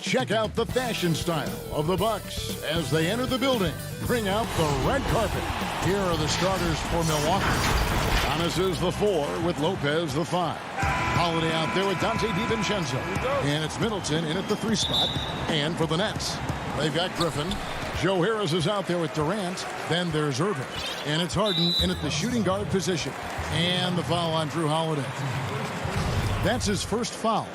Check out the fashion style of the Bucks as they enter the building. Bring out the red carpet. Here are the starters for Milwaukee. Giannis is the 4 with Lopez the 5. Holiday out there with Dante DiVincenzo. And it's Middleton in at the 3 spot. And for the Nets, they've got Griffin. Joe Harris is out there with Durant. Then there's Irving. And it's Harden in at the shooting guard position. And the foul on Drew Holiday. That's his first foul.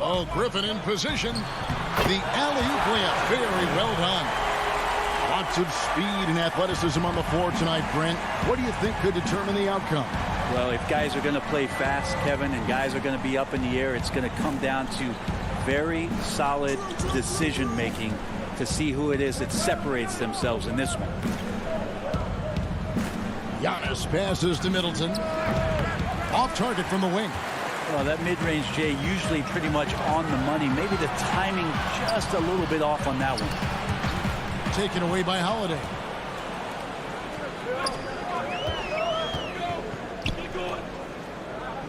Oh, Griffin in position. The alley-oop layup. Very well done. Lots of speed and athleticism on the floor tonight, Brent. What do you think could determine the outcome? Well, if guys are going to play fast, Kevin, and guys are going to be up in the air, it's going to come down to very solid decision-making to see who it is that separates themselves in this one. Giannis passes to Middleton. Off target from the wing. Well, that mid-range, Jay, usually pretty much on the money. Maybe the timing just a little bit off on that one. Taken away by Holiday.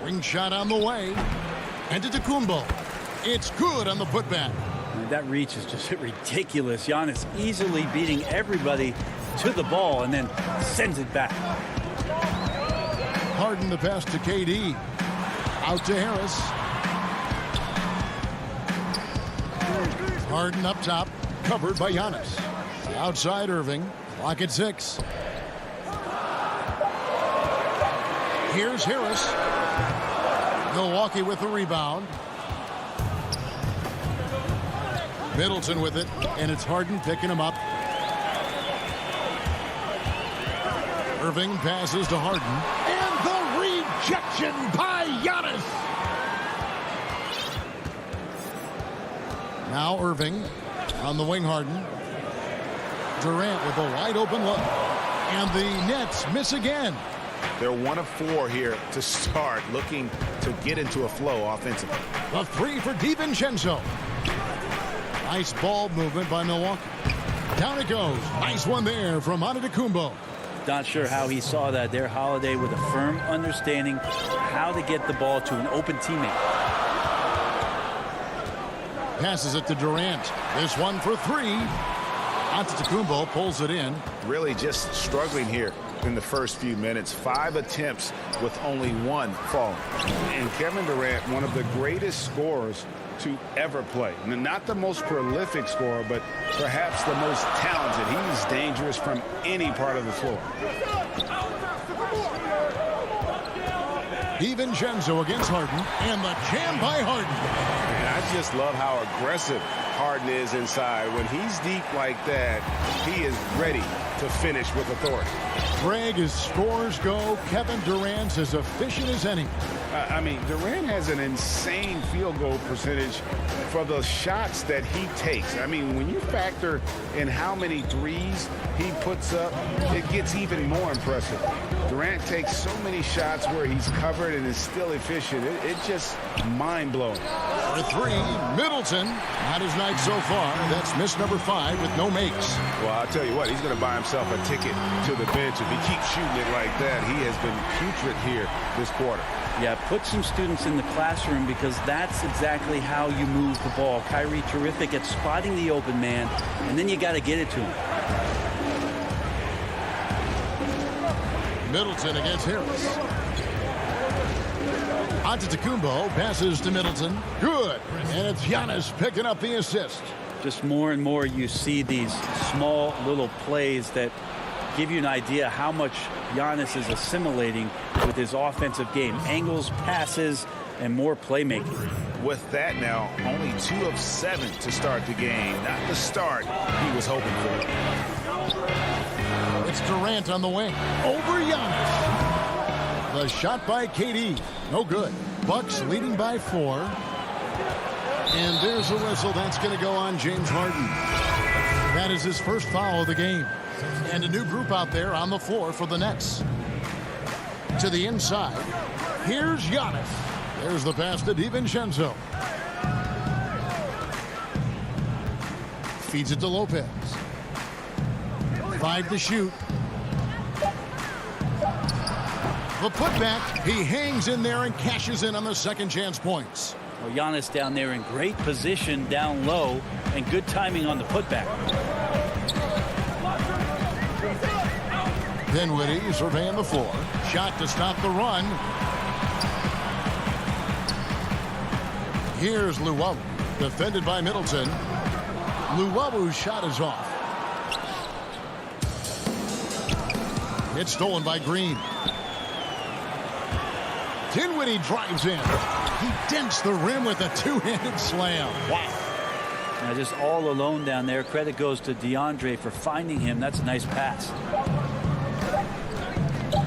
Ring shot on the way. And to Kumbo. It's good on the putback. And that reach is just ridiculous. Giannis easily beating everybody to the ball and then sends it back. Harden the pass to KD. Out to Harris. Harden up top. Covered by Giannis. Outside Irving. Clock at 6. Here's Harris. Milwaukee with the rebound. Middleton with it. And it's Harden picking him up. Irving passes to Harden. And the rejection by Giannis. Now Irving on the wing. Harden. Durant with a wide open look. And the Nets miss again. They're 1 of 4 here to start, looking to get into a flow offensively. The 3 for DiVincenzo. Nice ball movement by Milwaukee. Down it goes. Nice one there from Antetokounmpo. Not sure how he saw that there. Holiday with a firm understanding how to get the ball to an open teammate. Passes it to Durant. This one for 3. Antetokounmpo pulls it in. Really just struggling here in the first few minutes. 5 attempts with only 1 falling. And Kevin Durant, one of the greatest scorers to ever play. Not the most prolific scorer, but perhaps the most talented. He's dangerous from any part of the floor. DiVincenzo against Harden, and the jam by Harden. And I just love how aggressive Harden is inside. When he's deep like that, he is ready to finish with authority. Greg, as scores go, Kevin Durant's as efficient as any. I mean, Durant has an insane field goal percentage for the shots that he takes. I mean, when you factor in how many threes he puts up, it gets even more impressive. Durant takes so many shots where he's covered and is still efficient. It's just mind-blowing. For 3, Middleton. Not his night so far. That's miss number 5 with no makes. Well, I'll tell you what, he's going to buy himself a ticket to the bench. If he keeps shooting it like that, he has been putrid here this quarter. Yeah, put some students in the classroom because that's exactly how you move the ball. Kyrie terrific at spotting the open man, and then you got to get it to him. Middleton against Harris. Antetokounmpo passes to Middleton. Good. And it's Giannis picking up the assist. Just more and more you see these small little plays that give you an idea how much Giannis is assimilating with his offensive game. Angles, passes, and more playmaking. With that now, only 2 of 7 to start the game. Not the start he was hoping for. It's Durant on the wing. Over Giannis. The shot by KD. No good. Bucks leading by 4. And there's a whistle. That's going to go on James Harden. That is his first foul of the game. And a new group out there on the floor for the Nets. To the inside. Here's Giannis. There's the pass to DiVincenzo. Feeds it to Lopez. 5 to shoot. a putback. He hangs in there and cashes in on the second chance points. Well, Giannis down there in great position down low and good timing on the putback. Dinwiddie surveying the floor. Shot to stop the run. Here's Luwawu, defended by Middleton. Luwawu's shot is off. It's stolen by Green. Dinwiddie drives in. He dents the rim with a two-handed slam. Wow. Now just all alone down there. Credit goes to DeAndre for finding him. That's a nice pass.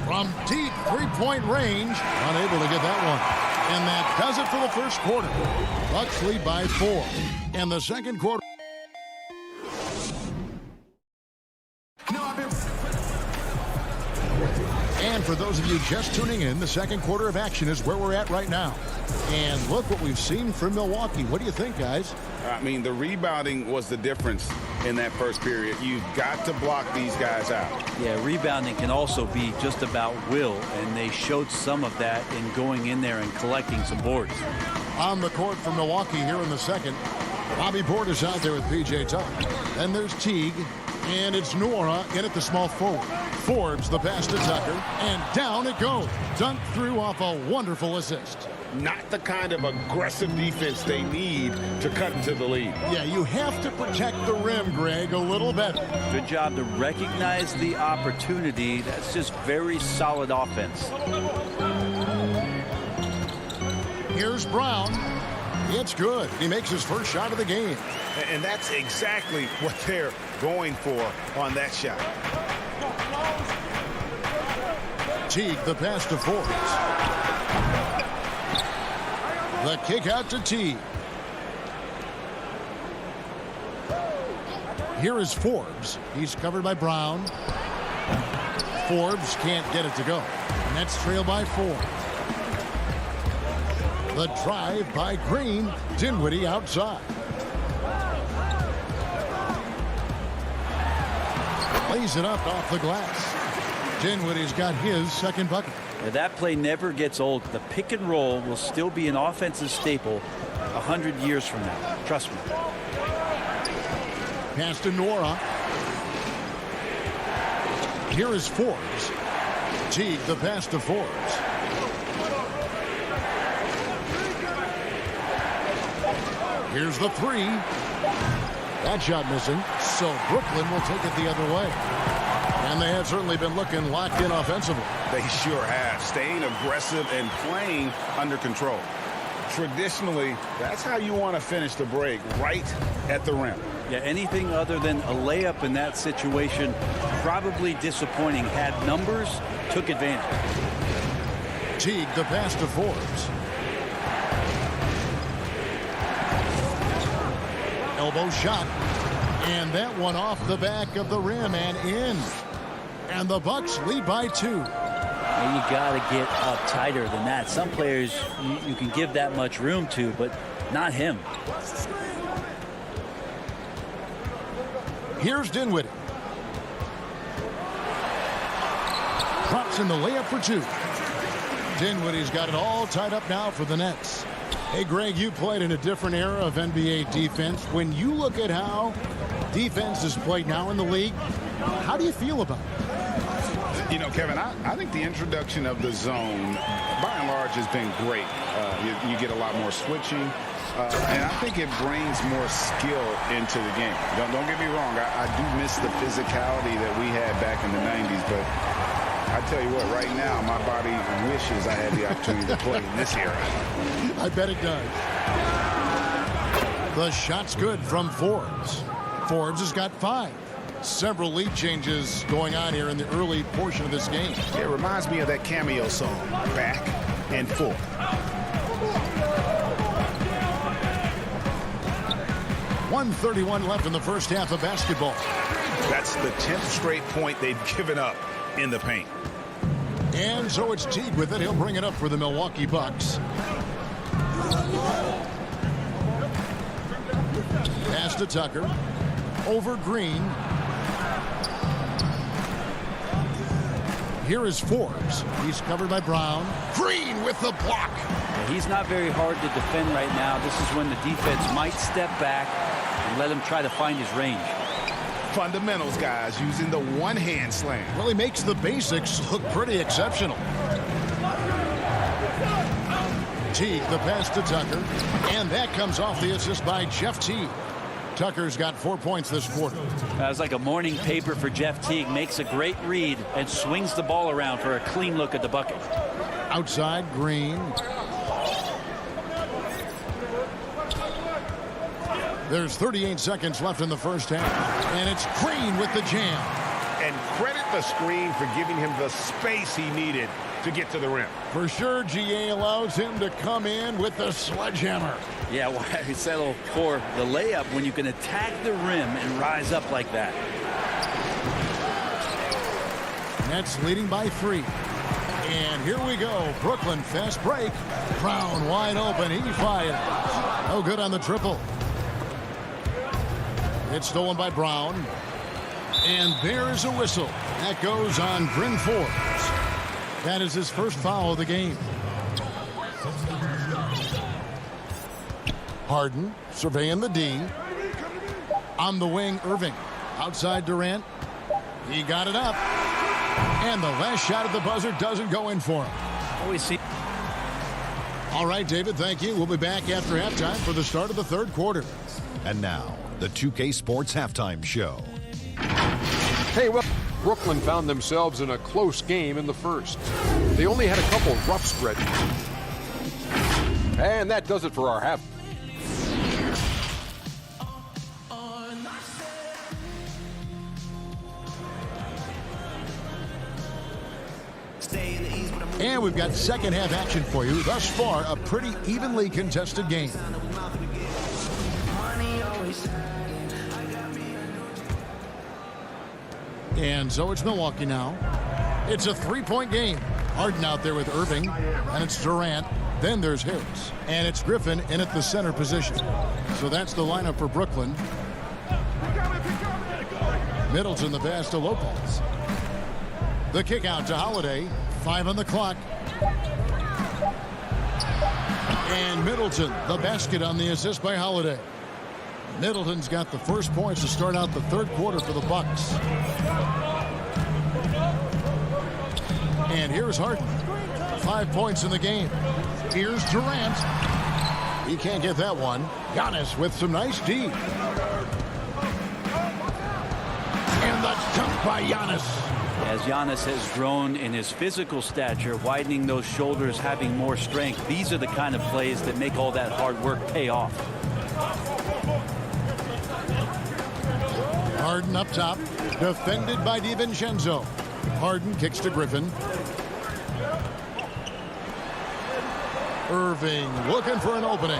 From deep three-point range, unable to get that one. And that does it for the first quarter. Bucks lead by 4. And the second quarter. And for those of you just tuning in, the second quarter of action is where we're at right now. And look what we've seen from Milwaukee. What do you think, guys? I mean, the rebounding was the difference in that first period. You've got to block these guys out. Yeah, rebounding can also be just about will, and they showed some of that in going in there and collecting some boards. On the court for Milwaukee here in the second, Bobby Portis out there with P.J. Tucker. Then there's Teague, and it's Nora in at the small forward. Forbes the pass to Tucker, and down it goes. Dunked through off a wonderful assist. Not the kind of aggressive defense they need to cut into the lead. Yeah, you have to protect the rim, Greg, a little better. Good job to recognize the opportunity. That's just very solid offense. Here's Brown. It's good. He makes his first shot of the game. And that's exactly what they're going for on that shot. Teague, the pass to Forbes. The kick out to Teague. Here is Forbes. He's covered by Brown. Forbes can't get it to go. Nets trail by 4. The drive by Green. Dinwiddie outside. Lays it up off the glass. Dinwiddie's got his second bucket. Now, that play never gets old. The pick and roll will still be an offensive staple 100 years from now. Trust me. Pass to Nora. Here is Forbes. Teague, the pass to Forbes. Here's the three. That shot missing. So Brooklyn will take it the other way. And they have certainly been looking locked in offensively. They sure have. Staying aggressive and playing under control. Traditionally, that's how you want to finish the break, right at the rim. Yeah, anything other than a layup in that situation, probably disappointing. Had numbers, took advantage. Teague, the pass to Forbes. Elbow shot. And that one off the back of the rim and in. And the Bucks lead by 2. And you got to get up tighter than that. Some players you can give that much room to, but not him. Here's Dinwiddie. Drops in the layup for 2. Dinwiddie's got it all tied up now for the Nets. Hey, Greg, you played in a different era of NBA defense. When you look at how defense is played now in the league, how do you feel about it? You know, Kevin, I think the introduction of the zone, by and large, has been great. You get a lot more switching, and I think it brings more skill into the game. Don't get me wrong. I do miss the physicality that we had back in the 90s, but I tell you what, right now, my body wishes I had the opportunity to play in this era. I bet it does. The shot's good from Forbes. Forbes has got 5. Several lead changes going on here in the early portion of this game. It reminds me of that cameo song, Back and Forth. .131 left in the first half of basketball. That's the 10th straight point they've given up in the paint. And so it's Teague with it. He'll bring it up for the Milwaukee Bucks. Pass to Tucker. Over Green. here is Forbes. He's covered by Brown. Green with the block. He's not very hard to defend right now. This is when the defense might step back and let him try to find his range. Fundamentals, guys, using the one-hand slam. Well, he makes the basics look pretty exceptional. Teague, the pass to Tucker. And that comes off the assist by Jeff Teague. Tucker's got 4 points this quarter. That was like a morning paper for Jeff Teague. Makes a great read and swings the ball around for a clean look at the bucket. Outside, Green. There's 38 seconds left in the first half. And it's Green with the jam. And credit the screen for giving him the space he needed to get to the rim. For sure, GA allows him to come in with the sledgehammer. Yeah, why settle for the layup when you can attack the rim and rise up like that? Nets leading by 3. And here we go. Brooklyn fast break. Brown wide open. He fires. No good on the triple. It's stolen by Brown. And there is a whistle. That goes on Bryn Forbes. That is his first foul of the game. Harden surveying the D. On the wing, Irving. Outside Durant. He got it up. And the last shot at the buzzer doesn't go in for him. Always see. All right, David, thank you. We'll be back after halftime for the start of the third quarter. And now, the 2K Sports Halftime Show. Hey, well, Brooklyn found themselves in a close game in the first. They only had a couple rough stretches. And that does it for our half. And we've got second half action for you. Thus far, a pretty evenly contested game. And so it's Milwaukee now. It's a three-point game. Harden out there with Irving, and it's Durant. Then there's Harris, and it's Griffin in at the center position. So that's the lineup for Brooklyn. Middleton the pass to Lopez. The kick out to Holiday. 5 on the clock. And Middleton, the basket on the assist by Holiday. Middleton's got the first points to start out the third quarter for the Bucks. And here's Harden. 5 points in the game. Here's Durant. He can't get that one. Giannis with some nice D. And the dunk by Giannis. As Giannis has grown in his physical stature, widening those shoulders, having more strength, these are the kind of plays that make all that hard work pay off. Harden up top, defended by DiVincenzo. Harden kicks to Griffin. Irving looking for an opening.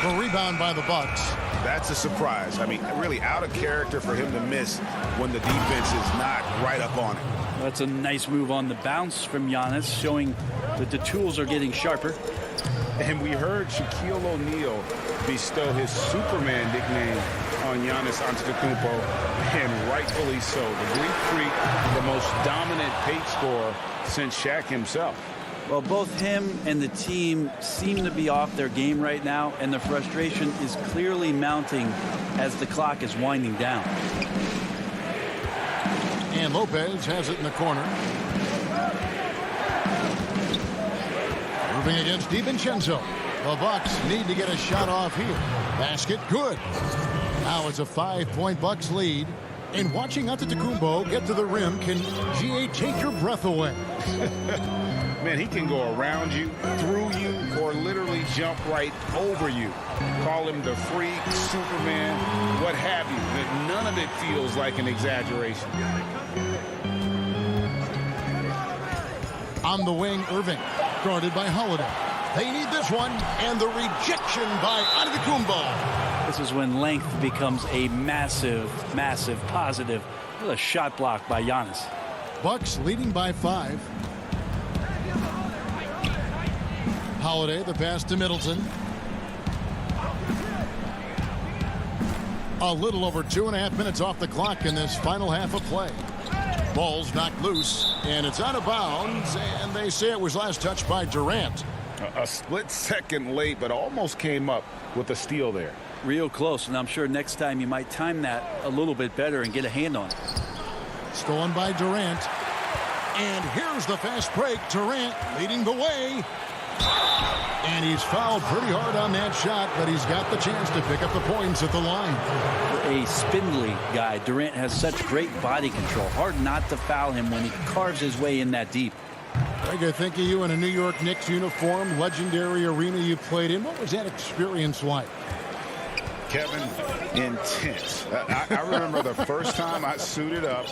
A rebound by the Bucks. That's a surprise. I mean, really out of character for him to miss when the defense is not right up on it. That's a nice move on the bounce from Giannis, showing that the tools are getting sharper. And we heard Shaquille O'Neal bestow his Superman nickname on Giannis Antetokounmpo, and rightfully so. The Greek Freak, the most dominant paint scorer since Shaq himself. Well, both him and the team seem to be off their game right now, and the frustration is clearly mounting as the clock is winding down. And Lopez has it in the corner. Moving against DiVincenzo. The Bucks need to get a shot off here. Basket good. Now it's a 5-point Bucks lead. And watching Antetokounmpo get to the rim can GA take your breath away. Man, he can go around you, through you, or literally jump right over you. Call him the freak, Superman, what have you. But none of it feels like an exaggeration. On the wing, Irving, guarded by Holiday. They need this one, and the rejection by Antetokounmpo. This is when length becomes a massive, massive positive. What a shot block by Giannis. Bucks leading by 5. Holiday, the pass to Middleton. A little over 2.5 minutes off the clock in this final half of play. Ball's knocked loose, and it's out of bounds, and they say it was last touched by Durant. A split second late, but almost came up with a steal there. Real close, and I'm sure next time you might time that a little bit better and get a hand on it. Stolen by Durant. And here's the fast break. Durant leading the way. And he's fouled pretty hard on that shot, but he's got the chance to pick up the points at the line. For a spindly guy, Durant has such great body control. Hard not to foul him when he carves his way in that deep. Greg, I think of you in a New York Knicks uniform, legendary arena you played in. What was that experience like? Kevin, intense. I remember the first time I suited up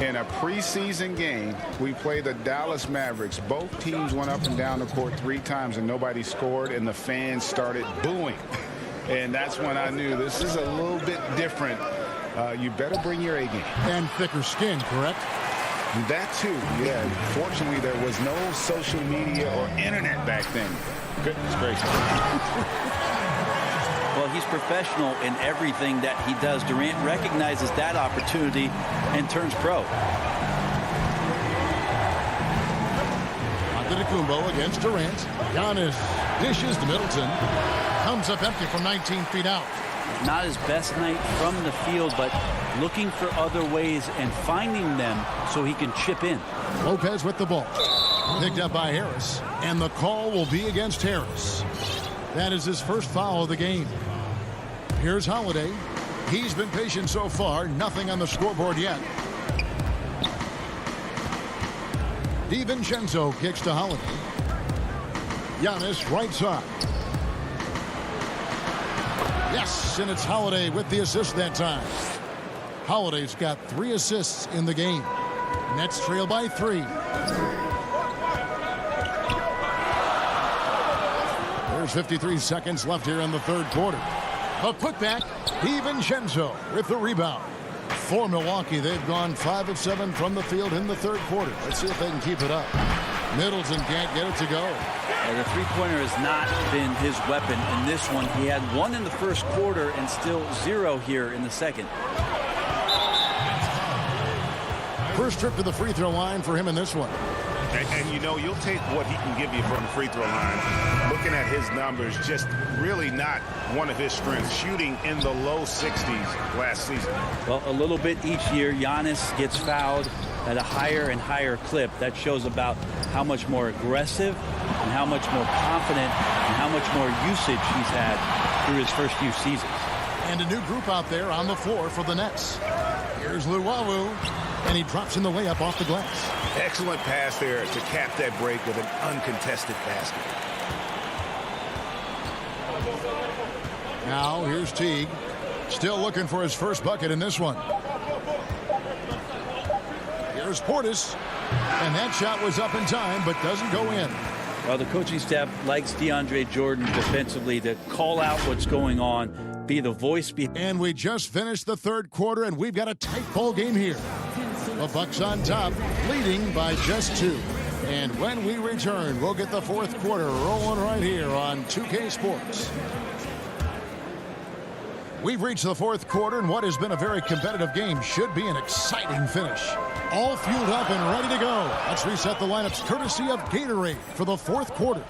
in a preseason game. We played the Dallas Mavericks. Both teams went up and down the court 3 times and nobody scored, and the fans started booing. And that's when I knew this is a little bit different. You better bring your A game. And thicker skin, correct? That too, yeah. Fortunately, there was no social media or internet back then. Goodness gracious. Well, he's professional in everything that he does. Durant recognizes that opportunity and turns pro. Antetokounmpo against Durant. Giannis dishes to Middleton. Comes up empty from 19 feet out. Not his best night from the field, but looking for other ways and finding them so he can chip in. Lopez with the ball. Picked up by Harris. And the call will be against Harris. That is his first foul of the game. Here's Holiday. He's been patient so far. Nothing on the scoreboard yet. DiVincenzo kicks to Holiday. Giannis right side. Yes, and it's Holiday with the assist that time. Holiday's got 3 assists in the game. Nets trail by 3. There's 53 seconds left here in the third quarter. A putback. DiVincenzo with the rebound. For Milwaukee, they've gone 5 of 7 from the field in the third quarter. Let's see if they can keep it up. Middleton can't get it to go. The three-pointer has not been his weapon in this one. He had 1 in the first quarter and still 0 here in the second. First trip to the free throw line for him in this one. And you know, you'll take what he can give you from the free throw line. Looking at his numbers, just really not one of his strengths. Shooting in the low 60s last season. Well, a little bit each year, Giannis gets fouled at a higher and higher clip. That shows about how much more aggressive and how much more confident and how much more usage he's had through his first few seasons. And a new group out there on the floor for the Nets. Here's Luwawu, and he drops in the layup off the glass. Excellent pass there to cap that break with an uncontested basket. Now here's Teague, still looking for his first bucket in this one. Here's Portis, and that shot was up in time but doesn't go in. Well, the coaching staff likes DeAndre Jordan defensively to call out what's going on, be the voice. And we just finished the third quarter, and we've got a tight ball game here. The Bucks on top, leading by just 2. And when we return, we'll get the fourth quarter rolling right here on 2K Sports. We've reached the fourth quarter, and what has been a very competitive game should be an exciting finish. All fueled up and ready to go. Let's reset the lineups courtesy of Gatorade for the fourth quarter.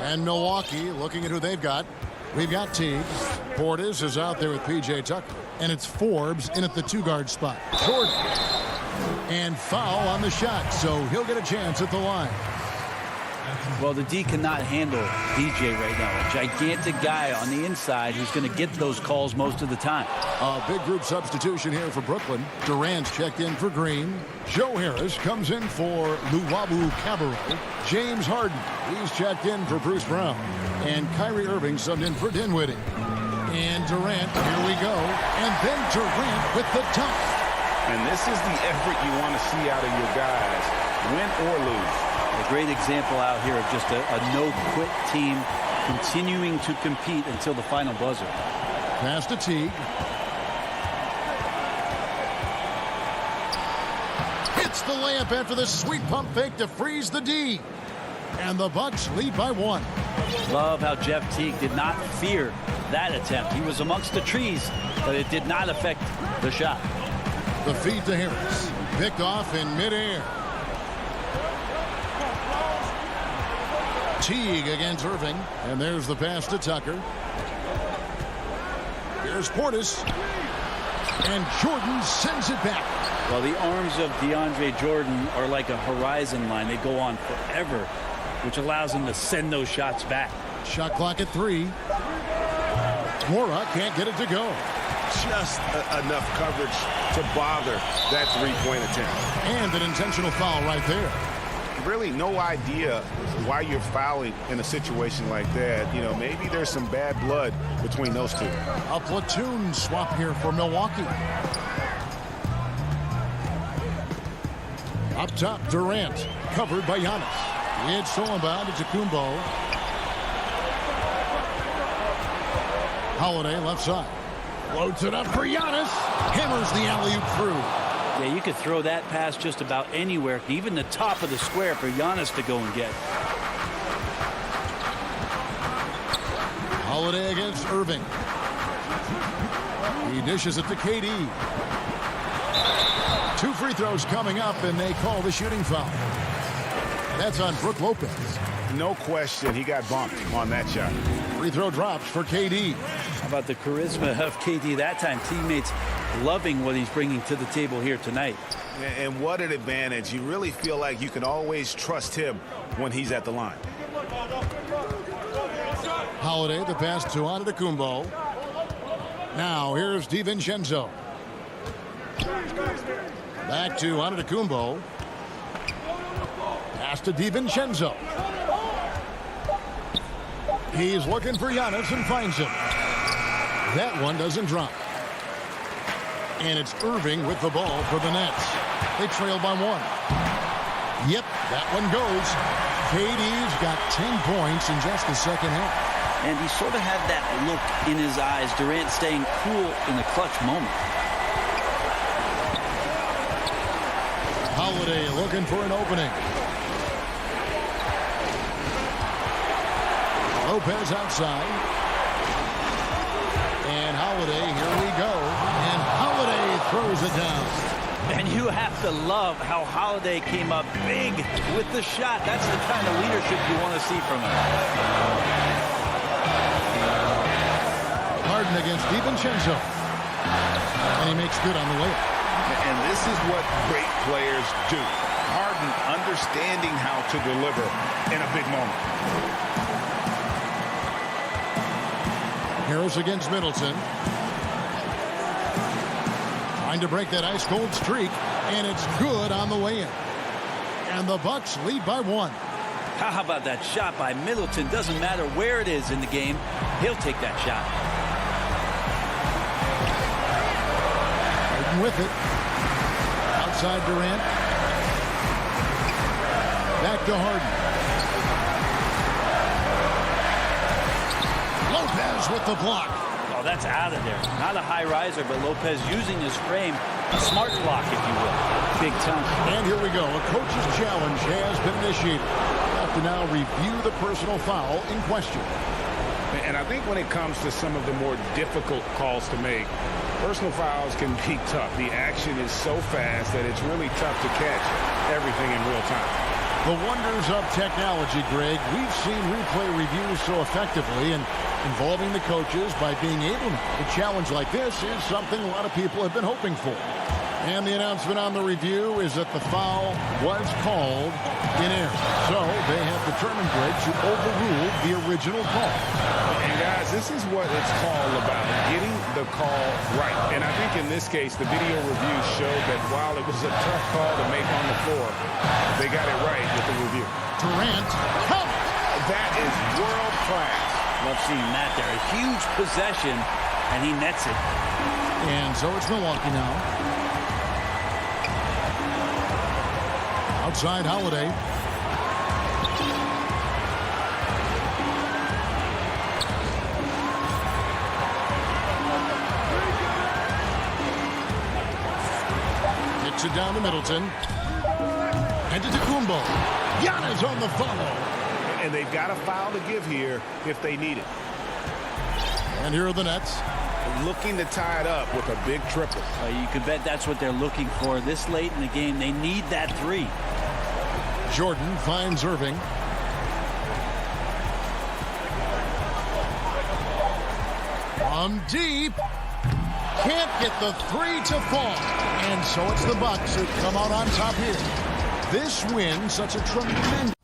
And Milwaukee, looking at who they've got. We've got Teague. Portis is out there with P.J. Tucker. And it's Forbes in at the 2-guard spot. Jordan. And foul on the shot, so he'll get a chance at the line. Well, the D cannot handle DJ right now. A gigantic guy on the inside who's going to get those calls most of the time. A big group substitution here for Brooklyn. Durant's checked in for Green. Joe Harris comes in for Luwawu Cabarrot. James Harden, he's checked in for Bruce Brown. And Kyrie Irving subbed in for Dinwiddie. And Durant, here we go. And then Durant with the dunk. And this is the effort you want to see out of your guys, win or lose. A great example out here of just a no-quit team continuing to compete until the final buzzer. Pass to Teague. Hits the layup after the sweet pump fake to freeze the D. And the Bucks lead by 1. Love how Jeff Teague did not fear that attempt. He was amongst the trees, but it did not affect the shot. The feed to Harris. Picked off in midair. Teague against Irving. And there's the pass to Tucker. Here's Portis. And Jordan sends it back. Well, the arms of DeAndre Jordan are like a horizon line. They go on forever, which allows him to send those shots back. Shot clock at 3. Mora can't get it to go. Just enough coverage to bother that three-point attempt. And an intentional foul right there. Really no idea why you're fouling in a situation like that. You know, maybe there's some bad blood between those two. A platoon swap here for Milwaukee. Up top, Durant, covered by Giannis. It's stolen by Antetokounmpo. Holiday left side. Floats it up for Giannis. Hammers the alley-oop through. Yeah, you could throw that pass just about anywhere, even the top of the square for Giannis to go and get. Holiday against Irving. He dishes it to KD. 2 free throws coming up, and they call the shooting foul. That's on Brook Lopez. No question, he got bumped on that shot. Free throw drops for KD. How about the charisma of KD that time? Teammates loving what he's bringing to the table here tonight. And what an advantage. You really feel like you can always trust him when he's at the line. Holiday, the pass to Antetokounmpo. Now here's DiVincenzo. Back to Antetokounmpo. Pass to DiVincenzo. He's looking for Giannis and finds him. That one doesn't drop. And it's Irving with the ball for the Nets. They trail by 1. Yep, that one goes. KD's got 10 points in just the second half. And he sort of had that look in his eyes. Durant staying cool in the clutch moment. Holiday looking for an opening. Lopez outside. And Holiday, here we go. And Holiday throws it down. And you have to love how Holiday came up big with the shot. That's the kind of leadership you want to see from him. Harden against DiVincenzo. And he makes good on the layup. And this is what great players do. Harden understanding how to deliver in a big moment. Harris against Middleton. Trying to break that ice-cold streak, and it's good on the way in. And the Bucks lead by 1. How about that shot by Middleton? Doesn't matter where it is in the game, he'll take that shot. Harden with it. Outside Durant. Back to Harden. Lopez with the block. Oh, that's out of there. Not a high riser, but Lopez using his frame. A smart block, if you will. Big time. And here we go. A coach's challenge has been initiated. We have to now review the personal foul in question. And I think when it comes to some of the more difficult calls to make, personal fouls can be tough. The action is so fast that it's really tough to catch everything in real time. The wonders of technology, Greg. We've seen replay reviews so effectively and involving the coaches by being able to. A challenge like this is something a lot of people have been hoping for. And the announcement on the review is that the foul was called in error. So they have determined, Greg, to overrule the original call. And guys, this is what it's called about, getting the call right. And I think in this case, the video review showed that while it was a tough call to make on the floor, they got it right with the review. Durant, come! That is world class. Love seeing that there. A huge possession, and he nets it. And so it's Milwaukee now. Outside Holiday. Kicks it down to Middleton. And to Antetokounmpo. Giannis on the follow. And they've got a foul to give here if they need it. And here are the Nets. Looking to tie it up with a big triple. You can bet that's what they're looking for this late in the game. They need that three. Jordan finds Irving. From deep. Can't get the three to fall. And so it's the Bucks who come out on top here. This win, such a tremendous...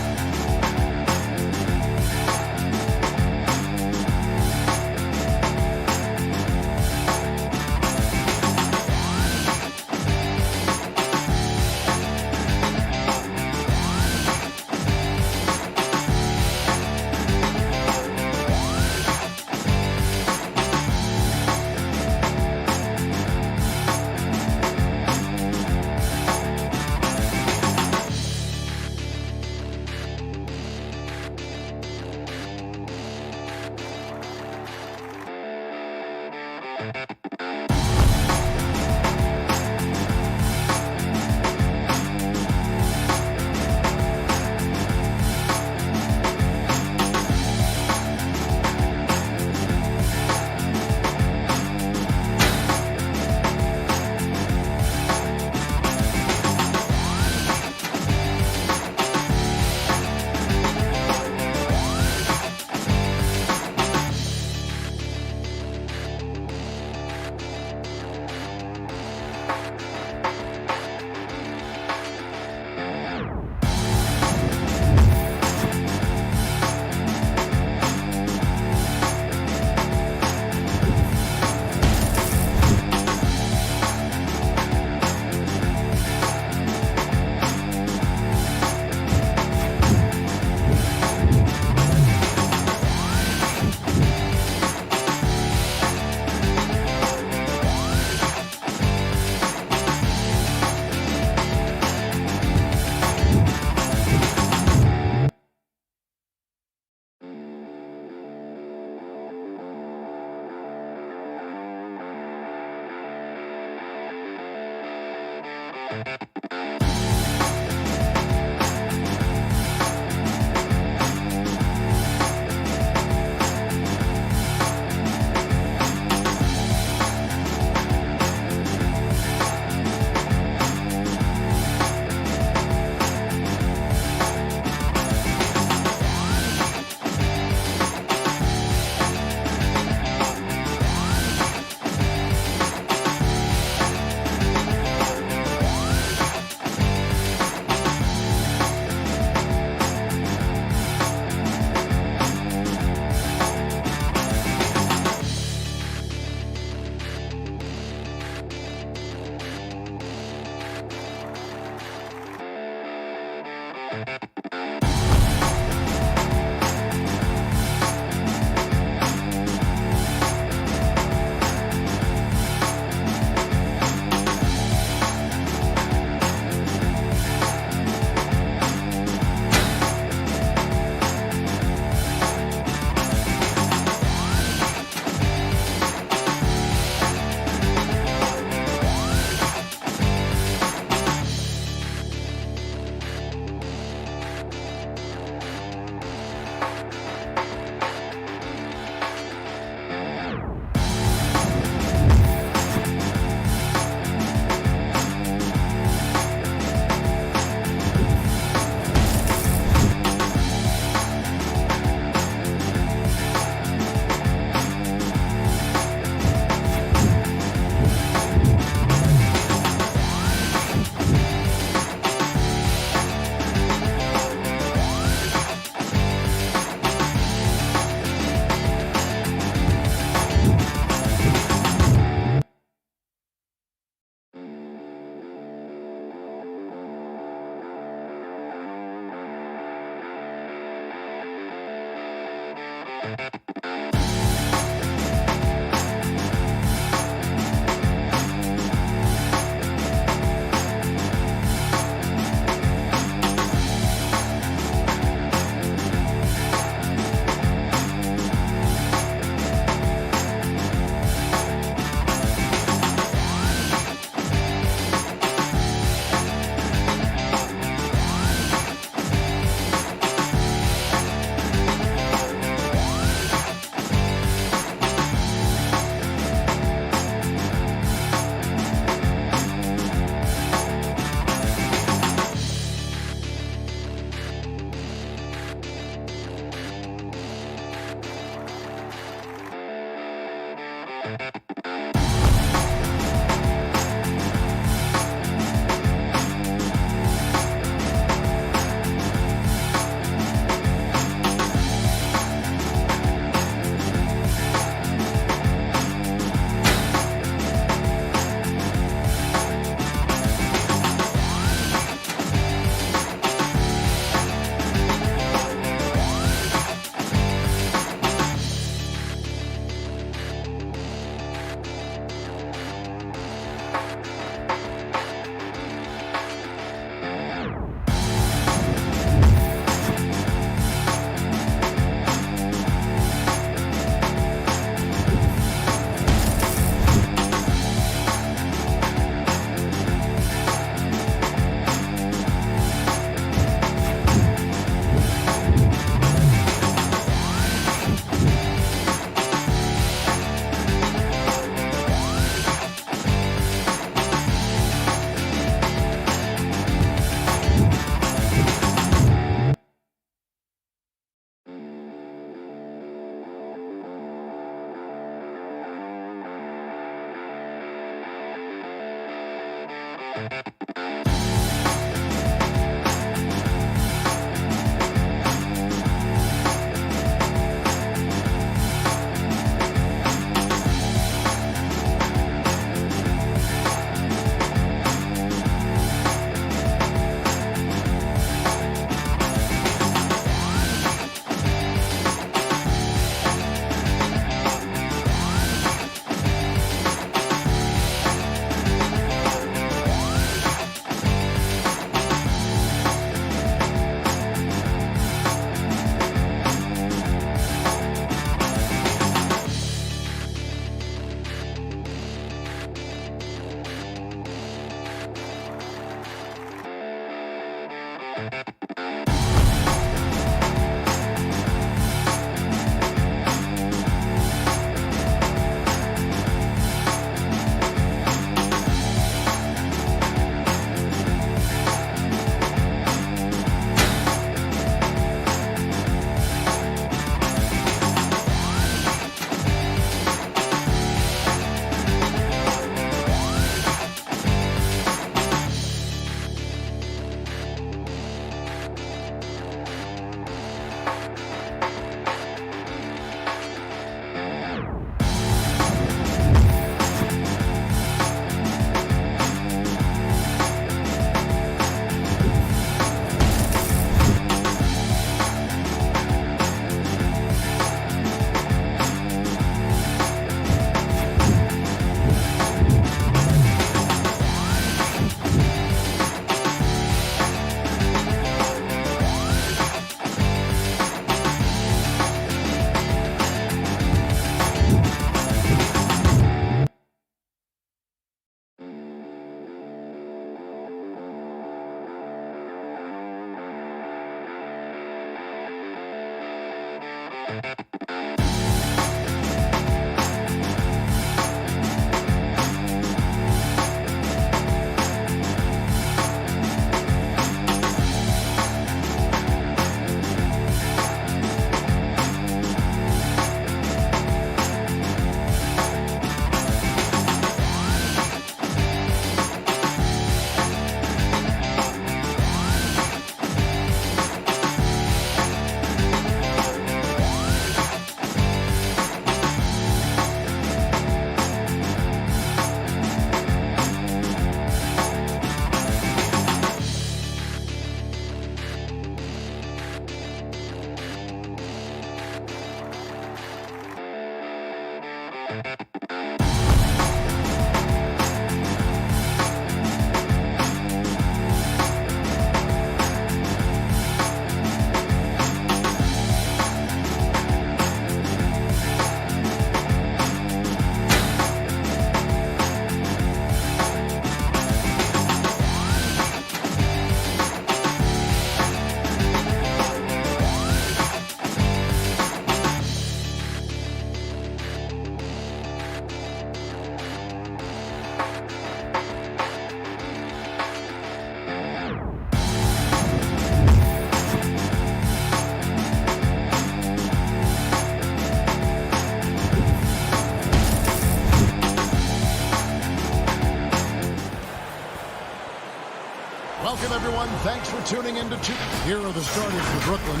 Welcome, everyone. Thanks for tuning in to two. Here are the starters for Brooklyn.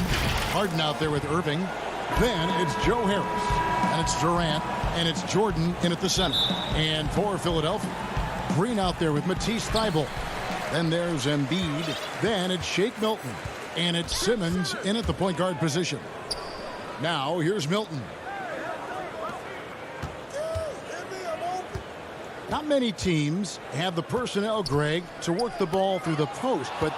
Harden out there with Irving. Then it's Joe Harris. And it's Durant. And it's Jordan in at the center. And for Philadelphia, Green out there with Matisse Thybulle. Then there's Embiid. Then it's Shake Milton. And it's Simmons in at the point guard position. Now, here's Milton. Not many teams have the personnel, Greg, to work the ball through the post, but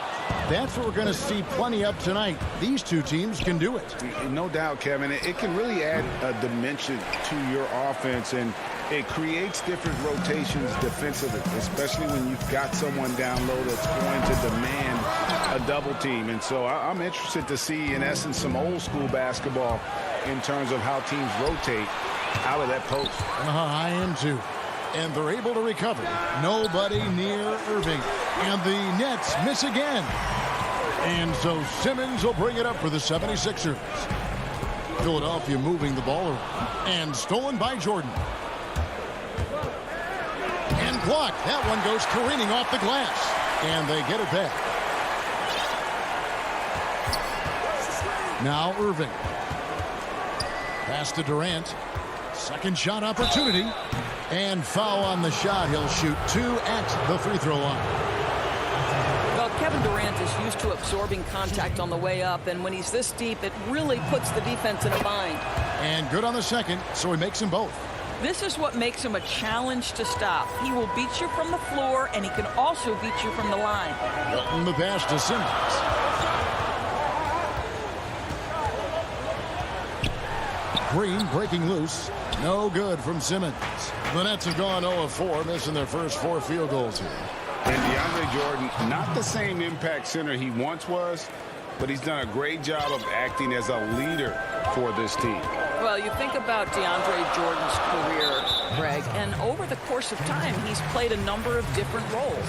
that's what we're going to see plenty of tonight. These two teams can do it. No doubt, Kevin. It can really add a dimension to your offense, and it creates different rotations defensively, especially when you've got someone down low that's going to demand a double team. And so I'm interested to see, in essence, some old school basketball in terms of how teams rotate out of that post. I am too. And they're able to recover. Nobody near Irving. And the Nets miss again. And so Simmons will bring it up for the 76ers. Philadelphia moving the ball around. And stolen by Jordan. And blocked. That one goes careening off the glass. And they get it back. Now Irving. Pass to Durant. Second shot opportunity. And foul on the shot. He'll shoot 2 at the free throw line. Well, Kevin Durant is used to absorbing contact on the way up, and when he's this deep, it really puts the defense in a bind. And good on the second, so he makes them both. This is what makes him a challenge to stop. He will beat you from the floor, and he can also beat you from the line. Milton the pass to Simmons. Green breaking loose. No good from Simmons. The Nets have gone 0 of 4, missing their first 4 field goals here. And DeAndre Jordan, not the same impact center he once was, but he's done a great job of acting as a leader for this team. Well, you think about DeAndre Jordan's career, Greg, and over the course of time, he's played a number of different roles.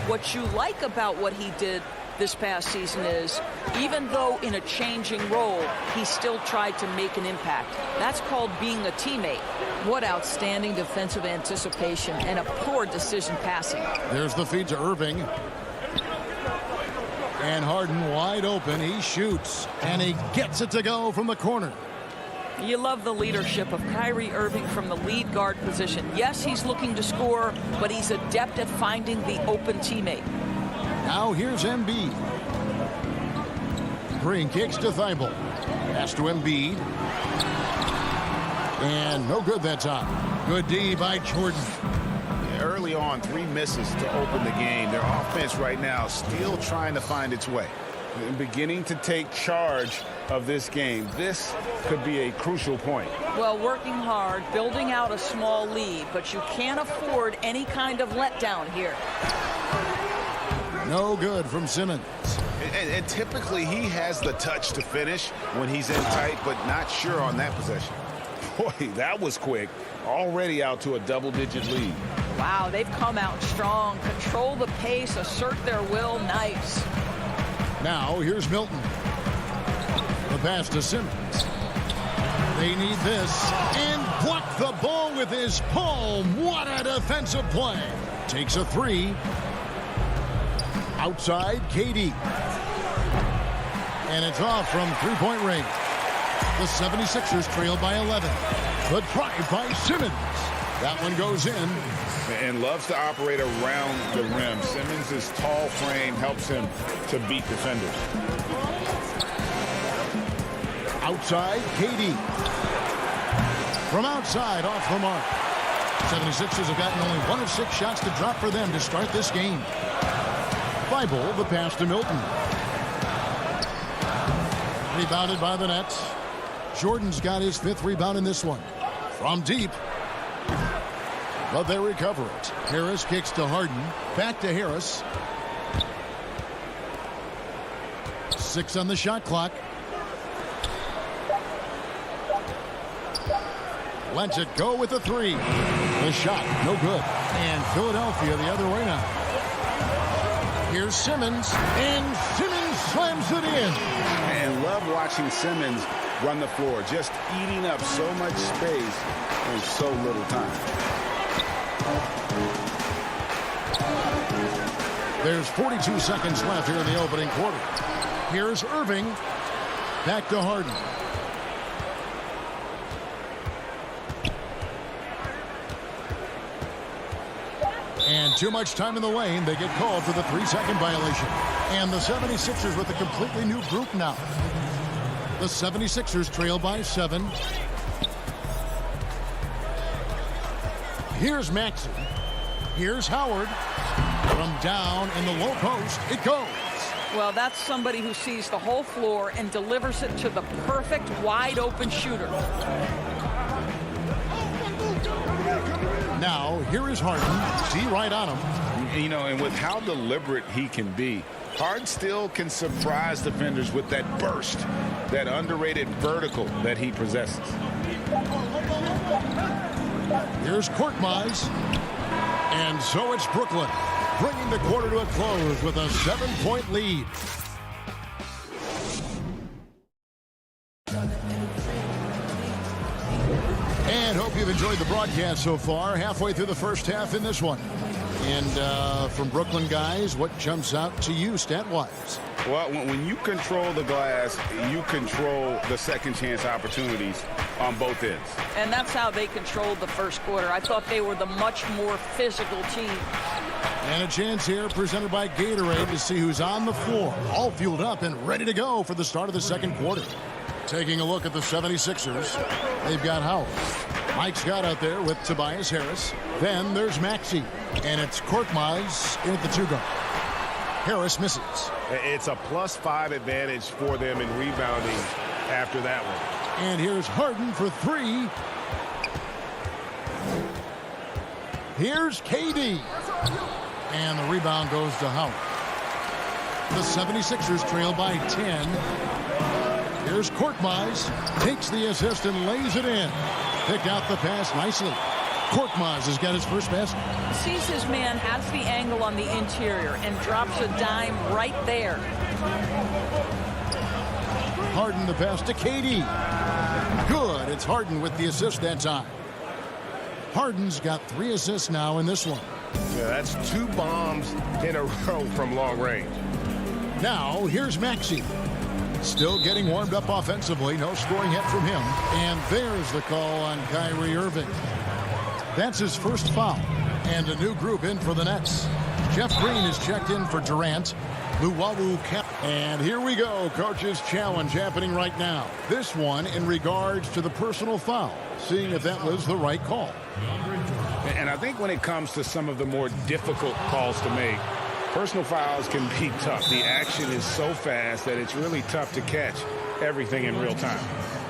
What you like about what he did this past season is, even though in a changing role, he still tried to make an impact. That's called being a teammate. What outstanding defensive anticipation and a poor decision passing. There's the feed to Irving. And Harden wide open. He shoots, and he gets it to go from the corner. You love the leadership of Kyrie Irving from the lead guard position. Yes, he's looking to score, but he's adept at finding the open teammate. Now here's Embiid. Green kicks to Thibault. Pass to Embiid. And no good that time. Good D by Jordan. Early on, 3 misses to open the game. Their offense right now still trying to find its way. And beginning to take charge of this game. This could be a crucial point. Well, working hard, building out a small lead, but you can't afford any kind of letdown here. No good from Simmons. And typically he has the touch to finish when he's in tight, but not sure on that possession. Boy, that was quick. Already out to a double-digit lead. Wow, they've come out strong. Control the pace, assert their will. Nice. Now here's Milton. The pass to Simmons. They need this. And block the ball with his palm. What a defensive play. Takes a 3. Outside, KD. And it's off from three-point range. The 76ers trail by 11. Good drive by Simmons. That one goes in. And loves to operate around the rim. Simmons' tall frame helps him to beat defenders. Outside, KD. From outside, off the mark. 76ers have gotten only 1 of 6 shots to drop for them to start this game. Thibault, the pass to Milton. Rebounded by the Nets. Jordan's got his 5th rebound in this one. From deep. But they recover it. Harris kicks to Harden. Back to Harris. 6 on the shot clock. Lets it go with the 3. The shot, no good. And Philadelphia the other way now. Here's Simmons, and Simmons slams it in. And love watching Simmons run the floor, just eating up so much space in so little time. There's 42 seconds left here in the opening quarter. Here's Irving. Back to Harden. And too much time in the lane. They get called for the 3-second violation. And the 76ers with a completely new group now. The 76ers trail by 7. Here's Maxey. Here's Howard. From down in the low post, it goes. Well, that's somebody who sees the whole floor and delivers it to the perfect wide open shooter. Now, here is Harden. See right on him. You know, and with how deliberate he can be, Harden still can surprise defenders with that burst, that underrated vertical that he possesses. Here's Korkmaz. And so it's Brooklyn, bringing the quarter to a close with a 7-point lead. And hope you've enjoyed the broadcast so far. Halfway through the first half in this one. And from Brooklyn guys, what jumps out to you stat-wise? Well, when you control the glass, you control the second chance opportunities on both ends. And that's how they controlled the first quarter. I thought they were the much more physical team. And a chance here presented by Gatorade to see who's on the floor. All fueled up and ready to go for the start of the second quarter. Taking a look at the 76ers, they've got Howard. Mike Scott out there with Tobias Harris. Then there's Maxey. And it's Korkmaz in at the 2-guard. Harris misses. It's a +5 advantage for them in rebounding after that one. And here's Harden for 3. Here's KD. And the rebound goes to Howard. The 76ers trail by 10. Here's Korkmaz. Takes the assist and lays it in. Picked out the pass nicely. Korkmaz has got his first basket. Sees his man, has the angle on the interior, and drops a dime right there. Harden the pass to KD. Good. It's Harden with the assist that time. Harden's got 3 assists now in this one. Yeah, that's 2 bombs in a row from long range. Now, here's Maxey. Still getting warmed up offensively. No scoring yet from him. And there's the call on Kyrie Irving. That's his first foul. And a new group in for the Nets. Jeff Green is checked in for Durant. Luwawu Kemp. And here we go. Coach's challenge happening right now. This one in regards to the personal foul. Seeing if that was the right call. And I think when it comes to some of the more difficult calls to make, personal fouls can be tough. The action is so fast that it's really tough to catch everything in real time.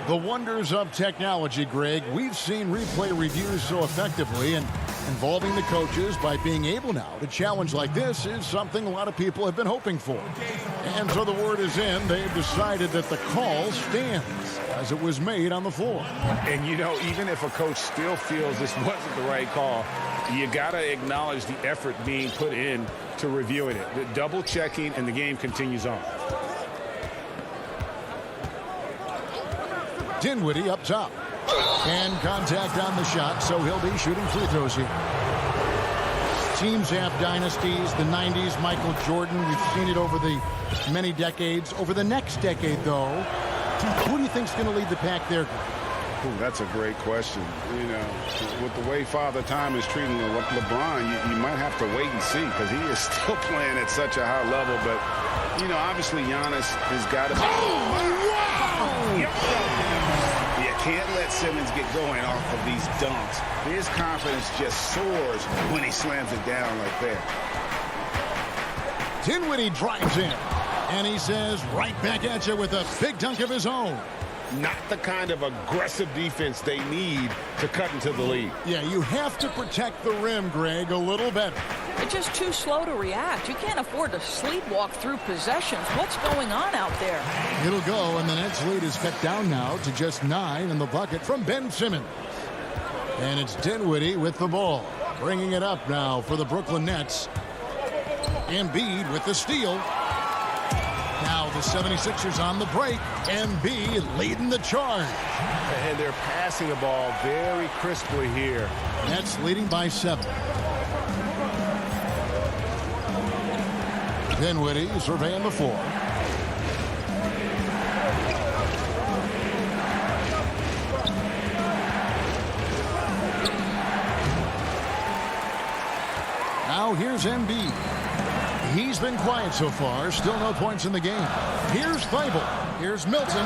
The wonders of technology, Greg. We've seen replay reviews so effectively, and involving the coaches by being able now to challenge like this is something a lot of people have been hoping for. And so the word is in. They've decided that the call stands as it was made on the floor. And, you know, even if a coach still feels this wasn't the right call, you got to acknowledge the effort being put in to reviewing it. The double checking, and the game continues on. Dinwiddie up top. And contact on the shot, so he'll be shooting free throws here. Teams have dynasties, the 90s, Michael Jordan. We've seen it over the many decades. Over the next decade, though, who do you think's going to lead the pack there? Ooh, that's a great question. You know, with the way Father Time is treating LeBron, you might have to wait and see, because he is still playing at such a high level. But, you know, obviously Giannis has got to be... Oh, wow! Can't let Simmons get going off of these dunks. His confidence just soars when he slams it down like that. Dinwiddie drives in, and he says right back at you with a big dunk of his own. Not the kind of aggressive defense they need to cut into the lead. Yeah, you have to protect the rim, Greg, a little better. They're just too slow to react. You can't afford to sleepwalk through possessions. What's going on out there? It'll go, and the Nets lead is cut down now to just 9 in the bucket from Ben Simmons. And it's Dinwiddie with the ball. Bringing it up now for the Brooklyn Nets. Embiid with the steal. Now the 76ers on the break. Embiid leading the charge. And they're passing the ball very crisply here. Nets leading by 7. Dinwiddie surveying the floor. Now here's Embiid. He's been quiet so far. Still no points in the game. Here's Thibault. Here's Milton.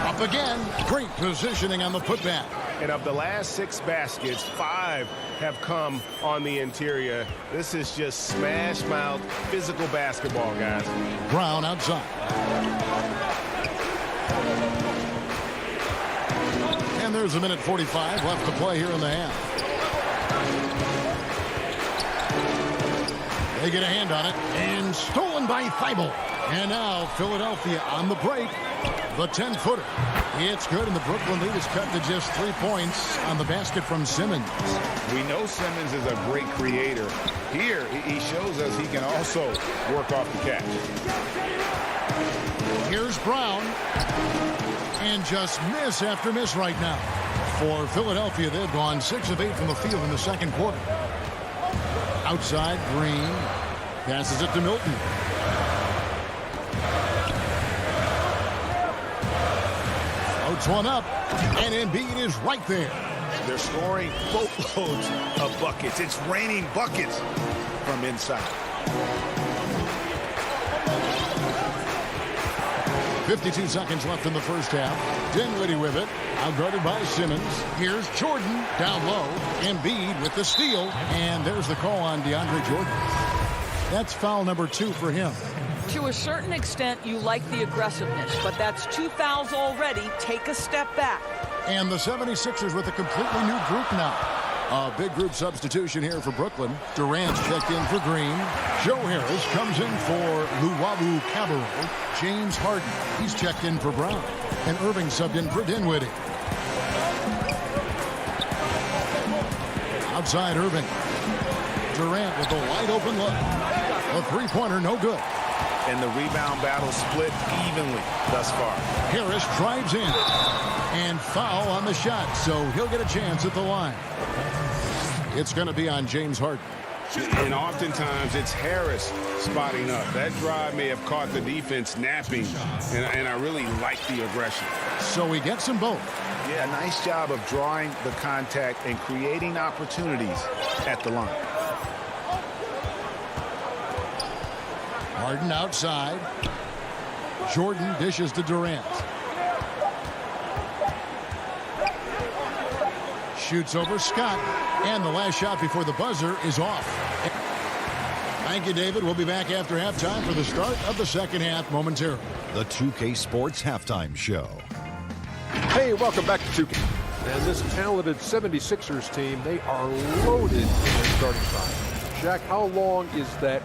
Up again. Great positioning on the putback. And of the last 6 baskets, 5 have come on the interior. This is just smash mouth physical basketball, guys. Brown outside. And there's a minute 45 left to play here in the half. They get a hand on it, and stolen by Thibault. And now Philadelphia on the break. The 10-footer. It's good, and the Brooklyn lead is cut to just 3 points on the basket from Simmons. We know Simmons is a great creator. Here, he shows us he can also work off the catch. Here's Brown. And just miss after miss right now. For Philadelphia, they've gone 6 of 8 from the field in the second quarter. Outside, Green passes it to Milton. Floats one up, and Embiid is right there. They're scoring boatloads of buckets. It's raining buckets from inside. 52 seconds left in the first half. Dinwiddie with it. Outguarded by Simmons. Here's Jordan down low. Embiid with the steal. And there's the call on DeAndre Jordan. That's foul number 2 for him. To a certain extent, you like the aggressiveness, but that's 2 fouls already. Take a step back. And the 76ers with a completely new group now. A big group substitution here for Brooklyn. Durant's checked in for Green. Joe Harris comes in for Luwawu Cabarrot. James Harden, he's checked in for Brown. And Irving subbed in for Dinwiddie. Outside Irving. Durant with a wide open look. A three-pointer, no good. And the rebound battle split evenly thus far. Harris drives in. And foul on the shot, so he'll get a chance at the line. It's going to be on James Harden. And oftentimes it's Harris spotting up. That drive may have caught the defense napping, and I really like the aggression. So he gets them both. Yeah, nice job of drawing the contact and creating opportunities at the line. Harden outside. Jordan dishes to Durant. Shoots over Scott. And the last shot before the buzzer is off. Thank you, David. We'll be back after halftime for the start of the second half momentarily. The 2K Sports Halftime Show. Hey, welcome back to 2K. And this talented 76ers team, they are loaded in their starting five. Jack, how long is that?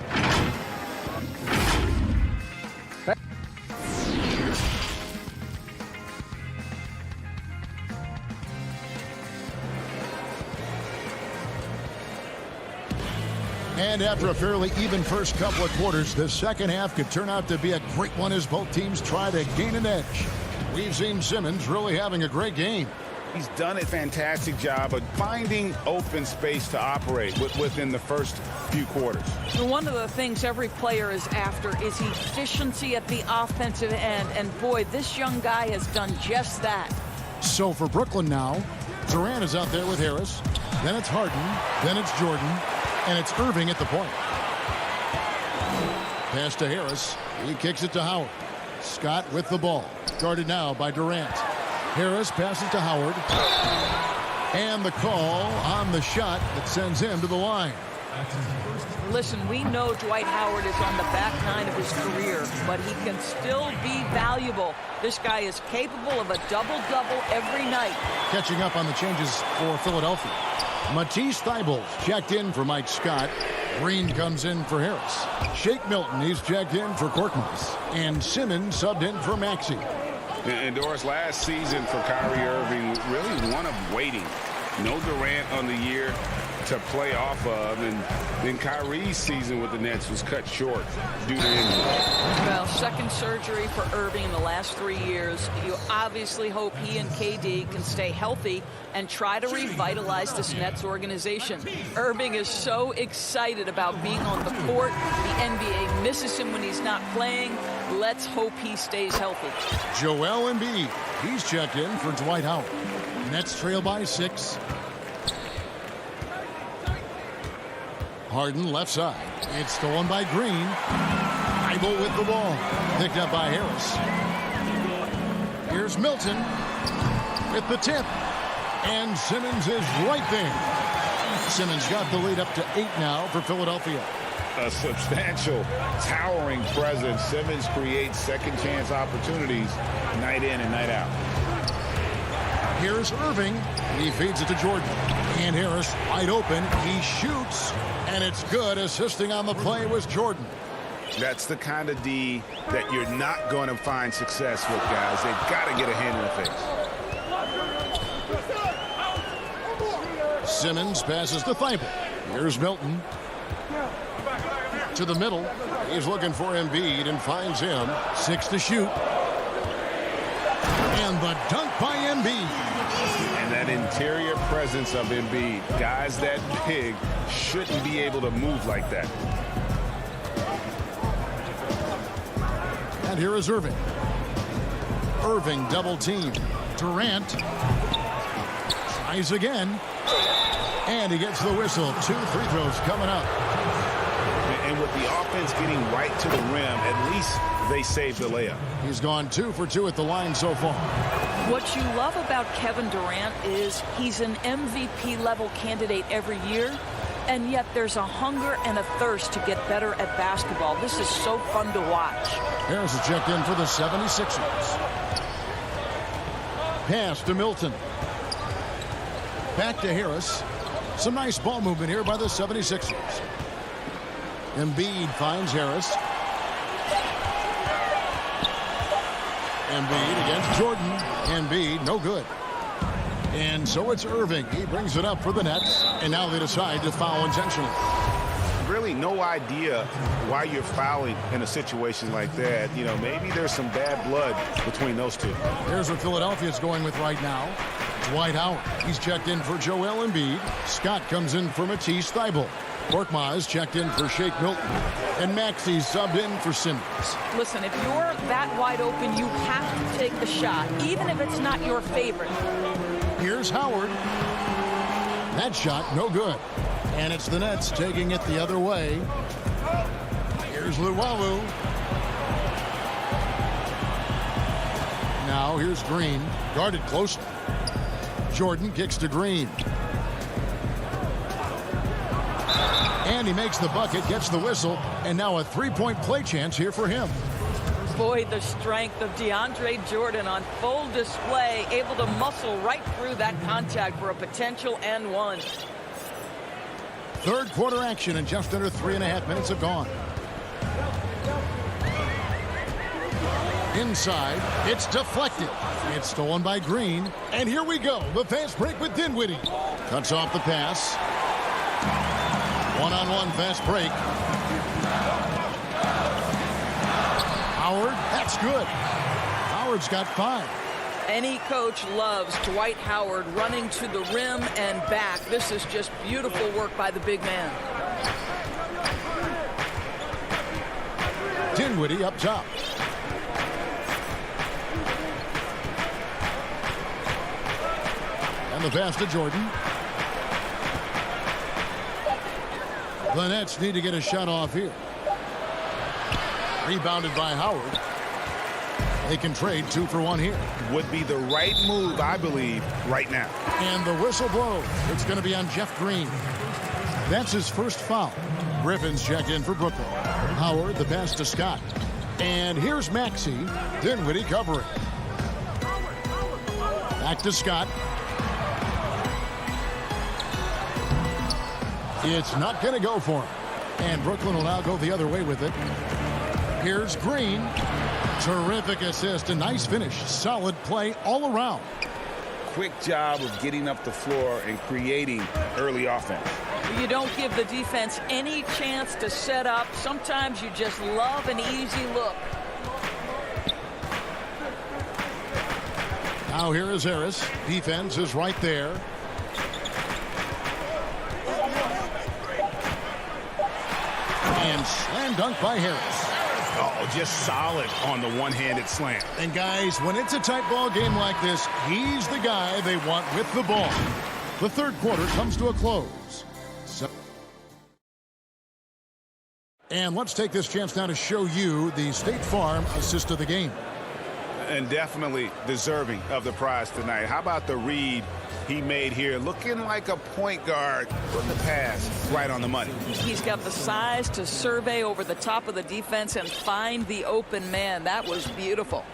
And after a fairly even first couple of quarters, the second half could turn out to be a great one as both teams try to gain an edge. We've seen Simmons really having a great game. He's done a fantastic job of finding open space to operate within the first few quarters. One of the things every player is after is efficiency at the offensive end. And boy, this young guy has done just that. So for Brooklyn now, Durant is out there with Harris. Then it's Harden. Then it's Jordan. And it's Irving at the point. Pass to Harris. He kicks it to Howard. Scott with the ball. Guarded now by Durant. Harris passes to Howard. And the call on the shot that sends him to the line. Listen, we know Dwight Howard is on the back nine of his career, but he can still be valuable. This guy is capable of a double-double every night. Catching up on the changes for Philadelphia. Matisse Thybulle checked in for Mike Scott. Green comes in for Harris. Shake Milton, he's checked in for Korkmaz. And Simmons subbed in for Maxey. And Doris, last season for Kyrie Irving, really one of waiting. No Durant on the year to play off of, and then Kyrie's season with the Nets was cut short due to injury. Well, second surgery for Irving in the last 3 years. You obviously hope he and KD can stay healthy and try to revitalize this Nets organization. Irving is so excited about being on the court. The NBA misses him when he's not playing. Let's hope he stays healthy. Joel Embiid, he's checked in for Dwight Howard. Nets trail by 6. Harden left side. It's stolen by Green. Thybulle with the ball. Picked up by Harris. Here's Milton with the tip. And Simmons is right there. Simmons got the lead up to 8 now for Philadelphia. A substantial, towering presence. Simmons creates second chance opportunities night in and night out. Here's Irving. He feeds it to Jordan. And Harris wide open. He shoots. And it's good. Assisting on the play was Jordan. That's the kind of D that you're not going to find success with, guys. They've got to get a hand in the face. Simmons passes to Thybulle. Here's Milton. To the middle. He's looking for Embiid and finds him. 6 to shoot. And the dunk by Embiid. And that interior presence of Embiid. Guys that big shouldn't be able to move like that. And here is Irving. Irving double team. Durant tries again. And he gets the whistle. 2 free throws coming up. And with the offense getting right to the rim, at least they saved the layup. He's gone 2 for 2 at the line so far. What you love about Kevin Durant is he's an MVP level candidate every year, and yet there's a hunger and a thirst to get better at basketball. This is so fun to watch. Harris is checked in for the 76ers. Pass to Milton. Back to Harris. Some nice ball movement here by the 76ers. Embiid finds Harris. Embiid against Jordan. Embiid, no good. And so it's Irving. He brings it up for the Nets. And now they decide to foul intentionally. Really no idea why you're fouling in a situation like that. You know, maybe there's some bad blood between those two. Here's what Philadelphia's going with right now. Dwight Howard. He's checked in for Joel Embiid. Scott comes in for Matisse Thybulle. Korkmaz checked in for Shake Milton. And Maxey subbed in for Simmons. Listen, if you're that wide open, you have to take the shot, even if it's not your favorite. Here's Howard. That shot, no good. And it's the Nets taking it the other way. Here's Luwawu. Now here's Green. Guarded closely. Jordan kicks to Green. And he makes the bucket, gets the whistle, and now a three-point play chance here for him. Boy, the strength of DeAndre Jordan on full display, able to muscle right through that contact for a potential and one. Third quarter action, and just under 3.5 minutes have gone. Inside, it's deflected. It's stolen by Green. And here we go. The fast break with Dinwiddie. Cuts off the pass. One-on-one fast break. Howard, that's good. Howard's got 5. Any coach loves Dwight Howard running to the rim and back. This is just beautiful work by the big man. Dinwiddie up top. And the pass to Jordan. The Nets need to get a shot off here. Rebounded by Howard. They can trade 2 for 1 here. Would be the right move, I believe, right now. And the whistle blows. It's going to be on Jeff Green. That's his first foul. Griffin's checked in for Brooklyn. Howard, the pass to Scott. And here's Maxey. Dinwiddie covering. Back to Scott. It's not going to go for him. And Brooklyn will now go the other way with it. Here's Green. Terrific assist. A nice finish. Solid play all around. Quick job of getting up the floor and creating early offense. You don't give the defense any chance to set up. Sometimes you just love an easy look. Now here is Harris. Defense is right there. And slam dunk by Harris. Oh, just solid on the one-handed slam. And guys, when it's a tight ball game like this, he's the guy they want with the ball. The third quarter comes to a close. And let's take this chance now to show you the State Farm assist of the game. And definitely deserving of the prize tonight. How about the read he made here? Looking like a point guard, putting the pass right on the money. He's got the size to survey over the top of the defense and find the open man. That was beautiful.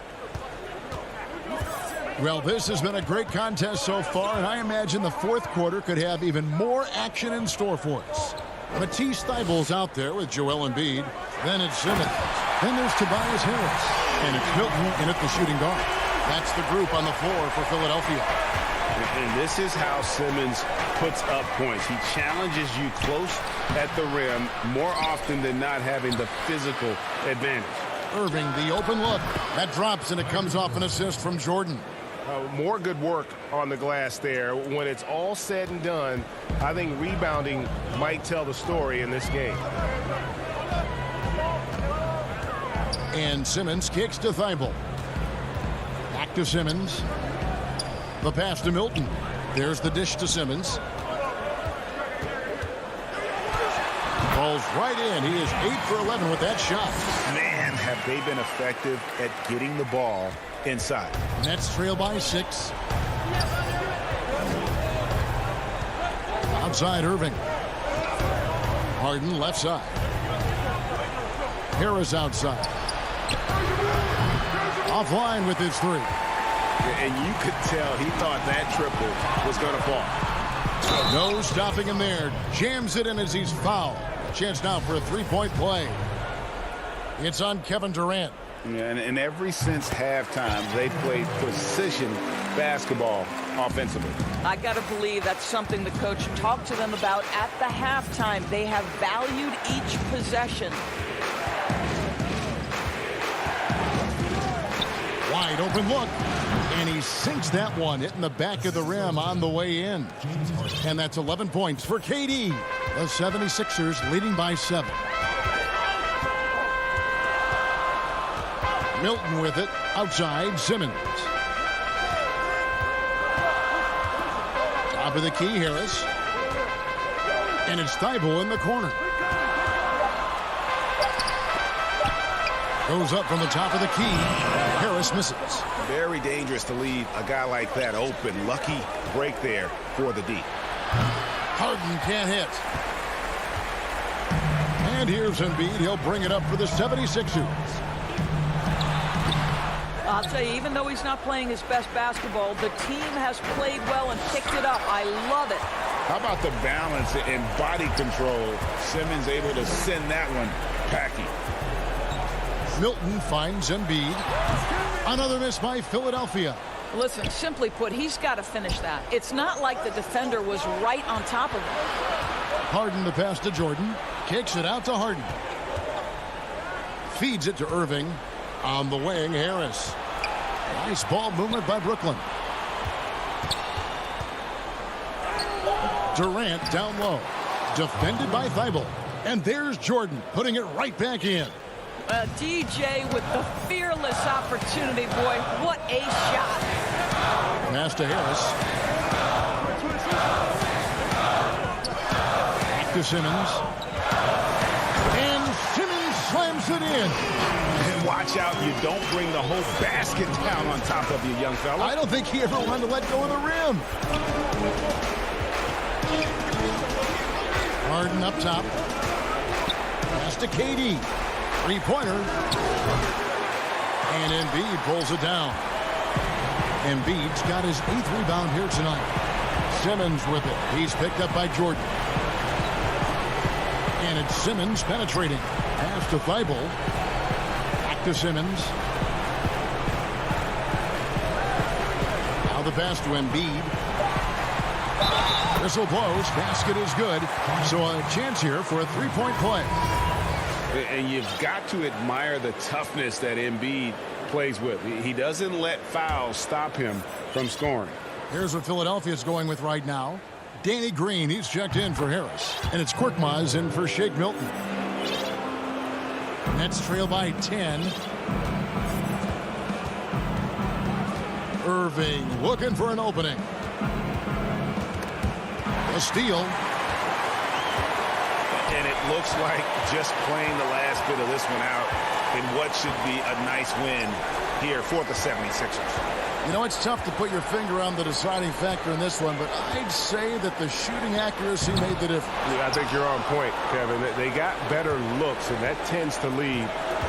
Well, this has been a great contest so far, and I imagine the fourth quarter could have even more action in store for us. Matisse Thybulle's out there with Joel Embiid. Then it's Simmons. Then there's Tobias Harris. And it's Milton in at the shooting guard. That's the group on the floor for Philadelphia. And this is how Simmons puts up points. He challenges you close at the rim more often than not, having the physical advantage. Irving, the open look. That drops, and it comes off an assist from Jordan. More good work on the glass there. When it's all said and done, I think rebounding might tell the story in this game. And Simmons kicks to Thybulle. Back to Simmons. The pass to Milton. There's the dish to Simmons. Falls right in. He is 8 for 11 with that shot. Man, have they been effective at getting the ball inside. Nets trail by 6. Outside Irving. Harden left side. Harris outside. Offline with his 3. And you could tell he thought that triple was going to fall. No stopping him there. Jams it in as he's fouled. Chance now for a three-point play. It's on Kevin Durant. Yeah, and ever since halftime, they played precision basketball offensively. I got to believe that's something the coach talked to them about at the halftime. They have valued each possession. Wide open look. And he sinks that one, hitting the back of the rim on the way in. And that's 11 points for KD. The 76ers leading by 7. Milton with it. Outside, Simmons. Top of the key, Harris. And it's Thibault in the corner. Goes up from the top of the key. Harris misses. Very dangerous to leave a guy like that open. Lucky break there for the D. Harden can't hit. And here's Embiid. He'll bring it up for the 76ers. I'll tell you, even though he's not playing his best basketball, the team has played well and picked it up. I love it. How about the balance and body control? Simmons able to send that one packing. Milton finds Embiid. Another miss by Philadelphia. Listen, simply put, he's got to finish that. It's not like the defender was right on top of him. Harden the pass to Jordan. Kicks it out to Harden. Feeds it to Irving. On the wing, Harris. Nice ball movement by Brooklyn. Durant down low. Defended by Thibault. And there's Jordan putting it right back in. DJ with the fearless opportunity, boy. What a shot. Pass to Harris. Back to Simmons. And Simmons slams it in. And watch out, you don't bring the whole basket down on top of you, young fella. I don't think he ever wanted to let go of the rim. Harden up top. Pass to KD. Three-pointer. And Embiid pulls it down. Embiid's got his 8th rebound here tonight. Simmons with it. He's picked up by Jordan. And it's Simmons penetrating. Pass to Thibault. Back to Simmons. Now the pass to Embiid. Whistle blows. Basket is good. So a chance here for a three-point play. And you've got to admire the toughness that Embiid plays with. He doesn't let fouls stop him from scoring. Here's what Philadelphia's going with right now. Danny Green, he's checked in for Harris. And it's Korkmaz in for Shake Milton. Nets trail by 10. Irving looking for an opening. A steal. And it looks like just playing the last bit of this one out in what should be a nice win here for the 76ers. You know, it's tough to put your finger on the deciding factor in this one, but I'd say that the shooting accuracy made the difference. Yeah, I think you're on point, Kevin. They got better looks, and that tends to lead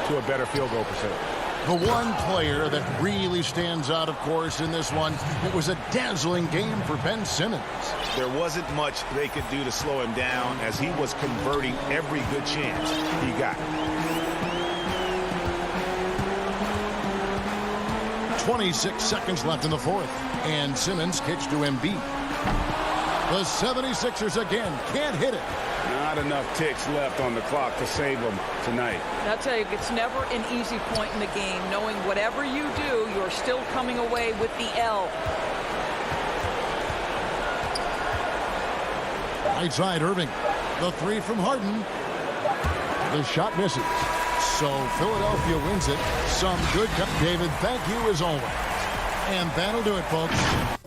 to a better field goal percentage. The one player that really stands out, of course, in this one, it was a dazzling game for Ben Simmons. There wasn't much they could do to slow him down as he was converting every good chance he got. 26 seconds left in the fourth, and Simmons kicks to Embiid. The 76ers again can't hit it. Not enough ticks left on the clock to save them tonight. I'll tell you, it's never an easy point in the game, knowing whatever you do, you're still coming away with the L. Right side, Irving. The three from Harden. The shot misses. So Philadelphia wins it. Some good. David, thank you as always. And that'll do it, folks.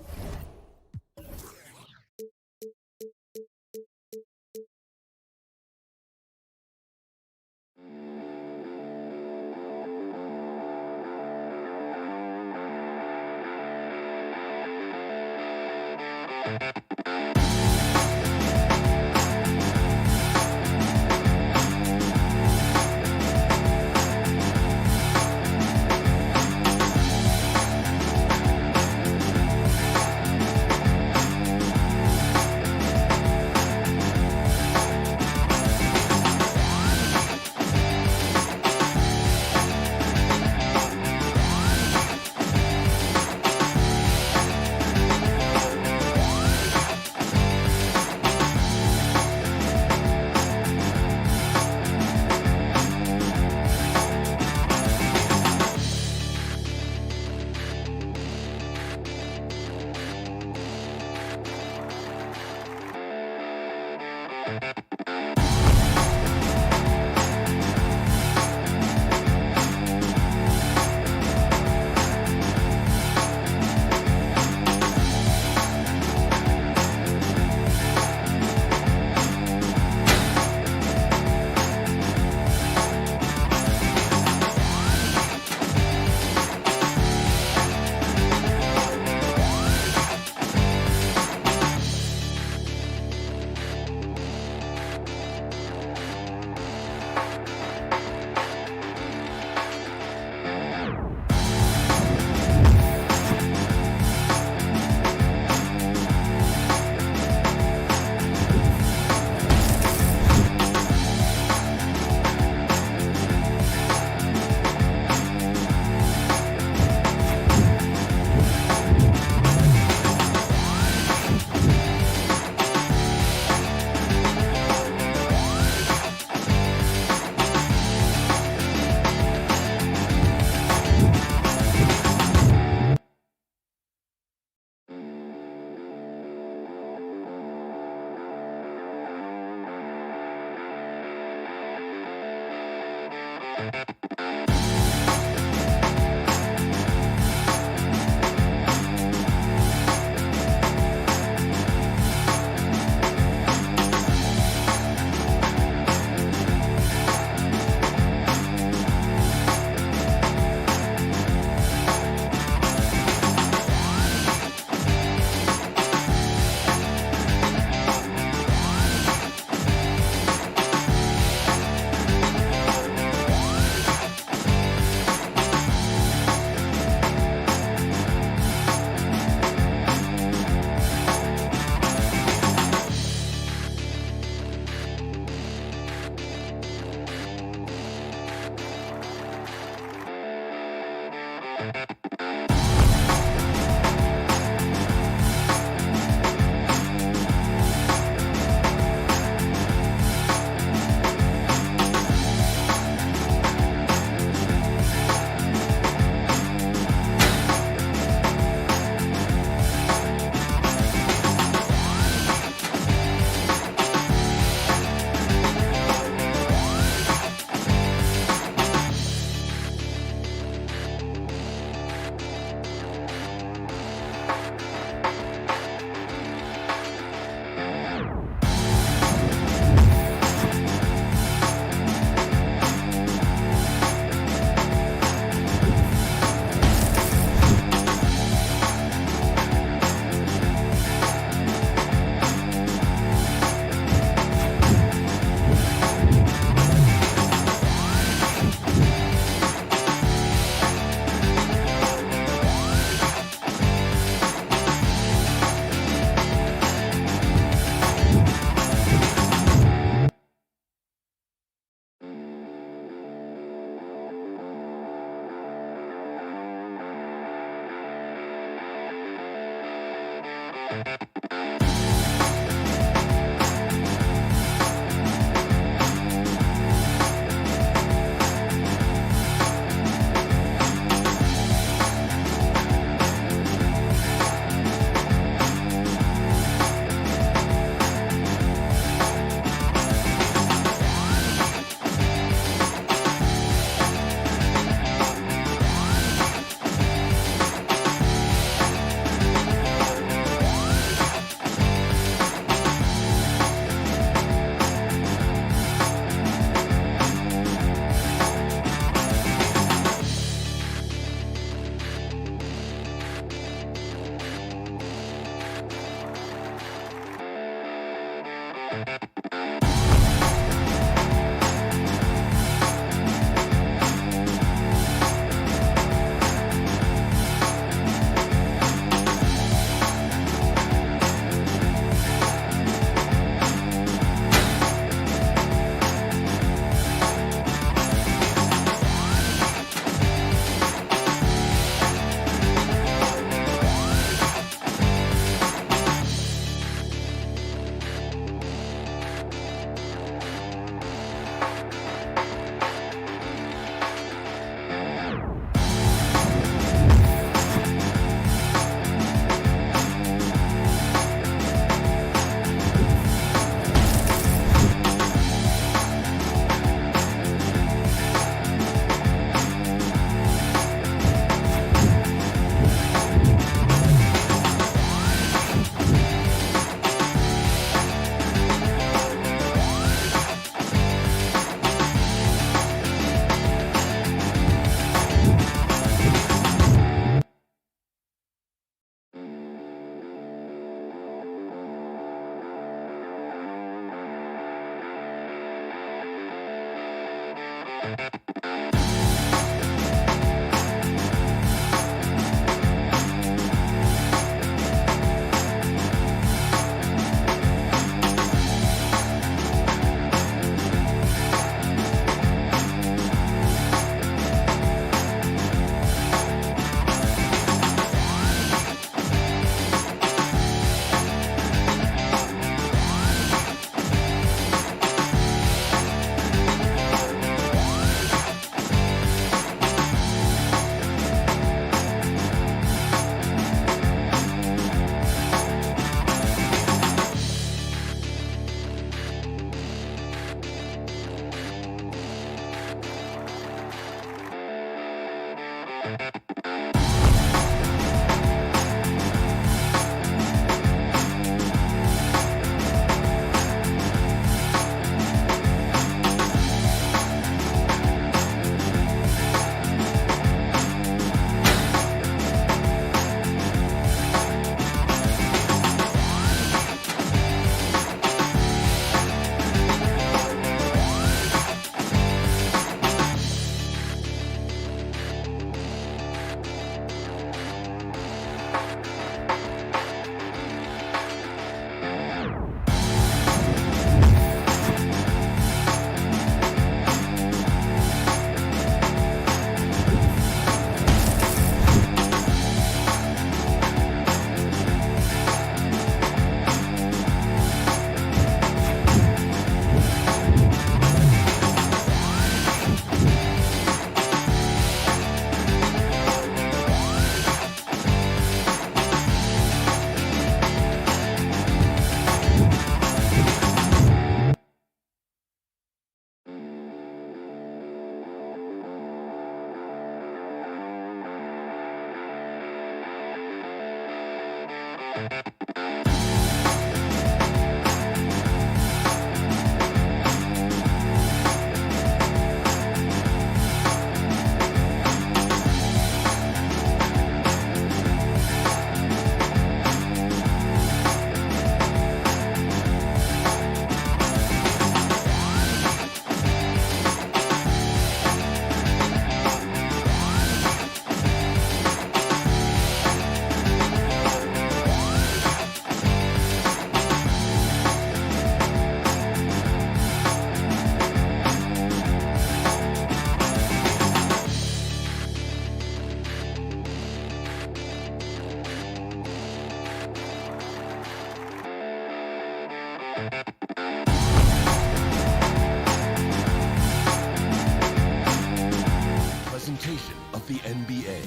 Presentation of the NBA.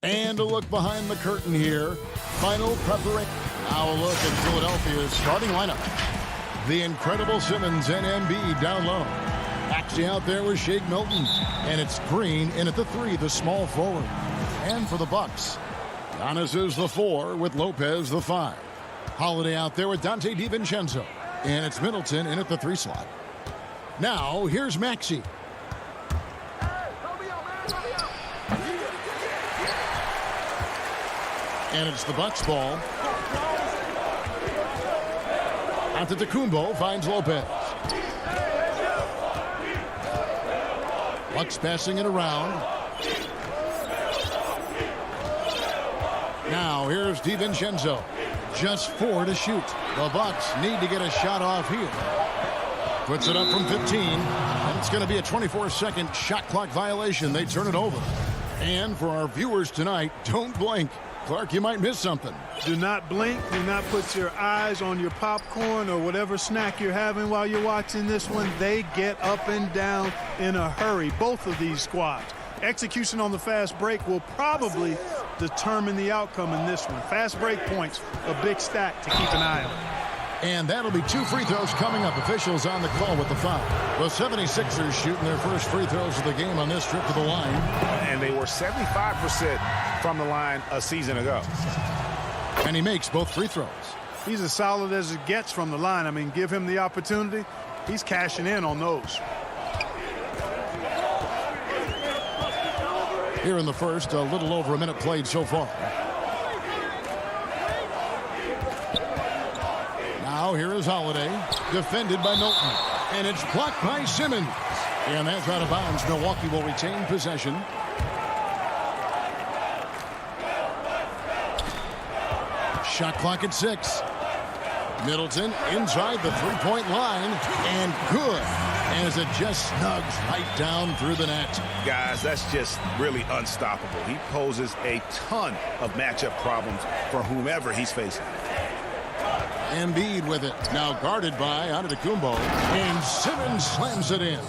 And a look behind the curtain here. Final preparation. Now a look at Philadelphia's starting lineup. The incredible Simmons and Embiid down low. Actually out there with Shake Milton. And it's Green in at the 3, the small forward. And for the Bucks, Giannis is the 4 with Lopez the 5. Holiday out there with Dante DiVincenzo. And it's Middleton in at the 3 slot. Now here's Maxey. And it's the Bucks ball. Antetokounmpo finds Lopez. Bucks passing it around. Now here's DiVincenzo. Just 4 to shoot. The Bucks need to get a shot off here. Puts it up from 15. And it's going to be a 24-second shot clock violation. They turn it over. And for our viewers tonight, don't blink. Clark, you might miss something. Do not blink. Do not put your eyes on your popcorn or whatever snack you're having while you're watching this one. They get up and down in a hurry, both of these squads. Execution on the fast break will probably determine the outcome in this one. Fast break points, a big stack to keep an eye on. And that'll be 2 free throws coming up. Officials on the call with the foul. The 76ers shooting their first free throws of the game on this trip to the line. And they were 75% from the line a season ago. And he makes both free throws. He's as solid as it gets from the line. I mean, give him the opportunity. He's cashing in on those. Here in the first, a little over a minute played so far. Now here is Holiday, defended by Milton. And it's blocked by Simmons. And that's out of bounds. Milwaukee will retain possession. Shot clock at 6. Middleton inside the three-point line. And good, as it just snugs right down through the net. Guys, that's just really unstoppable. He poses a ton of matchup problems for whomever he's facing. Embiid with it. Now guarded by Antetokounmpo. And Simmons slams it in.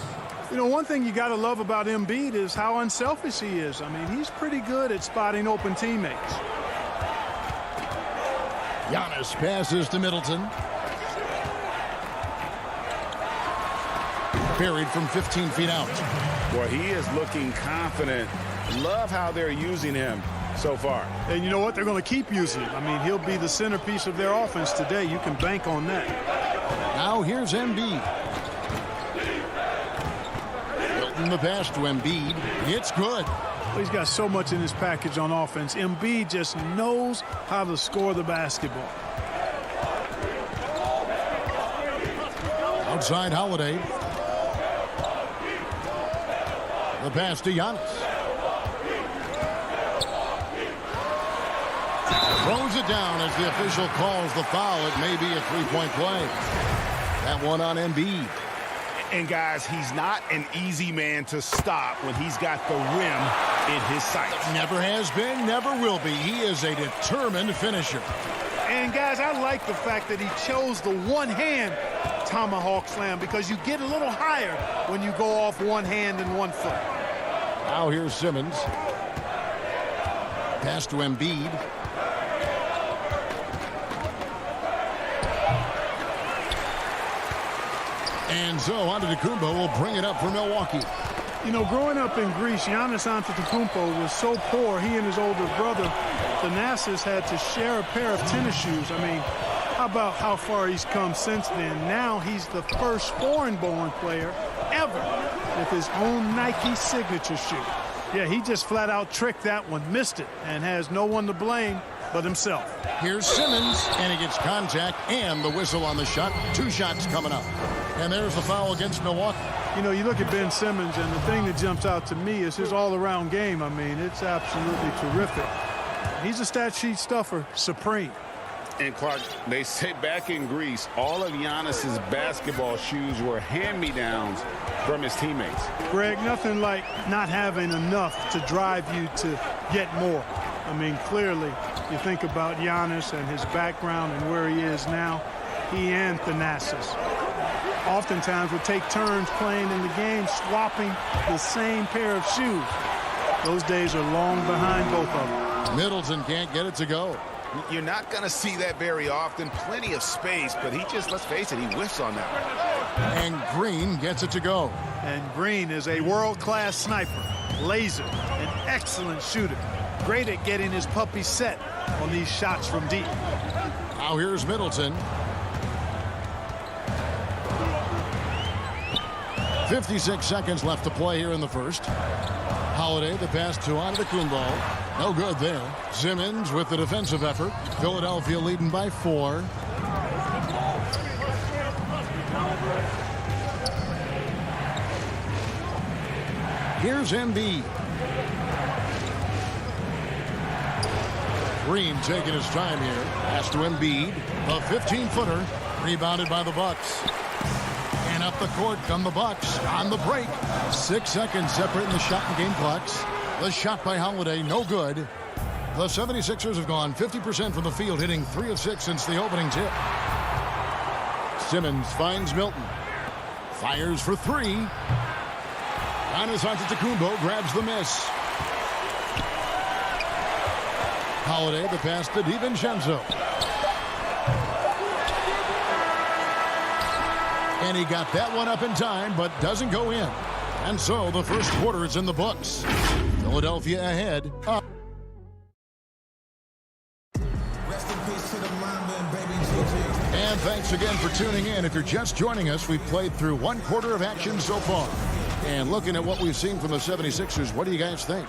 You know, one thing you got to love about Embiid is how unselfish he is. I mean, he's pretty good at spotting open teammates. Giannis passes to Middleton. Buried from 15 feet out. Boy, he is looking confident. Love how they're using him so far. And you know what? They're going to keep using him. I mean, he'll be the centerpiece of their offense today. You can bank on that. Now here's Embiid. Milton the pass to Embiid. It's good. He's got so much in his package on offense. Embiid just knows how to score the basketball. Outside Holiday. The pass to Giannis. Throws it down as the official calls the foul. It may be a three-point play. That one on Embiid. And guys, he's not an easy man to stop when he's got the rim in his sights. Never has been, never will be. He is a determined finisher. And guys, I like the fact that he chose the one-hand tomahawk slam because you get a little higher when you go off one hand and 1 foot. Now here's Simmons. Pass to Embiid. And so Antetokounmpo will bring it up for Milwaukee. You know, growing up in Greece, Giannis Antetokounmpo was so poor, he and his older brother, Thanasis, had to share a pair of tennis shoes. I mean, how about how far he's come since then? Now he's the first foreign-born player ever with his own Nike signature shoe. Yeah, he just flat out tricked that one, missed it, and has no one to blame but himself. Here's Simmons, and he gets contact and the whistle on the shot. 2 shots coming up. And there's the foul against Milwaukee. You know, you look at Ben Simmons, and the thing that jumps out to me is his all-around game. I mean, it's absolutely terrific. He's a stat sheet stuffer, supreme. And Clark, they say back in Greece, all of Giannis's basketball shoes were hand-me-downs from his teammates. Greg, nothing like not having enough to drive you to get more. I mean, clearly, you think about Giannis and his background and where he is now, he and Thanasis oftentimes would take turns playing in the game, swapping the same pair of shoes. Those days are long behind both of them. Middleton can't get it to go. You're not going to see that very often. Plenty of space, but he just, let's face it, he whiffs on that one. And Green gets it to go. And Green is a world-class sniper, laser, an excellent shooter. Great at getting his puppy set on these shots from deep. Now here's Middleton. 56 seconds left to play here in the first. Holiday, the pass to Antetokounmpo. No good there. Simmons with the defensive effort. Philadelphia leading by 4. Here's Embiid. Green taking his time here. Pass to Embiid. A 15-footer. Rebounded by the Bucks. And up the court come the Bucks on the break. 6 seconds separating the shot and game clocks. The shot by Holiday, no good. The 76ers have gone 50% from the field, hitting 3 of 6 since the opening tip. Simmons finds Milton. Fires for 3. Giannis Antetokounmpo grabs the miss. Holiday, the pass to DiVincenzo. And he got that one up in time, but doesn't go in. And so the first quarter is in the books. Philadelphia ahead. Up. And thanks again for tuning in. If you're just joining us, we've played through 1 quarter of action so far. And looking at what we've seen from the 76ers, what do you guys think?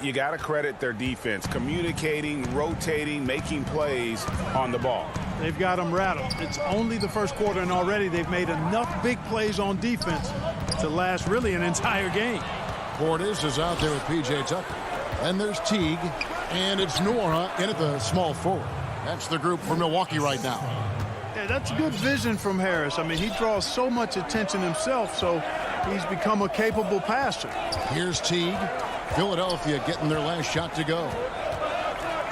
You got to credit their defense, communicating, rotating, making plays on the ball. They've got them rattled. It's only the first quarter, and already they've made enough big plays on defense to last really an entire game. Portis is out there with P.J. Tucker. And there's Teague, and it's Nora in at the small forward. That's the group for Milwaukee right now. Yeah, that's good vision from Harris. I mean, he draws so much attention himself, so he's become a capable passer. Here's Teague. Philadelphia getting their last shot to go.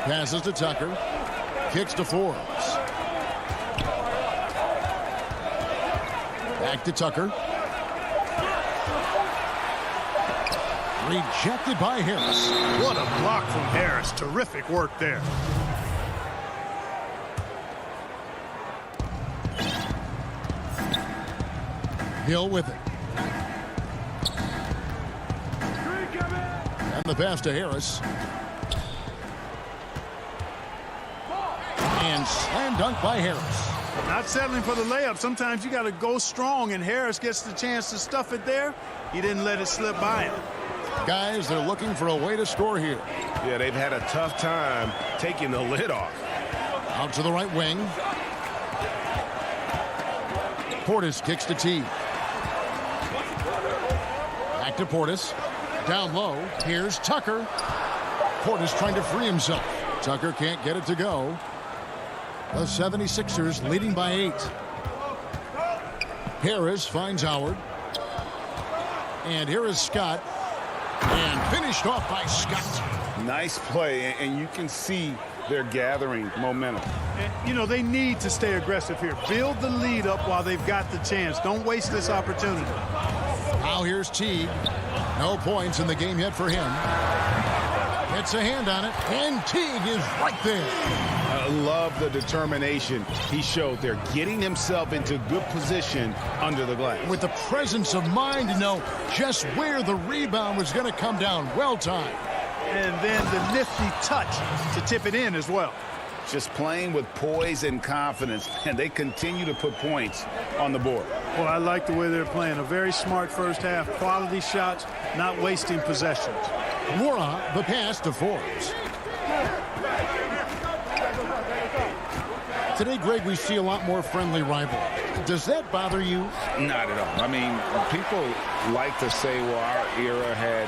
Passes to Tucker. Kicks to Forbes. Back to Tucker. Rejected by Harris. What a block from Harris. Terrific work there. Hill with it. And the pass to Harris. And slam dunk by Harris. Not settling for the layup. Sometimes you got to go strong, and Harris gets the chance to stuff it there. He didn't let it slip by him. Guys, they're looking for a way to score here. Yeah, they've had a tough time taking the lid off. Out to the right wing. Portis kicks to Teague. Back to Portis. Down low. Here's Tucker. Portis trying to free himself. Tucker can't get it to go. The 76ers leading by 8. Harris finds Howard. And here is Scott. And finished off by Scott. Nice play, and you can see they're gathering momentum. And, you know, they need to stay aggressive here. Build the lead up while they've got the chance. Don't waste this opportunity. Now here's Teague. No points in the game yet for him. Gets a hand on it, and Teague is right there. Love the determination he showed there, getting himself into good position under the glass. With the presence of mind to know just where the rebound was going to come down. Well timed. And then the nifty touch to tip it in as well. Just playing with poise and confidence, and they continue to put points on the board. Well, I like the way they're playing. A very smart first half. Quality shots, not wasting possessions. Mora, the pass to Forbes. Today, Greg, we see a lot more friendly rivalry. Does that bother you? Not at all. I mean, people like to say, well, our era had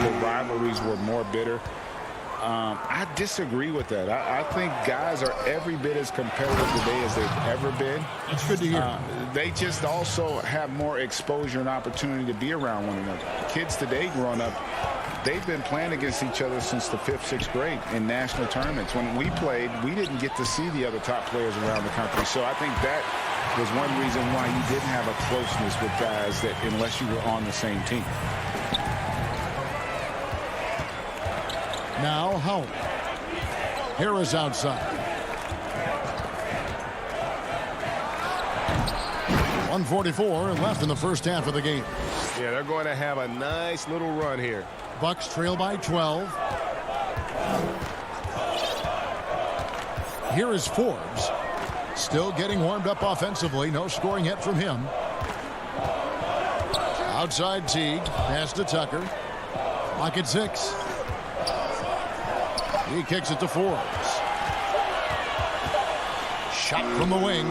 the rivalries were more bitter. I disagree with that. I think guys are every bit as competitive today as they've ever been. It's good to hear. They just also have more exposure and opportunity to be around one another. Kids today growing up, they've been playing against each other since the 5th, 6th grade in national tournaments. When we played, we didn't get to see the other top players around the country. So I think that was one reason why you didn't have a closeness with guys that unless you were on the same team. Now Howell. Harris outside. 1:44 left in the first half of the game. Yeah, they're going to have a nice little run here. Bucks trail by 12. Here is Forbes. Still getting warmed up offensively. No scoring yet from him. Outside Teague. Pass to Tucker. Clock at 6. He kicks it to Forbes. Shot from the wing.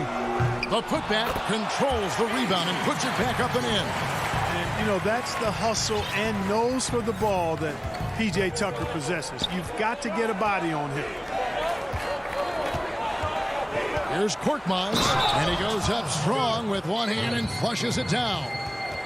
The putback controls the rebound and puts it back up and in. And, you know, that's the hustle and nose for the ball that P.J. Tucker possesses. You've got to get a body on him. Here's Korkmaz, and he goes up strong with one hand and flushes it down.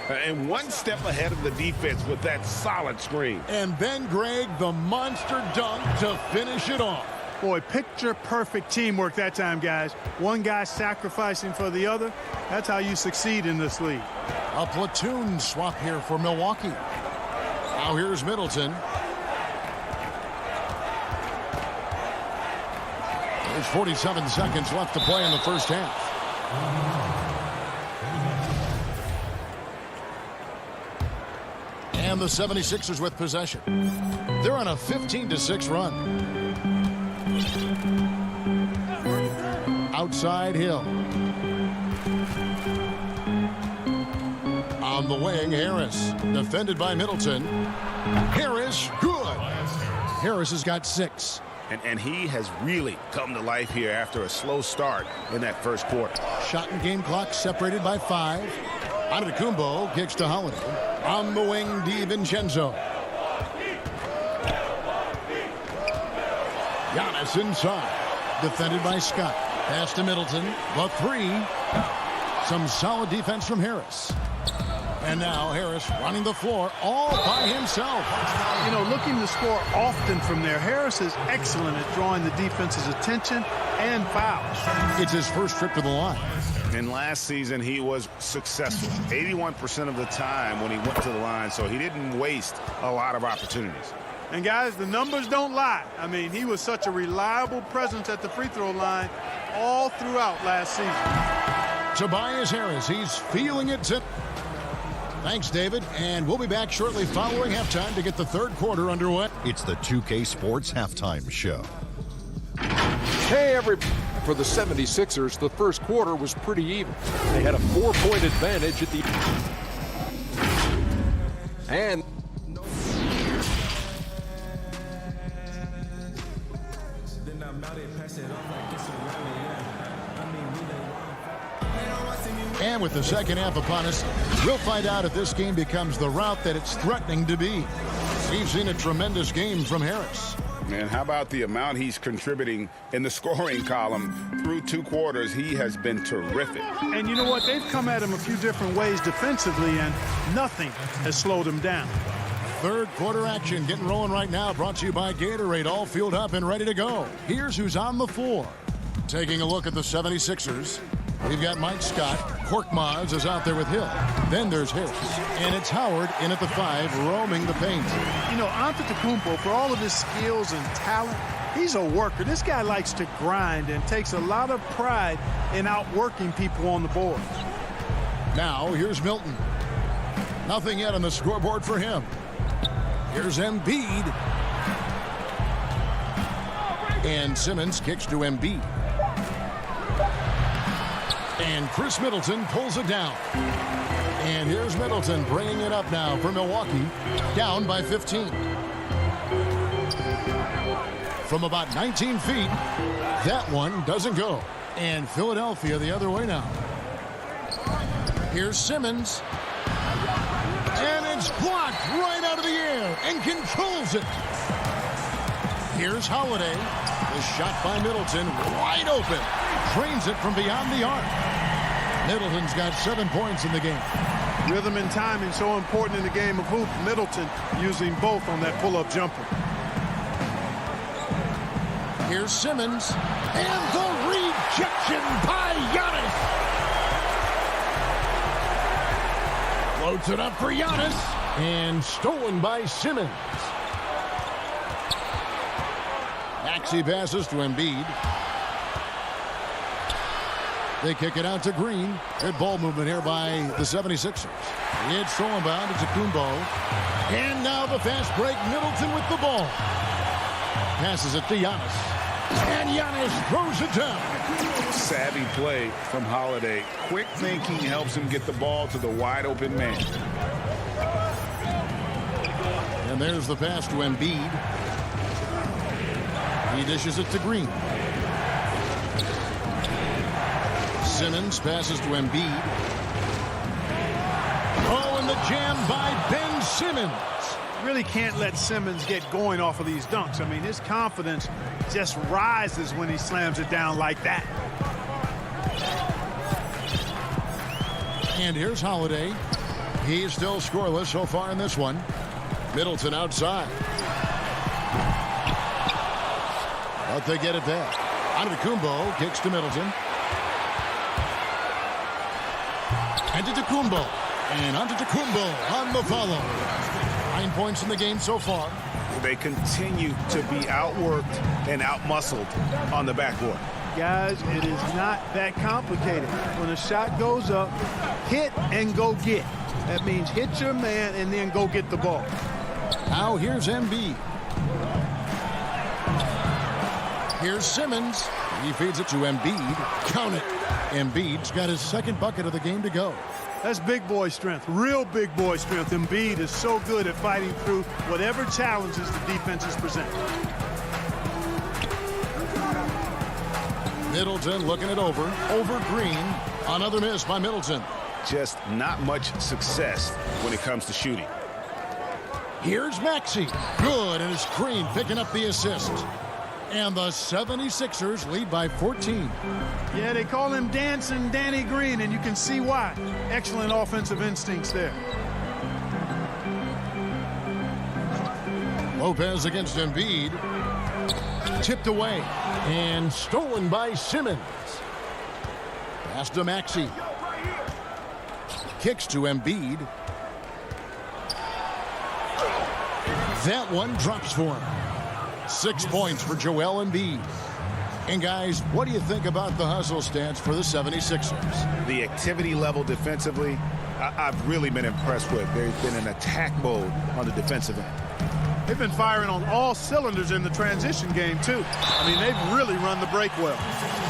And one step ahead of the defense with that solid screen. And then, Greg, the monster dunk to finish it off. Boy, picture-perfect teamwork that time, guys. One guy sacrificing for the other. That's how you succeed in this league. A platoon swap here for Milwaukee. Now here's Middleton. There's 47 seconds left to play in the first half. And the 76ers with possession. They're on a 15-6 run. Outside Hill. On the wing, Harris. Defended by Middleton. Harris, good. Harris has got 6. And he has really come to life here after a slow start in that first quarter. Shot and game clock separated by 5. Antetokounmpo kicks to Holiday. On the wing, DiVincenzo. Giannis inside. Defended by Scott. Pass to Middleton. The 3. Some solid defense from Harris. And now Harris running the floor all by himself. You know, looking to score often from there. Harris is excellent at drawing the defense's attention and fouls. It's his first trip to the line. And last season, he was successful 81% of the time when he went to the line, so he didn't waste a lot of opportunities. And, guys, the numbers don't lie. I mean, he was such a reliable presence at the free throw line all throughout last season. Tobias Harris, he's feeling it. Thanks, David. And we'll be back shortly following halftime to get the third quarter underway. It's the 2K Sports Halftime Show. Hey, everybody. For the 76ers, the first quarter was pretty even. They had a 4-point advantage at the and And with the second half upon us, we'll find out if this game becomes the route that it's threatening to be. We've seen a tremendous game from Harris. And how about the amount he's contributing in the scoring column through 2 quarters? He has been terrific. And you know what? They've come at him a few different ways defensively, and nothing has slowed him down. Third quarter action getting rolling right now. Brought to you by Gatorade. All fueled up and ready to go. Here's who's on the floor. Taking a look at the 76ers. We've got Mike Scott. Korkmaz is out there with Hill. Then there's Harris. And it's Howard in at the 5, roaming the paint. You know, Antetokounmpo, for all of his skills and talent, He's a worker. This guy likes to grind and takes a lot of pride in outworking people on the board. Now, here's Milton. Nothing yet on the scoreboard for him. Here's Embiid. And Simmons kicks to Embiid. And Chris Middleton pulls it down. And here's Middleton bringing it up now for Milwaukee, down by 15. From about 19 feet, that one doesn't go. And Philadelphia the other way now. Here's Simmons. And it's blocked right out of the air and controls it. Here's Holiday. The shot by Middleton, wide open. Drains it from beyond the arc. Middleton's got 7 points in the game. Rhythm and timing so important in the game of hoop. Middleton using both on that pull-up jumper. Here's Simmons. And the rejection by Giannis. Floats it up for Giannis. And stolen by Simmons. Maxey passes to Embiid. They kick it out to Green. Good ball movement here by the 76ers. It's stolen by Antetokounmpo. And now the fast break. Middleton with the ball. Passes it to Giannis. And Giannis throws it down. Savvy play from Holiday. Quick thinking helps him get the ball to the wide open man. And there's the pass to Embiid. He dishes it to Green. Simmons passes to Embiid. Oh, and the jam by Ben Simmons. Really can't let Simmons get going off of these dunks. I mean, his confidence just rises when he slams it down like that. And here's Holiday. He's still scoreless so far in this one. Middleton outside. But they get it back. Antetokounmpo kicks to Middleton. Antetokounmpo. And Antetokounmpo on the follow. 9 points in the game so far. They continue to be outworked and outmuscled on the backboard. Guys, it is not that complicated. When a shot goes up, hit and go get. That means hit your man and then go get the ball. Now here's Embiid. Here's Simmons. He feeds it to Embiid. Count it. Embiid's got his second bucket of the game to go. That's big boy strength, real big boy strength. Embiid is so good at fighting through whatever challenges the defenses present. Middleton looking it over Green. Another miss by Middleton. Just not much success when it comes to shooting. Here's Maxey. Good, and it's Green picking up the assist. And the 76ers lead by 14. Yeah, they call him Dancing Danny Green, and you can see why. Excellent offensive instincts there. Lopez against Embiid. Tipped away and stolen by Simmons. Pass to Maxey. Kicks to Embiid. That one drops for him. 6 points for Joel Embiid. And guys, what do you think about the hustle stats for the 76ers? The activity level defensively, I've really been impressed with. They've been in attack mode on the defensive end. They've been firing on all cylinders in the transition game, too. I mean, they've really run the break well.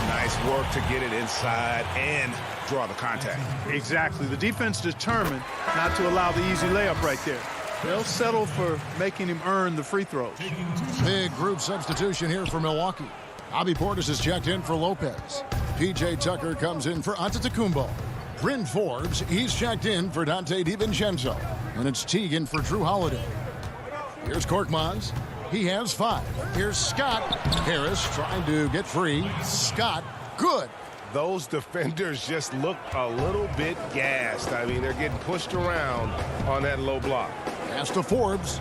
Nice work to get it inside and draw the contact. Exactly. The defense determined not to allow the easy layup right there. They'll settle for making him earn the free throws. Big group substitution here for Milwaukee. Bobby Portis is checked in for Lopez. P.J. Tucker comes in for Antetokounmpo. Bryn Forbes, he's checked in for Dante DiVincenzo. And it's Teagan for Drew Holiday. Here's Korkmaz. He has 5. Here's Scott. Harris trying to get free. Scott, good. Those defenders just look a little bit gassed. I mean, they're getting pushed around on that low block. Pass to Forbes.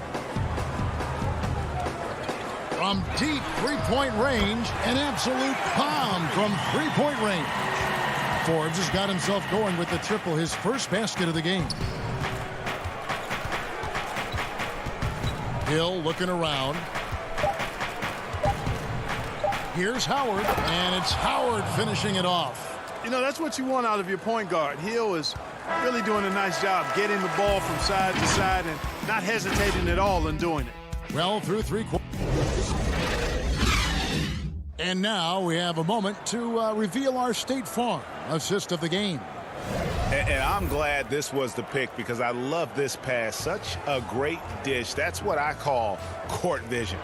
From deep three-point range, an absolute bomb from three-point range. Forbes has got himself going with the triple, his first basket of the game. Hill looking around. Here's Howard, and it's Howard finishing it off. You know, that's what you want out of your point guard. Hill is really doing a nice job getting the ball from side to side and not hesitating at all in doing it. Well, through 3 quarters. And now we have a moment to reveal our State Farm assist of the game. And I'm glad this was the pick because I love this pass. Such a great dish. That's what I call court vision.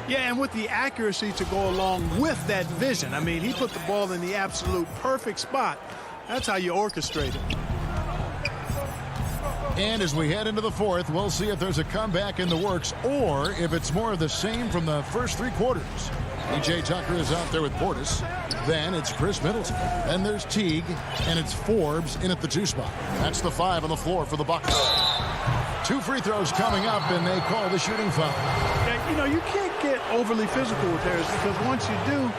Yeah, and with the accuracy to go along with that vision. I mean, he put the ball in the absolute perfect spot. That's how you orchestrate it. And as we head into the 4th, we'll see if there's a comeback in the works or if it's more of the same from the first 3 quarters. P.J. Tucker is out there with Portis. Then it's Chris Middleton. Then there's Teague, and it's Forbes in at the 2 spot. That's the 5 on the floor for the Bucks. 2 free throws coming up, and they call the shooting foul. Yeah, you know, you can't get overly physical with Harris because once you do,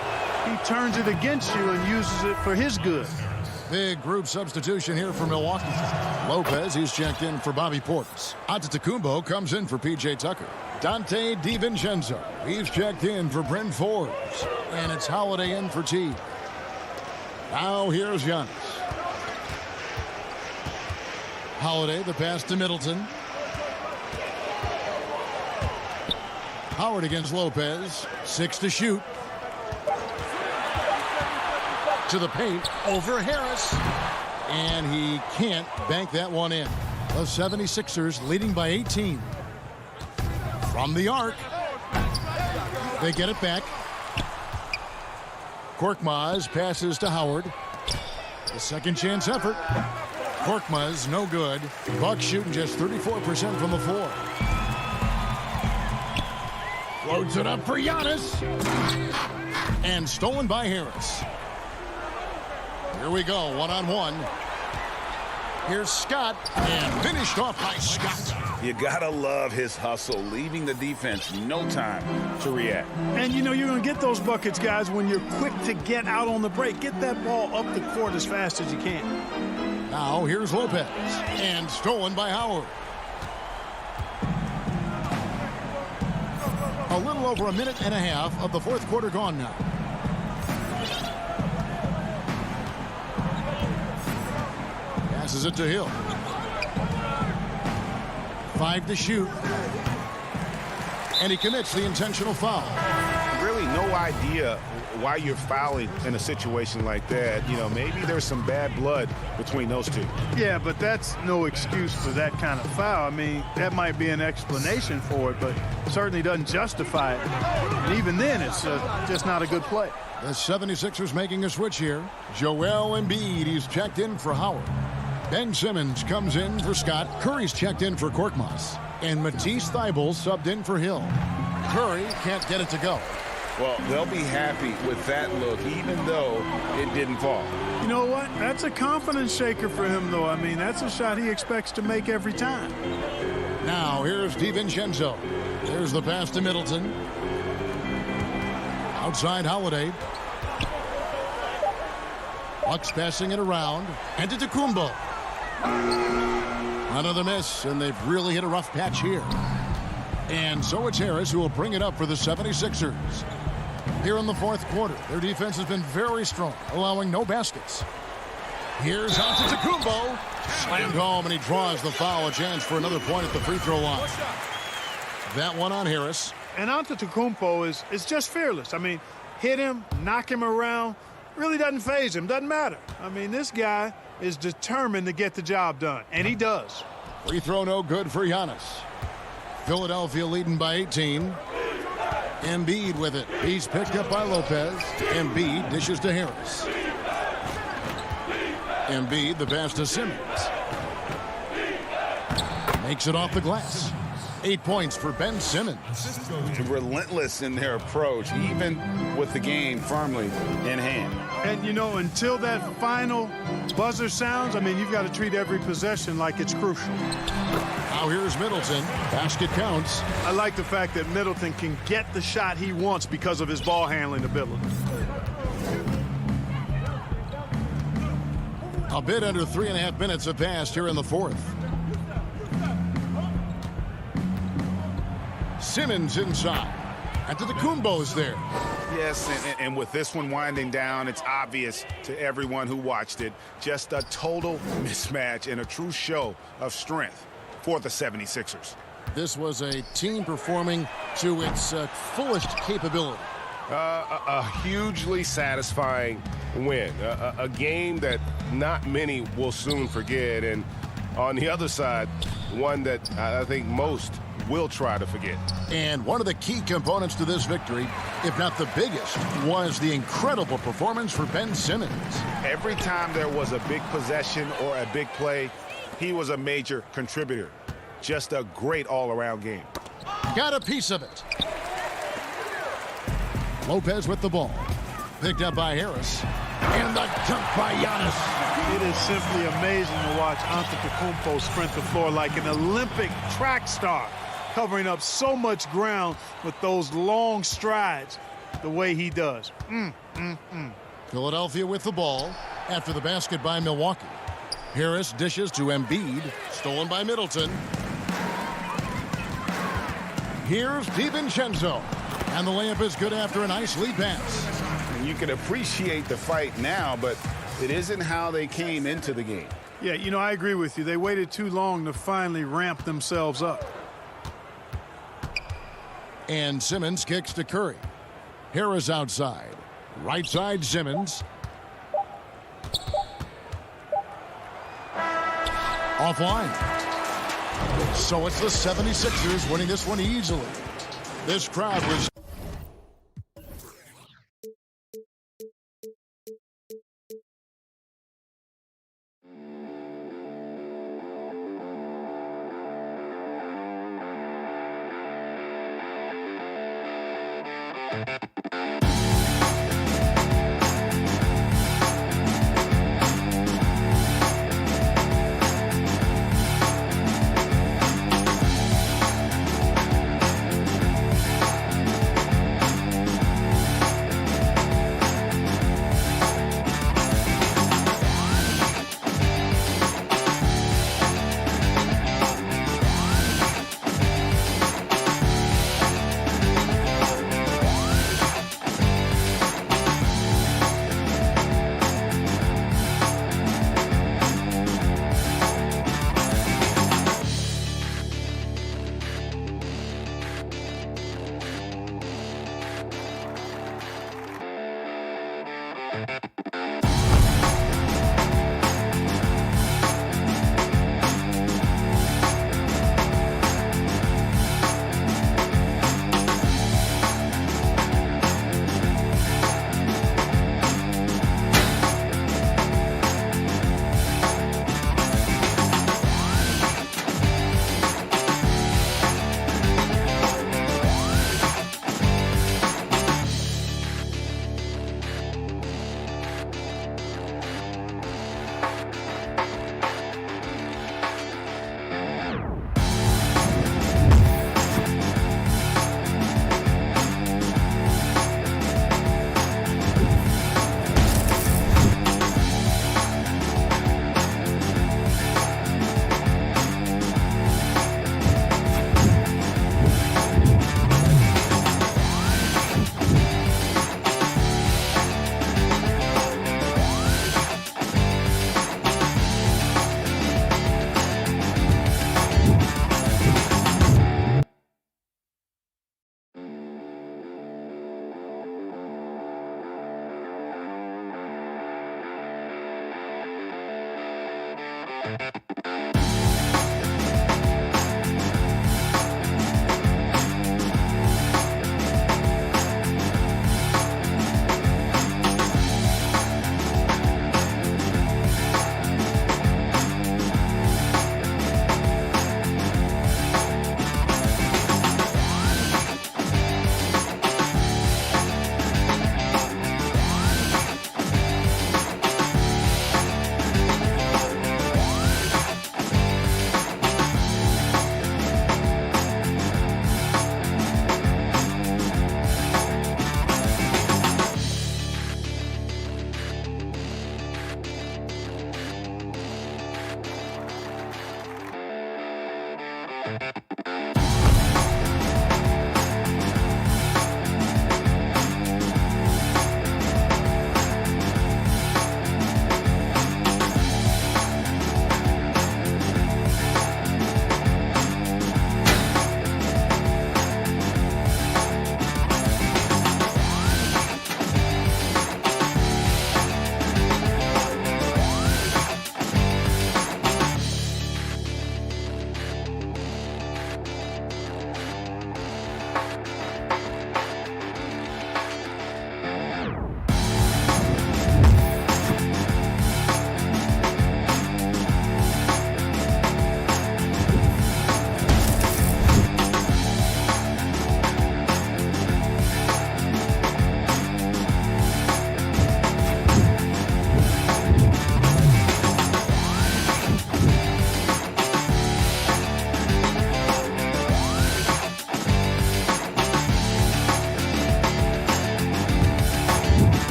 he turns it against you and uses it for his good. Big group substitution here for Milwaukee. Lopez, he's checked in for Bobby Portis. Antetokounmpo comes in for P.J. Tucker. Dante DiVincenzo, he's checked in for Brent Forbes. And it's Holiday in for Teague. Now here's Giannis. Holiday, the pass to Middleton. Howard against Lopez. 6 to shoot. To the paint, over Harris. And he can't bank that one in. The 76ers leading by 18. From the arc. They get it back. Korkmaz passes to Howard. The second chance effort. Korkmaz, no good. Bucks shooting just 34% from the floor. Loads it up for Giannis. And stolen by Harris. Here we go, one-on-one. Here's Scott, and finished off by Scott. You gotta love his hustle, leaving the defense no time to react. And you know you're going to get those buckets, guys, when you're quick to get out on the break. Get that ball up the court as fast as you can. Now here's Lopez, and stolen by Howard. A little over a minute and a half of the 4th quarter gone now. Passes it to Hill. 5 to shoot. And he commits the intentional foul. Really no idea why you're fouling in a situation like that. You know, maybe there's some bad blood between those two. Yeah, but that's no excuse for that kind of foul. I mean, that might be an explanation for it, but certainly doesn't justify it. And even then, it's just not a good play. The 76ers making a switch here. Joel Embiid, he's checked in for Howard. Ben Simmons comes in for Scott. Curry's checked in for Korkmaz. And Matisse Thybulle subbed in for Hill. Curry can't get it to go. Well, they'll be happy with that look, even though it didn't fall. You know what? That's a confidence shaker for him, though. I mean, that's a shot he expects to make every time. Now, here's DiVincenzo. There's the pass to Middleton. Outside Holiday. Bucks passing it around. Antetokounmpo. Another miss, and they've really hit a rough patch here. And so it's Harris who will bring it up for the 76ers. Here in the 4th quarter, their defense has been very strong, allowing no baskets. Here's Antetokounmpo. Slammed home, and he draws the foul. A chance for another point at the free throw line. That one on Harris. And Antetokounmpo is just fearless. I mean, hit him, knock him around. Really doesn't faze him. Doesn't matter. I mean, this guy is determined to get the job done, and he does. Free throw no good for Giannis. Philadelphia leading by 18. Embiid with it. He's picked up by Lopez. Embiid dishes to Harris. Embiid, the pass to Simmons. Makes it off the glass. 8 points for Ben Simmons. Relentless in their approach, even with the game firmly in hand. And, you know, until that final buzzer sounds, I mean, you've got to treat every possession like it's crucial. Now here's Middleton. Basket counts. I like the fact that Middleton can get the shot he wants because of his ball handling ability. A bit under 3.5 minutes have passed here in the 4th. Simmons inside. Antetokounmpo's there. Yes, and with this one winding down, it's obvious to everyone who watched it. Just a total mismatch and a true show of strength for the 76ers. This was a team performing to its fullest capability. A hugely satisfying win. A game that not many will soon forget. And on the other side, one that I think most will try to forget. And one of the key components to this victory, if not the biggest, was the incredible performance for Ben Simmons. Every time there was a big possession or a big play, he was a major contributor. Just a great all-around game. Got a piece of it. Lopez with the ball. Picked up by Harris. And the dunk by Giannis. It is simply amazing to watch Antetokounmpo sprint the floor like an Olympic track star, covering up so much ground with those long strides the way he does. Philadelphia with the ball after the basket by Milwaukee. Harris dishes to Embiid. Stolen by Middleton. Here's DiVincenzo. And the layup is good after a nice lead pass. And you can appreciate the fight now, but it isn't how they came into the game. Yeah, you know, I agree with you. They waited too long to finally ramp themselves up. And Simmons kicks to Curry. Harris outside. Right side Simmons. Offline. So it's the 76ers winning this one easily. This crowd was...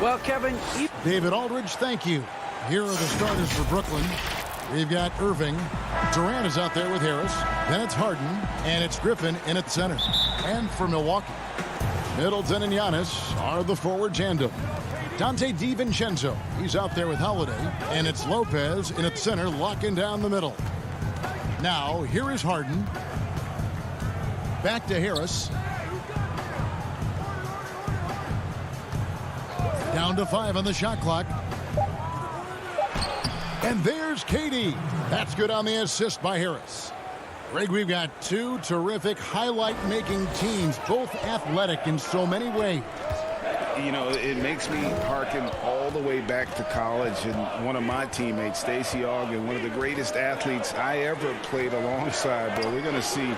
Well, Kevin, David Aldridge, thank you. Here are the starters for Brooklyn. We've got Irving. Durant is out there with Harris. Then it's Harden, and it's Griffin in at center. And for Milwaukee, Middleton and Giannis are the forward tandem. Dante DiVincenzo, he's out there with Holiday, and it's Lopez in at center, locking down the middle. Now, here is Harden. Back to Harris. Down to 5 on the shot clock. And there's KD. That's good on the assist by Harris. Greg, we've got two terrific highlight-making teams, both athletic in so many ways. You know, it makes me hearken all the way back to college, and one of my teammates, Stacey Ogden, one of the greatest athletes I ever played alongside. But we're going to see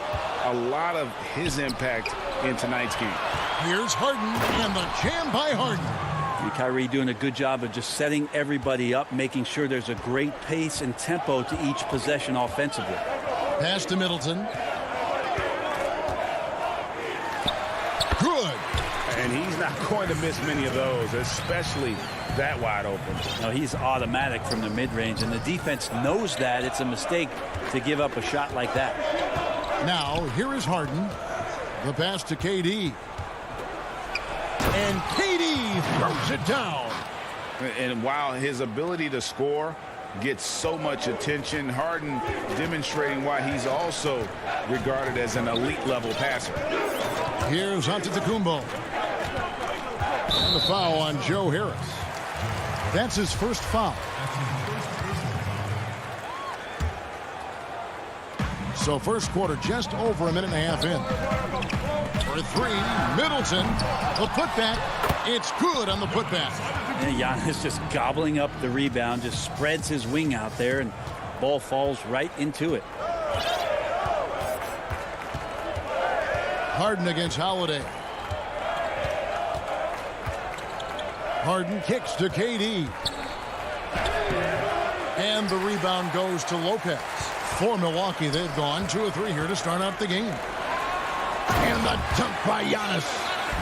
a lot of his impact in tonight's game. Here's Harden, and the jam by Harden. Kyrie doing a good job of just setting everybody up, making sure there's a great pace and tempo to each possession offensively. Pass to Middleton. Good. And he's not going to miss many of those, especially that wide open. No, he's automatic from the mid-range, and the defense knows that it's a mistake to give up a shot like that. Now, here is Harden. The pass to KD. And KD throws it down. And while his ability to score gets so much attention, Harden demonstrating why he's also regarded as an elite level passer. Here's Antetokounmpo. And the foul on Joe Harris. That's his first foul. So first quarter just over a minute and a half in. For three, Middleton, the putback. It's good on the putback. And Giannis just gobbling up the rebound, just spreads his wing out there, and ball falls right into it. Harden against Holiday. Harden kicks to KD. And the rebound goes to Lopez. For Milwaukee, they've gone 2 of 3 here to start out the game. And the dunk by Giannis.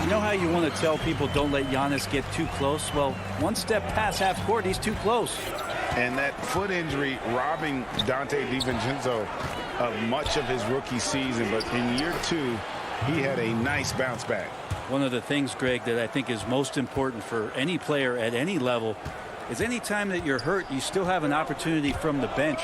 You know how you want to tell people don't let Giannis get too close? Well, one step past half court, he's too close. And that foot injury robbing Dante DiVincenzo of much of his rookie season. But in year 2, he had a nice bounce back. One of the things, Greg, that I think is most important for any player at any level is any time that you're hurt, you still have an opportunity from the bench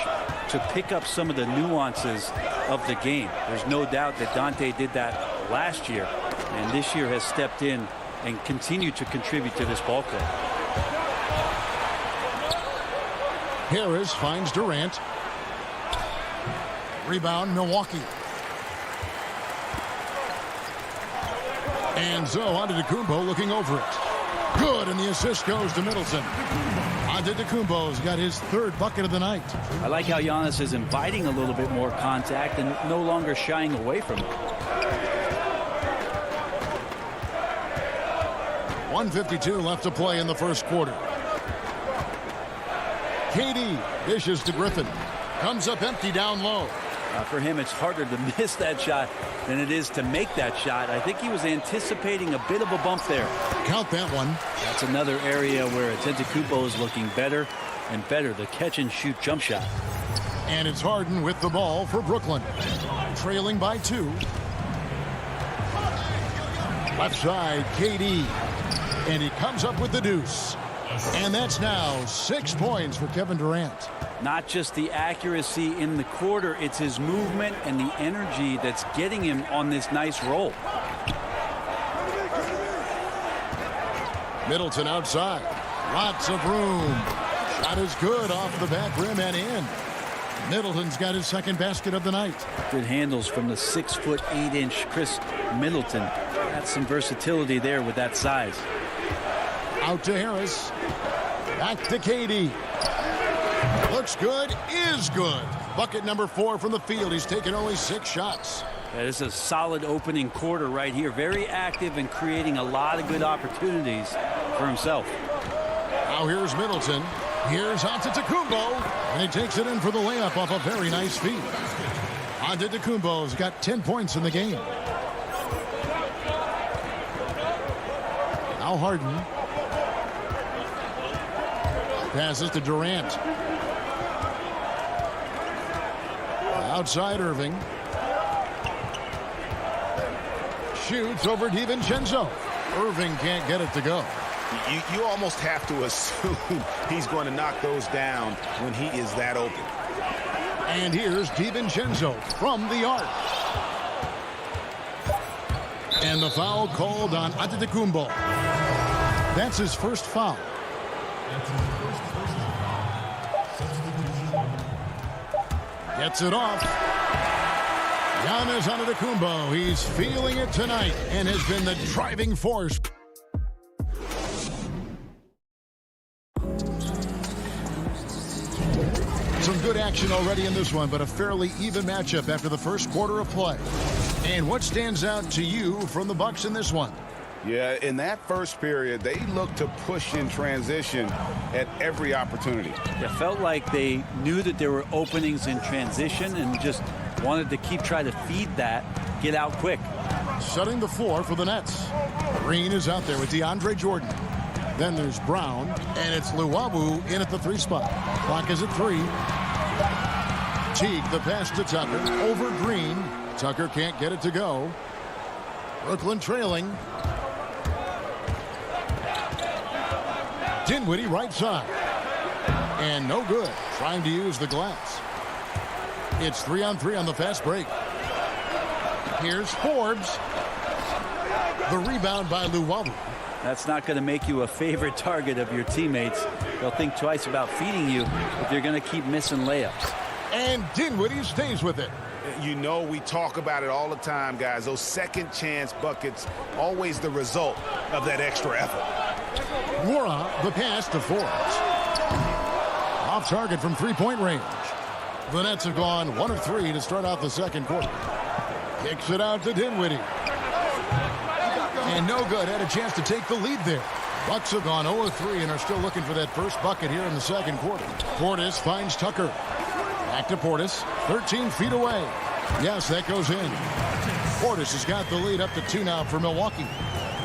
to pick up some of the nuances of the game. There's no doubt that Dante did that last year, and this year has stepped in and continued to contribute to this ball club. Harris finds Durant. Rebound, Milwaukee. And so Antetokounmpo looking over it. Good, and the assist goes to Middleton. Antetokounmpo's got his 3rd bucket of the night. I like how Giannis is inviting a little bit more contact and no longer shying away from it. 1:52 left to play in the first quarter. KD dishes to Griffin. Comes up empty down low. For him, it's harder to miss that shot than it is to make that shot. I think he was anticipating a bit of a bump there. Count that one. That's another area where Antetokounmpo is looking better and better. The catch-and-shoot jump shot. And it's Harden with the ball for Brooklyn. Trailing by 2. Left side, KD. And he comes up with the deuce. And that's now 6 points for Kevin Durant. Not just the accuracy in the quarter, it's his movement and the energy that's getting him on this nice roll. Middleton outside. Lots of room. Shot is good off the back rim and in. Middleton's got his 2nd basket of the night. Good handles from the 6'8" Chris Middleton. That's some versatility there with that size. Out to Harris. Back to KD. Looks good, is good. Bucket number 4 from the field. He's taken only 6 shots. That is a solid opening quarter right here. Very active and creating a lot of good opportunities for himself. Now here's Middleton. Here's Antetokounmpo. And he takes it in for the layup off a very nice feed. Antetokounmpo's got 10 points in the game. Now Harden. Passes to Durant. Outside Irving. Shoots over DiVincenzo. Irving can't get it to go. You almost have to assume he's going to knock those down when he is that open. And here's DiVincenzo from the arc. And the foul called on Antetokounmpo. That's his first foul. Gets it off. Giannis Antetokounmpo, he's feeling it tonight and has been the driving force. Some good action already in this one, but a fairly even matchup after the first quarter of play. And what stands out to you from the Bucks in this one? Yeah, in that first period, they looked to push in transition at every opportunity. It felt like they knew that there were openings in transition and just wanted to keep trying to feed that, get out quick. Setting the floor for the Nets. Green is out there with DeAndre Jordan. Then there's Brown, and it's Luwawu in at the 3 spot. Clock is at 3. Teague, the pass to Tucker, over Green. Tucker can't get it to go. Brooklyn trailing. Dinwiddie right side. And no good. Trying to use the glass. It's 3-on-3 on the fast break. Here's Forbes. The rebound by Luwawu. That's not going to make you a favorite target of your teammates. They'll think twice about feeding you if you're going to keep missing layups. And Dinwiddie stays with it. You know, we talk about it all the time, guys. Those second chance buckets, always the result of that extra effort. Wara, the pass to Forbes. Off target from 3-point range. The Nets have gone 1 of 3 to start out the second quarter. Kicks it out to Dinwiddie. And no good. Had a chance to take the lead there. Bucks have gone 0 of 3 and are still looking for that first bucket here in the second quarter. Portis finds Tucker. Back to Portis. 13 feet away. Yes, that goes in. Portis has got the lead up to 2 now for Milwaukee.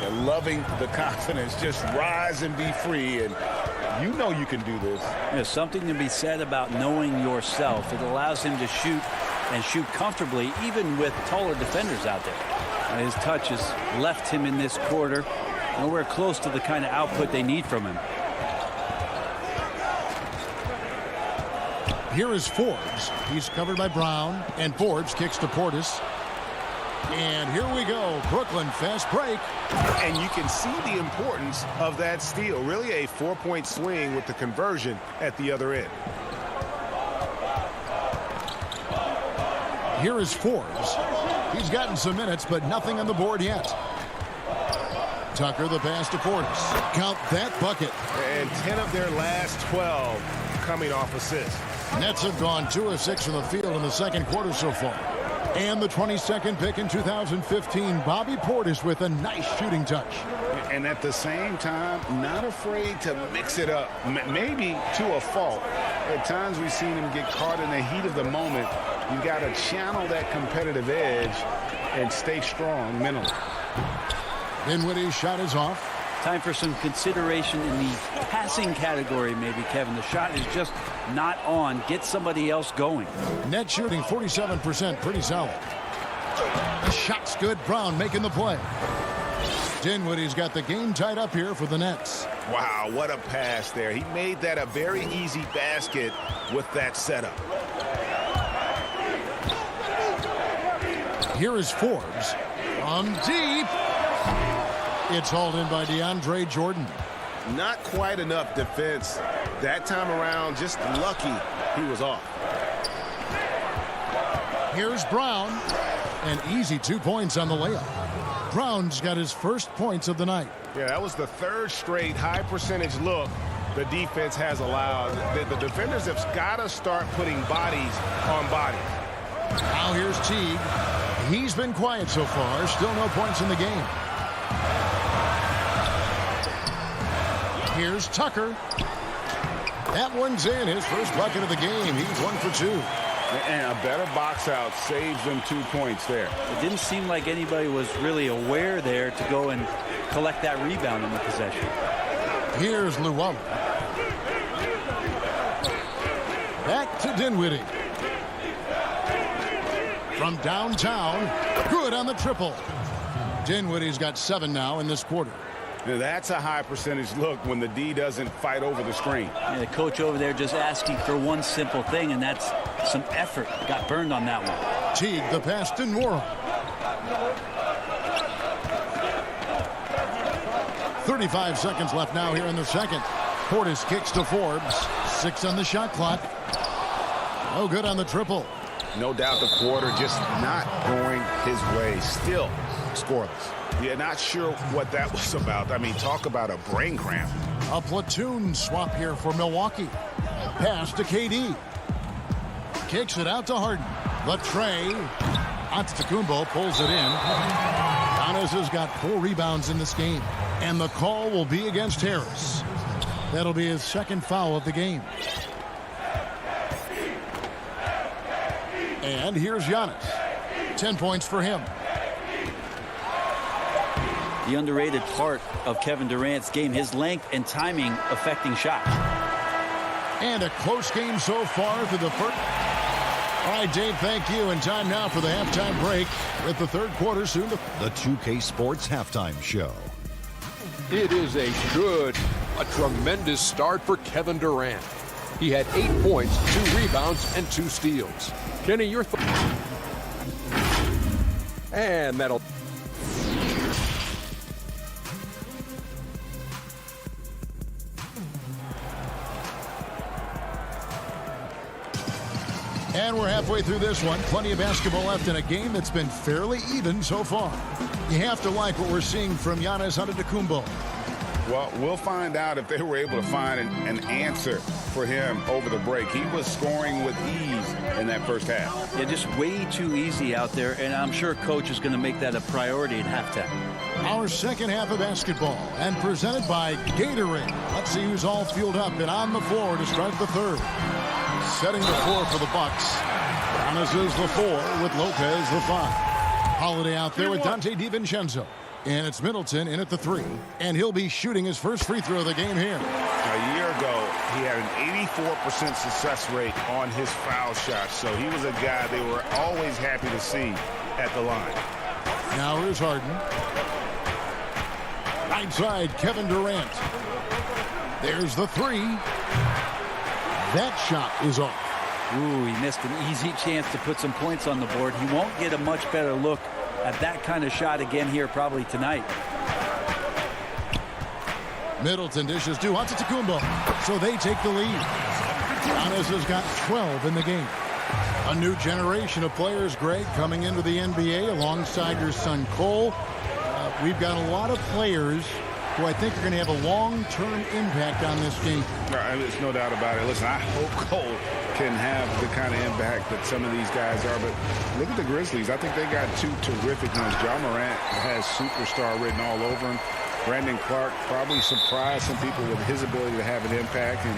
They're loving the confidence. Just rise and be free. And you know you can do this. There's something to be said about knowing yourself. It allows him to shoot and shoot comfortably, even with taller defenders out there. His touch has left him in this quarter nowhere close to the kind of output they need from him. Here is Forbes. He's covered by Brown, and Forbes kicks to Portis. And here we go. Brooklyn fast break. And you can see the importance of that steal. Really a 4-point swing with the conversion at the other end. Here is Forbes. He's gotten some minutes, but nothing on the board yet. Tucker, the pass to Portis. Count that bucket. And 10 of their last 12 coming off assists. Nets have gone 2 of 6 from the field in the second quarter so far. And the 22nd pick in 2015, Bobby Portis with a nice shooting touch. And at the same time, not afraid to mix it up, maybe to a fault. At times we've seen him get caught in the heat of the moment. You've got to channel that competitive edge and stay strong mentally. Dinwiddie's shot is off. Time for some consideration in the passing category, maybe, Kevin. The shot is just not on. Get somebody else going. Net shooting 47%, pretty solid. The shot's good. Brown making the play. Dinwiddie's got the game tied up here for the Nets. Wow, what a pass there. He made that a very easy basket with that setup. Here is Forbes from deep. It's hauled in by DeAndre Jordan. Not quite enough defense that time around. Just lucky he was off. Here's Brown. An easy 2 points on the layup. Brown's got his first points of the night. Yeah, that was the third straight high percentage look the defense has allowed. The defenders have got to start putting bodies on bodies. Now here's Teague. He's been quiet so far. Still no points in the game. Here's Tucker. That one's in. His first bucket of the game. He's 1 for 2. And a better box out saves them 2 points there. It didn't seem like anybody was really aware there to go and collect that rebound in the possession. Here's Luwawu. to Dinwiddie. From downtown, good on the triple. Dinwiddie's got 7 now in this quarter. Now that's a high percentage look when the D doesn't fight over the screen. Yeah, the coach over there just asking for one simple thing, and that's some effort. Got burned on that one. Teague the pass to Nora. 35 seconds left now here in the second. Portis kicks to Forbes. 6 on the shot clock. No good on the triple. No doubt the quarter just not going his way. Still scoreless. Yeah, not sure what that was about. I mean, talk about a brain cramp. A platoon swap here for Milwaukee. Pass to KD. Kicks it out to Harden. The tray. Antetokounmpo pulls it in. Giannis has got 4 rebounds in this game. And the call will be against Harris. That'll be his second foul of the game. And here's Giannis. 10 points for him. The underrated part of Kevin Durant's game, his length and timing affecting shots. And a close game so far through the first. All right, Dave, thank you. And time now for the halftime break with the third quarter soon to... The 2K Sports Halftime Show. It is a tremendous start for Kevin Durant. He had 8 points, 2 rebounds, and 2 steals. Kenny, your thoughts? And that'll... And we're halfway through this one. Plenty of basketball left in a game that's been fairly even so far. You have to like what we're seeing from Giannis Antetokounmpo. Well, we'll find out if they were able to find an answer for him over the break. He was scoring with ease in that first half. Yeah, just way too easy out there, and I'm sure coach is going to make that a priority at halftime. Our second half of basketball, and presented by Gatorade. Let's see who's all fueled up and on the floor to start the third. Setting the floor for the Bucks. Giannis is the 4 with Lopez the 5. Holiday out there with Dante DiVincenzo. And it's Middleton in at the 3. And he'll be shooting his first free throw of the game here. A year ago, he had an 84% success rate on his foul shots. So he was a guy they were always happy to see at the line. Now here's Harden. Right side, Kevin Durant. There's the 3. That shot is off. Ooh, he missed an easy chance to put some points on the board. He won't get a much better look at that kind of shot again here probably tonight. Middleton dishes to Antetokounmpo, so they take the lead. Giannis has got 12 in the game. A new generation of players, Greg, coming into the NBA alongside your son Cole. We've got a lot of players who I think are going to have a long-term impact on this game. There's no doubt about it. Listen, I hope Cole can have the kind of impact that some of these guys are. But look at the Grizzlies. I think they got 2 terrific ones. Ja Morant has superstar written all over him. Brandon Clark probably surprised some people with his ability to have an impact. And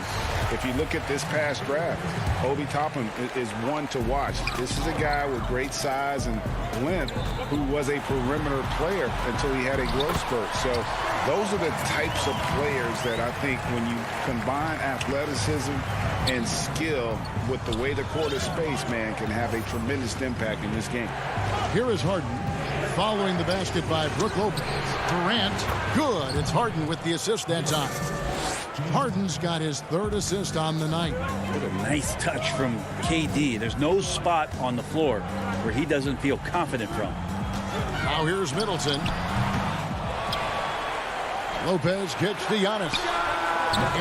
if you look at this past draft, Obi Toppin is one to watch. This is a guy with great size and length who was a perimeter player until he had a growth spurt. So those are the types of players that I think when you combine athleticism and skill with the way the court is spaced, man, can have a tremendous impact in this game. Here is Harden. Following the basket by Brook Lopez. Durant, good. It's Harden with the assist that time. Harden's got his 3rd assist on the night. What a nice touch from KD. There's no spot on the floor where he doesn't feel confident from. Now here's Middleton. Lopez kicks to Giannis.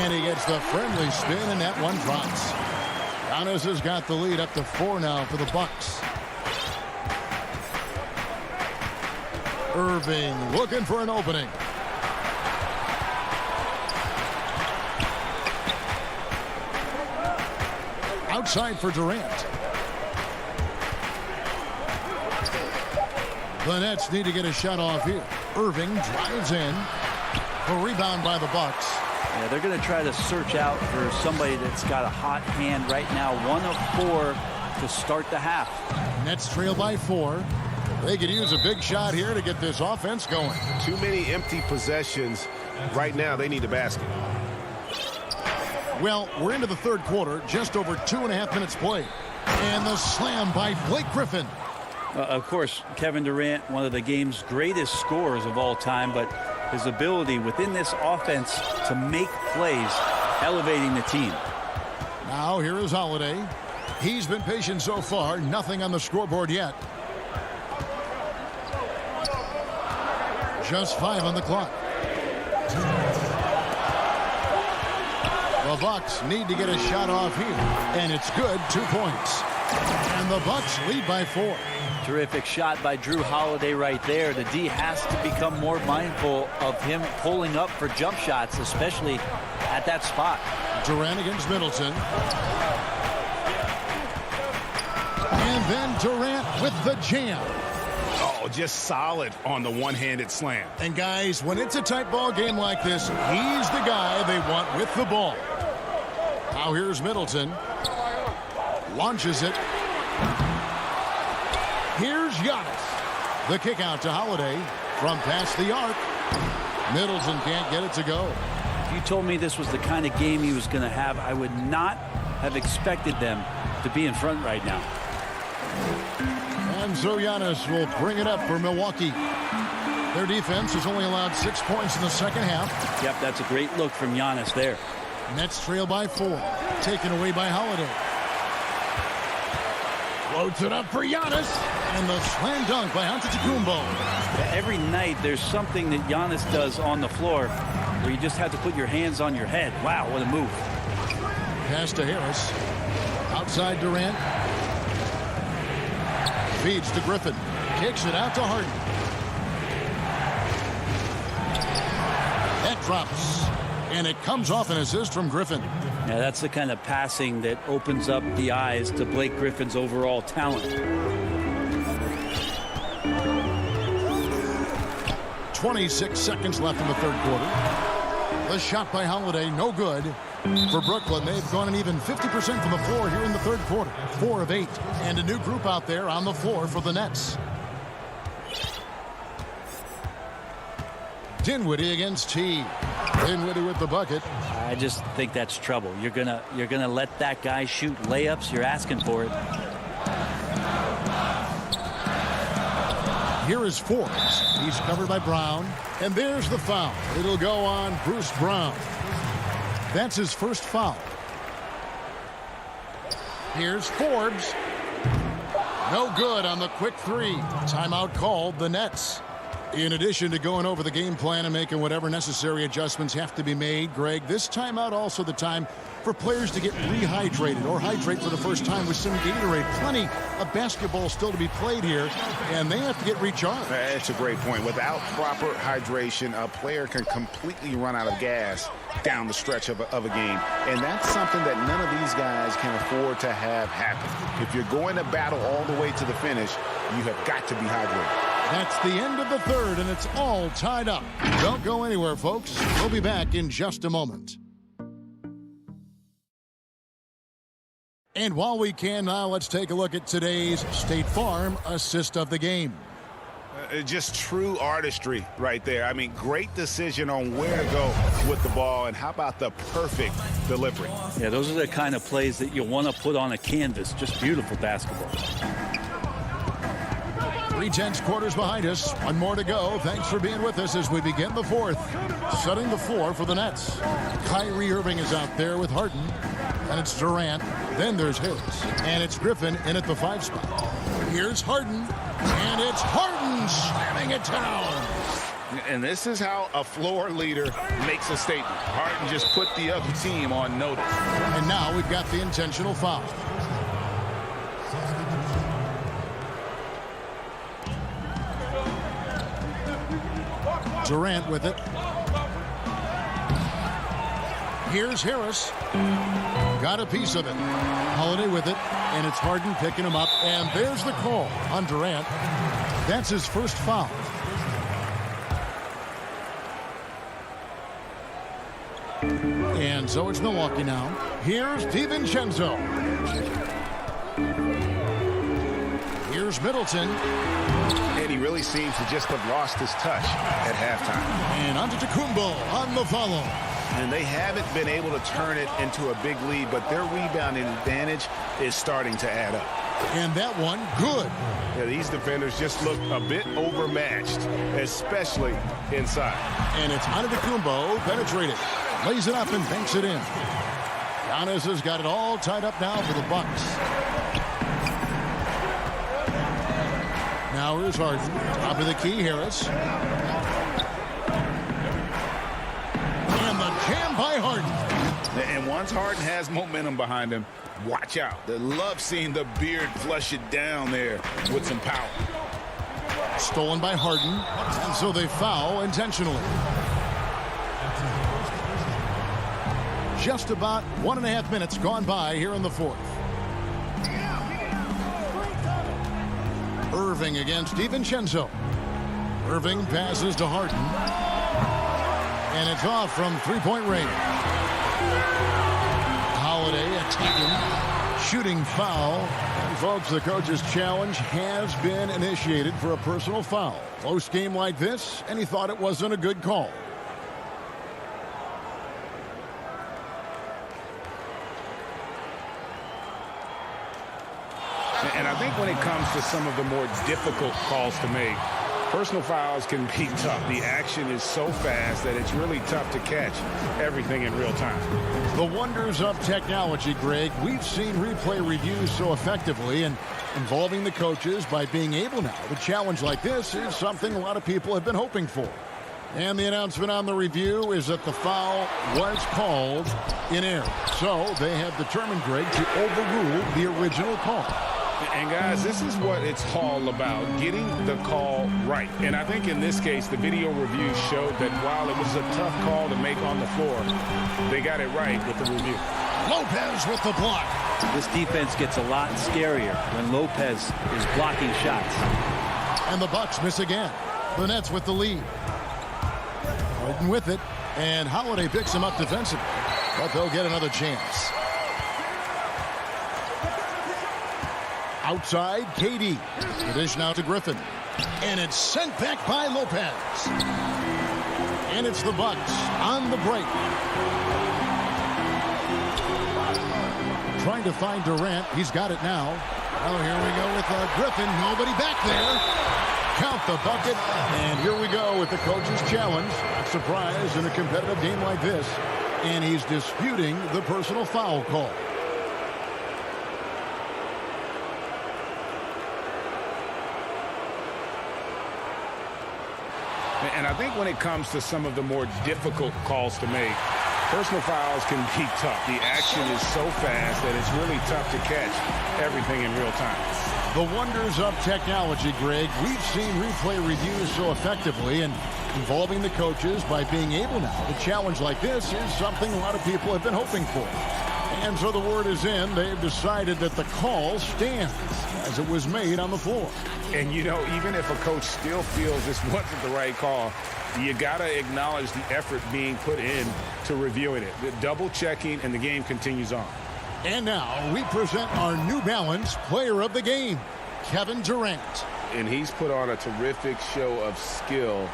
And he gets the friendly spin, and that one drops. Giannis has got the lead up to 4 now for the Bucks. Irving looking for an opening. Outside for Durant. The Nets need to get a shot off here. Irving drives in. A rebound by the Bucks. Yeah, they're going to try to search out for somebody that's got a hot hand right now. 1 of 4 to start the half. Nets trail by 4. They could use a big shot here to get this offense going. Too many empty possessions. Right now, they need a basket. Well, we're into the third quarter, just over 2.5 minutes played. And the slam by Blake Griffin. Of course, Kevin Durant, one of the game's greatest scorers of all time, but his ability within this offense to make plays, elevating the team. Now here is Holiday. He's been patient so far. Nothing on the scoreboard yet. Just 5 on the clock. The Bucks need to get a shot off here, and it's good. 2 points. And the Bucks lead by 4. Terrific shot by Drew Holiday right there. The D has to become more mindful of him pulling up for jump shots, especially at that spot. Durant against Middleton. And then Durant with the jam. Oh, just solid on the one-handed slam. And guys, when it's a tight ball game like this, he's the guy they want with the ball. Now here's Middleton. Launches it. Here's Giannis. The kick out to Holiday from past the arc. Middleton can't get it to go. If you told me this was the kind of game he was going to have, I would not have expected them to be in front right now. And so Giannis will bring it up for Milwaukee. Their defense has only allowed 6 points in the second half. Yep, that's a great look from Giannis there. Nets trail by 4. Taken away by Holiday. Floats it up for Giannis. And the slam dunk by Antetokounmpo. Every night there's something that Giannis does on the floor where you just have to put your hands on your head. Wow, what a move. Pass to Harris. Outside Durant. Feeds to Griffin. Kicks it out to Harden. That drops. And it comes off an assist from Griffin. Yeah, that's the kind of passing that opens up the eyes to Blake Griffin's overall talent. 26 seconds left in the third quarter. The shot by Holiday, no good. For Brooklyn, they've gone an even 50% from the floor here in the third quarter. 4 of 8. And a new group out there on the floor for the Nets. Dinwiddie against T. Dinwiddie with the bucket. I just think that's trouble. You're gonna let that guy shoot layups. You're asking for it. Here is Forbes. He's covered by Brown. And there's the foul. It'll go on Bruce Brown. That's his first foul. Here's Forbes. No good on the quick 3. Timeout called the Nets. In addition to going over the game plan and making whatever necessary adjustments have to be made, Greg, this timeout also the time for players to get rehydrated or hydrate for the first time with some Gatorade. Plenty of basketball still to be played here, and they have to get recharged. That's a great point. Without proper hydration, a player can completely run out of gas down the stretch of a game. And that's something that none of these guys can afford to have happen. If you're going to battle all the way to the finish, you have got to be hydrated. That's the end of the third, and it's all tied up. Don't go anywhere, folks. We'll be back in just a moment. And while we can now, let's take a look at today's State Farm assist of the game. Just true artistry right there. I mean, great decision on where to go with the ball, and how about the perfect delivery? Yeah, those are the kind of plays that you want to put on a canvas. Just beautiful basketball. 3/10 quarters behind us. One more to go. Thanks for being with us as we begin the fourth. Setting the floor for the Nets. Kyrie Irving is out there with Harden. And it's Durant. Then there's Harris. And it's Griffin in at the 5 spot. Here's Harden. And it's Harden slamming it down. And this is how a floor leader makes a statement. Harden just put the other team on notice. And now we've got the intentional foul. Durant with it. Here's Harris. Got a piece of it. Holiday with it. And it's Harden picking him up. And there's the call on Durant. That's his first foul. And so it's Milwaukee now. Here's DiVincenzo. Here's Middleton. And he really seems to just have lost his touch at halftime. And Antetokounmpo on the follow. and they haven't been able to turn it into a big lead, but their rebounding advantage is starting to add up. And that one, good. Yeah, these defenders just look a bit overmatched, especially inside. And it's Antetokounmpo penetrated. Lays it up and banks it in. Giannis has got it all tied up now for the Bucks. Now here's Harden. Top of the key, Harris. And the jam by Harden. And once Harden has momentum behind him, watch out. They love seeing the beard flush it down there with some power. Stolen by Harden. And so they foul intentionally. Just about 1.5 minutes gone by here in the fourth. Irving against DiVincenzo. Irving passes to Harden. And it's off from three-point range. Holiday attacking. Shooting foul. And folks, the coach's challenge has been initiated for a personal foul. Close game like this, and he thought it wasn't a good call. And I think when it comes to some of the more difficult calls to make, personal fouls can be tough. The action is so fast that it's really tough to catch everything in real time. The wonders of technology, Greg. We've seen replay reviews so effectively, and involving the coaches by being able now to challenge like this is something a lot of people have been hoping for. And the announcement on the review is that the foul was called in error. So they have determined, Greg, to overrule the original call. And guys, this is what it's all about, getting the call right. And I think in this case, the video review showed that while it was a tough call to make on the floor, they got it right with the review. Lopez with the block. This defense gets a lot scarier when Lopez is blocking shots. And the Bucks miss again. The Nets with the lead. Harden with it, and Holiday picks him up defensively, but they'll get another chance. Outside, KD. The dish now to Griffin. And it's sent back by Lopez. And it's the Bucks on the break. Trying to find Durant. He's got it now. Oh, here we go with Griffin. Nobody back there. Count the bucket. And here we go with the coach's challenge. Not surprised in a competitive game like this. And he's disputing the personal foul call. And I think when it comes to some of the more difficult calls to make, personal fouls can be tough. The action is so fast that it's really tough to catch everything in real time. The wonders of technology, Greg. We've seen replay reviews so effectively, and involving the coaches by being able now to challenge like this is something a lot of people have been hoping for. And so the word is in. They've decided that the call stands as it was made on the floor. And, you know, even if a coach still feels this wasn't the right call, you got to acknowledge the effort being put in to reviewing it. The double checking, and the game continues on. And now we present our New Balance Player of the Game, Kevin Durant. And he's put on a terrific show of skill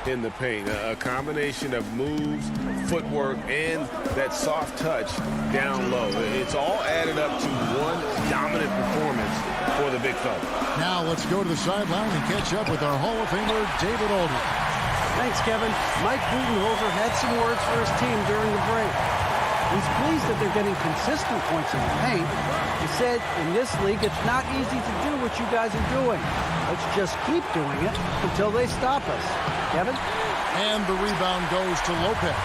in the paint. A combination of moves, footwork, and that soft touch down low. It's all added up to one dominant performance for the big fella. Now let's go to the sideline and catch up with our Hall of Famer, David Aldridge. Thanks, Kevin. Mike Budenholzer had some words for his team during the break. He's pleased that they're getting consistent points in the paint. He said, in this league, it's not easy to do what you guys are doing. Let's just keep doing it until they stop us. Kevin? And the rebound goes to Lopez.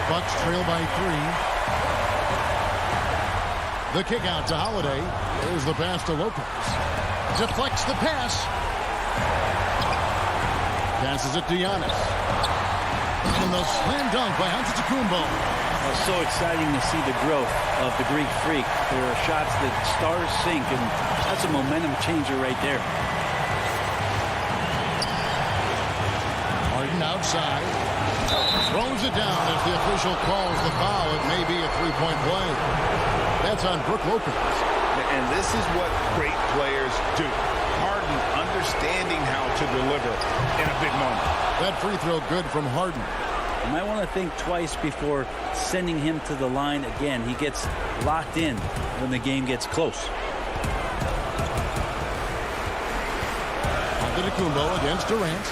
Bucks trail by 3. The kick out to Holiday. There's the pass to Lopez. Deflects the pass. Passes it to Giannis. And the slam dunk by Antetokounmpo. It's so exciting to see the growth of the Greek Freak. There are shots that stars sink, and that's a momentum changer right there. Harden outside. Throws it down as the official calls the foul. It may be a three-point play. That's on Brook Lopez. And this is what great players do. Harden understanding how to deliver in a big moment. That free throw good from Harden. You might want to think twice before sending him to the line again. He gets locked in when the game gets close. Antetokounmpo against Durant.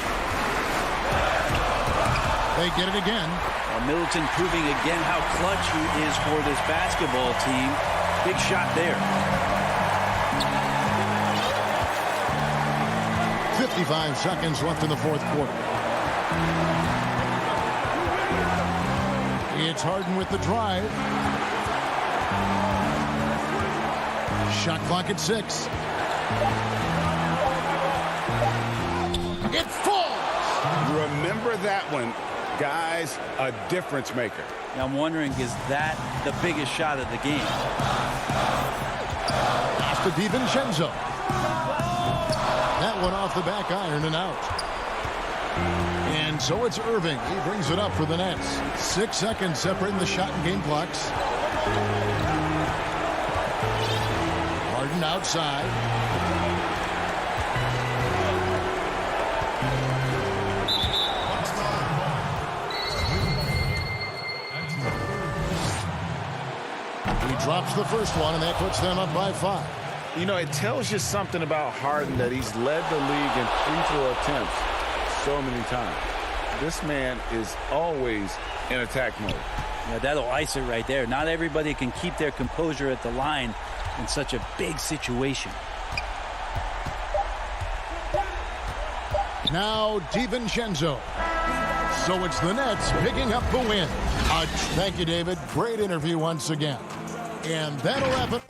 They get it again. Middleton proving again how clutch he is for this basketball team. Big shot there. 55 seconds left in the fourth quarter. It's Harden with the drive. Shot clock at 6. It falls. Remember that one, guys, a difference maker. Now I'm wondering, is that the biggest shot of the game? Pass to DiVincenzo. That one off the back iron and out. And so it's Irving. He brings it up for the Nets. 6 seconds separating the shot and game clocks. Harden outside. He drops the first one, and that puts them up by 5. You know, it tells you something about Harden that he's led the league in free throw attempts so many times. This man is always in attack mode. Yeah, that'll ice it right there. Not everybody can keep their composure at the line in such a big situation. Now DiVincenzo. So it's the Nets picking up the win. Thank you, David. Great interview once again. And that'll wrap it.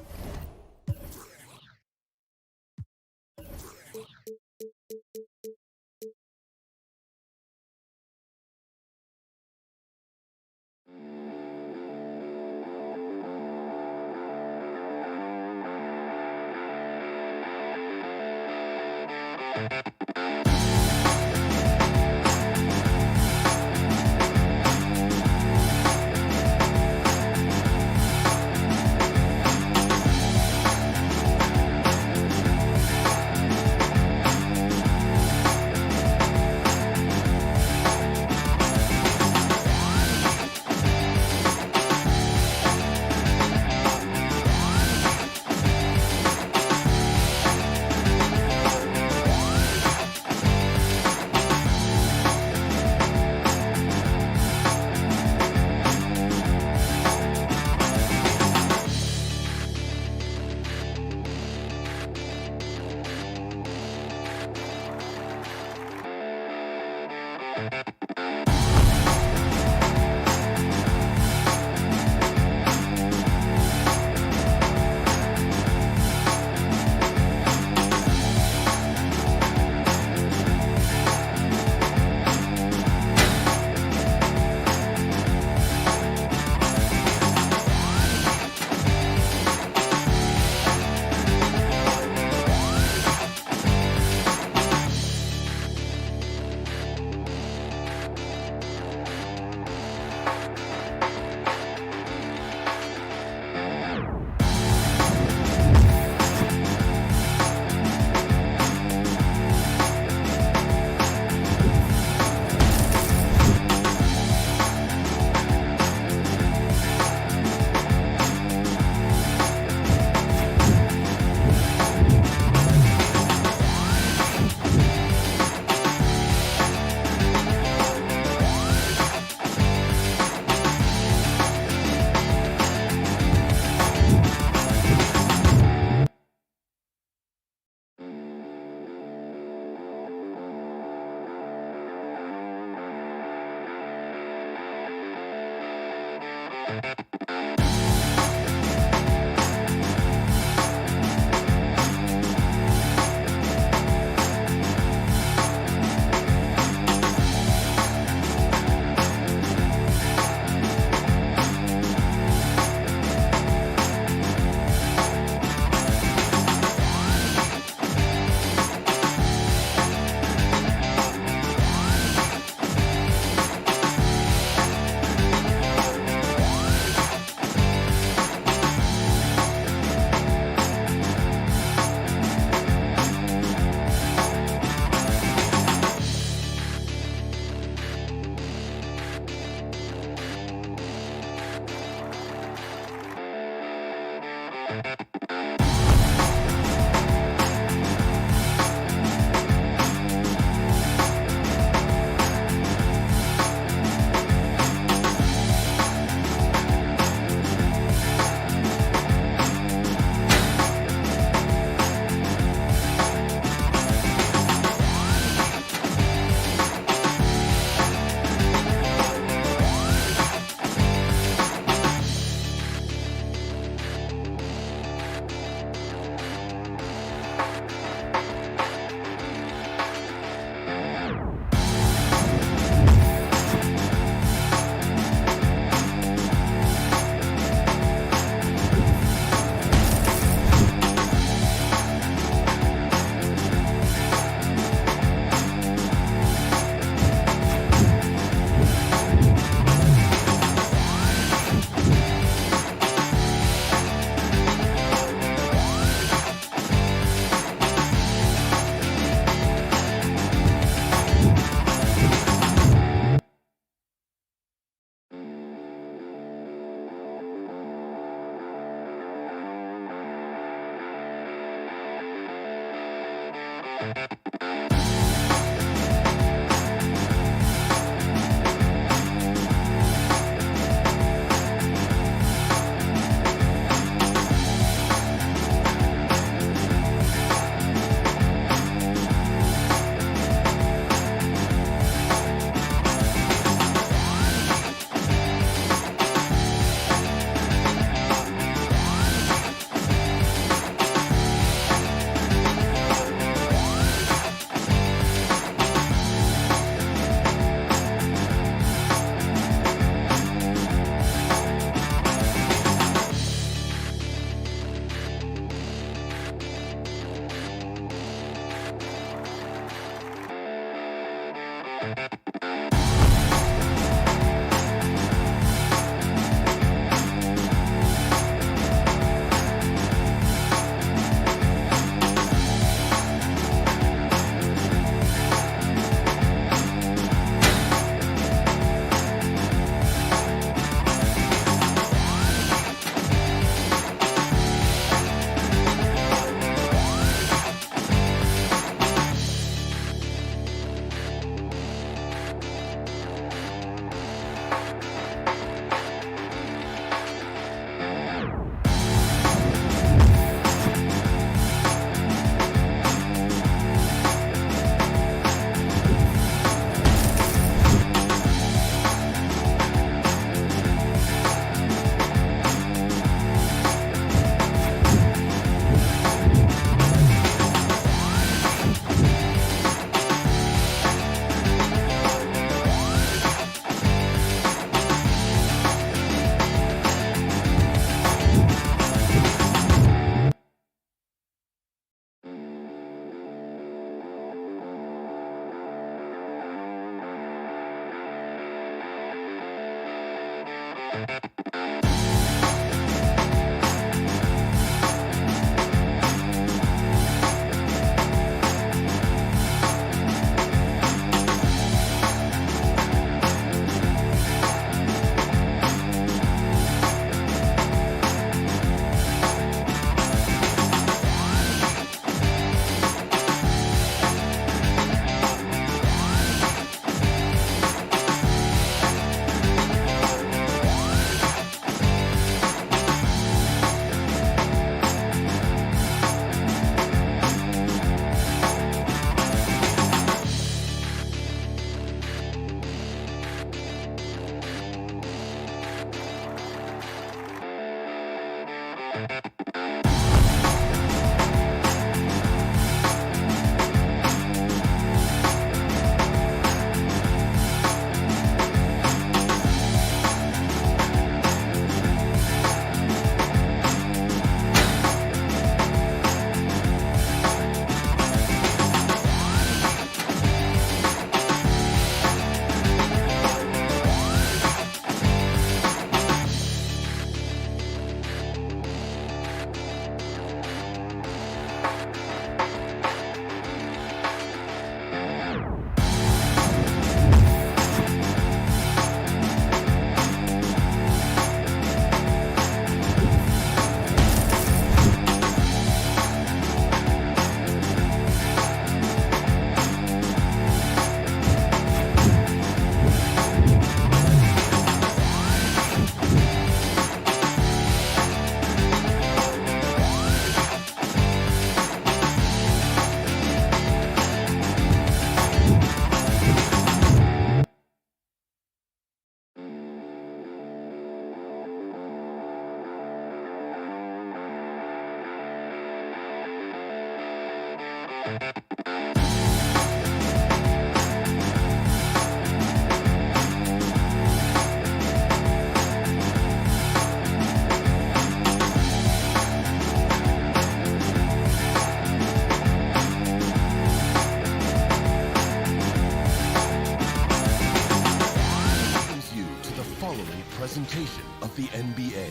Presentation of the NBA.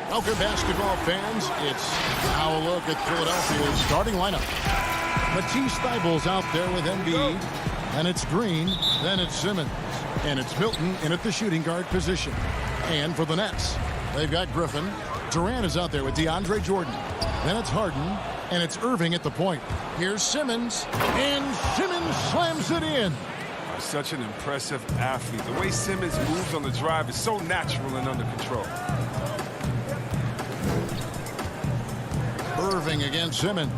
Welcome, basketball fans. It's now a look at Philadelphia's starting lineup. Matisse Thybulle's out there with Embiid. Then it's Green. Then it's Simmons. And it's Milton in at the shooting guard position. And for the Nets, they've got Griffin. Durant is out there with DeAndre Jordan. Then it's Harden, and it's Irving at the point. Here's Simmons, and Simmons slams it in. Such an impressive athlete. The way Simmons moves on the drive is so natural and under control. Irving against Simmons.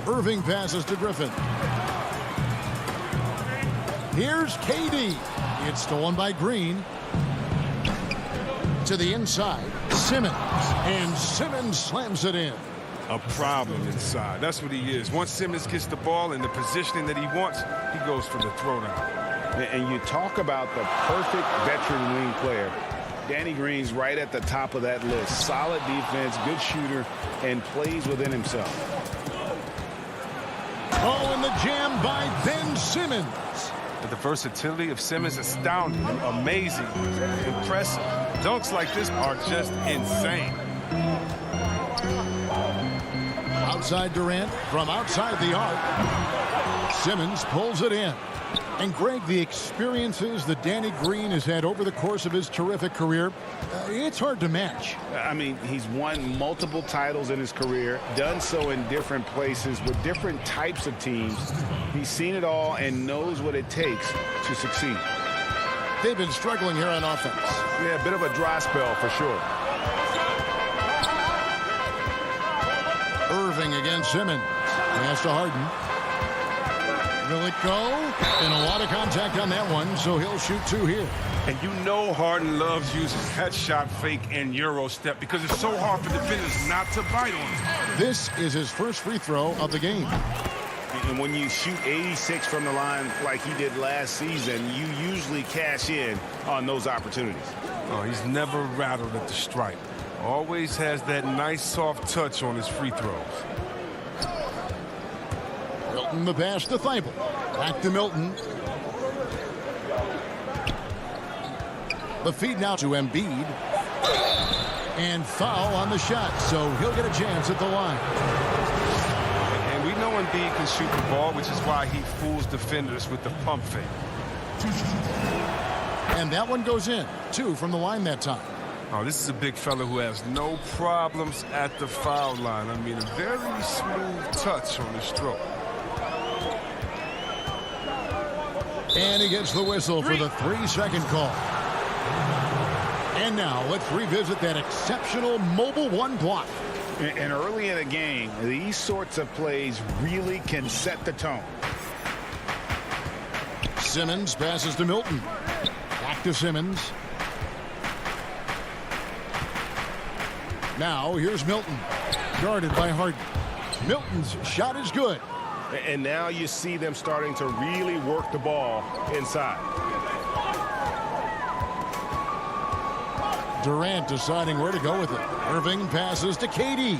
Irving passes to Griffin. Here's KD. It's stolen by Green. To the inside, Simmons, and Simmons slams it in. A problem inside. That's what he is. Once Simmons gets the ball in the positioning that he wants, he goes for the throwdown. And you talk about the perfect veteran wing player. Danny Green's right at the top of that list. Solid defense, good shooter, and plays within himself. Oh, and the jam by Ben Simmons. But the versatility of Simmons is astounding, amazing, impressive. Dunks like this are just insane. Outside Durant from outside the arc. Simmons pulls it in. And Greg, the experiences that Danny Green has had over the course of his terrific career, it's hard to match. I mean, he's won multiple titles in his career, done so in different places with different types of teams. He's seen it all and knows what it takes to succeed. They've been struggling here on offense. Yeah, a bit of a dry spell for sure. Irving against Simmons. Pass to Harden. Will it go? And a lot of contact on that one, so he'll shoot two here. And you know Harden loves using that shot fake and Euro step because it's so hard for defenders not to bite on it. This is his first free throw of the game. And when you shoot 86 from the line like he did last season, you usually cash in on those opportunities. Oh, he's never rattled at the stripe. Always has that nice soft touch on his free throws. Milton the pass to Thibault. Back to Milton. The feed now to Embiid. And foul on the shot, so he'll get a chance at the line. And we know Embiid can shoot the ball, which is why he fools defenders with the pump fake. And that one goes in. 2 from the line that time. Oh, this is a big fella who has no problems at the foul line. I mean, a very smooth touch on the stroke. And he gets the whistle for the 3-second call. And now let's revisit that exceptional mobile one block. And early in the game, these sorts of plays really can set the tone. Simmons passes to Milton. Back to Simmons. Now here's Milton, guarded by Harden. Milton's shot is good. And now you see them starting to really work the ball inside. Durant deciding where to go with it. Irving passes to KD.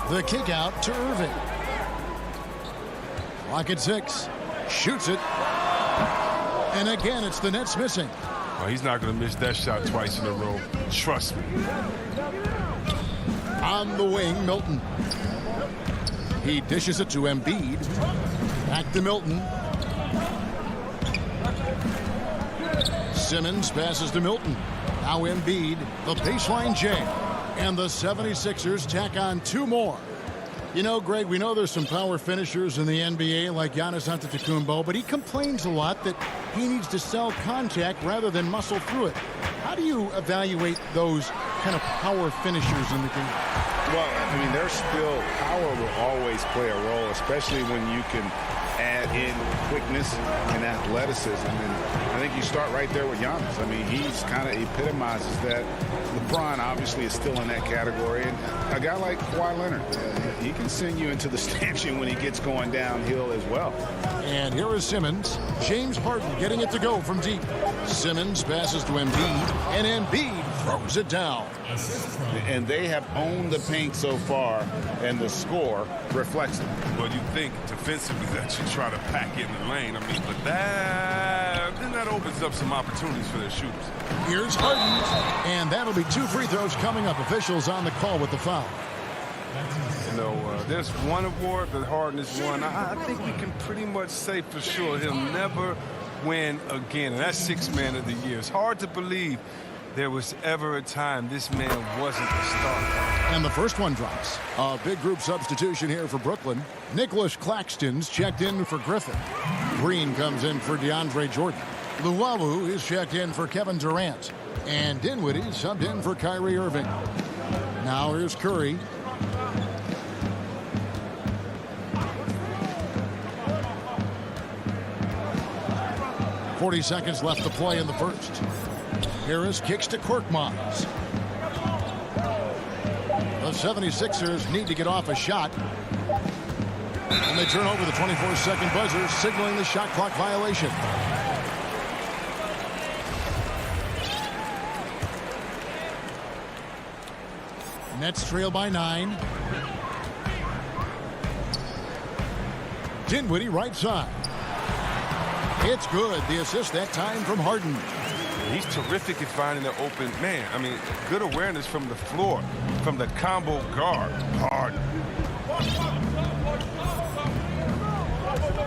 The kick out to Irving. Clock at 6. Shoots it. And again, it's the Nets missing. Oh, he's not going to miss that shot twice in a row. Trust me. On the wing, Milton. He dishes it to Embiid. Back to Milton. Simmons passes to Milton. Now Embiid, the baseline jam. And the 76ers tack on 2 more. You know, Greg, we know there's some power finishers in the NBA like Giannis Antetokounmpo, but he complains a lot that he needs to sell contact rather than muscle through it. How do you evaluate those kind of power finishers in the game? Well, I mean, there's still power will always play a role, especially when you can add in quickness and athleticism. And I think you start right there with Giannis. I mean, he's kind of epitomizes that. LeBron obviously is still in that category. And a guy like Kawhi Leonard, he can send you into the stanchion when he gets going downhill as well. And here is Simmons. James Harden getting it to go from deep. Simmons passes to Embiid, and Embiid throws it down. And they have owned the paint so far, and the score reflects it. Well, you think defensively that you try to pack it in the lane. I mean, but then that opens up some opportunities for their shooters. Here's Harden, and that'll be 2 free throws coming up. Officials on the call with the foul. You know, there's one award that Harden has won. I think we can pretty much say for sure he'll never win again. And that's 6th Man of the Year. It's hard to believe there was ever a time this man wasn't a star. And the first one drops. A big group substitution here for Brooklyn. Nicholas Claxton's checked in for Griffin. Green comes in for DeAndre Jordan. Luwawu is checked in for Kevin Durant. And Dinwiddie subbed in for Kyrie Irving. Now here's Curry. .40 left to play in the first. Harris kicks to Korkmaz. The 76ers need to get off a shot. And they turn over the 24-second buzzer, signaling the shot clock violation. Nets trail by 9. Dinwiddie right side. It's good. The assist that time from Harden. He's terrific at finding the open man. I mean, good awareness from the floor, from the combo guard. Harden.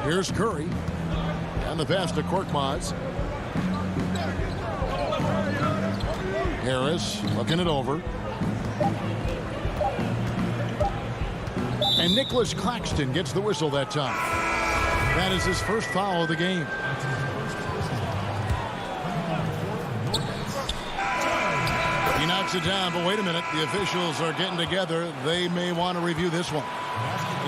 Here's Curry. And the pass to Korkmaz. Harris looking it over. And Nicholas Claxton gets the whistle that time. That is his first foul of the game. He knocks it down, but wait a minute. The officials are getting together. They may want to review this one.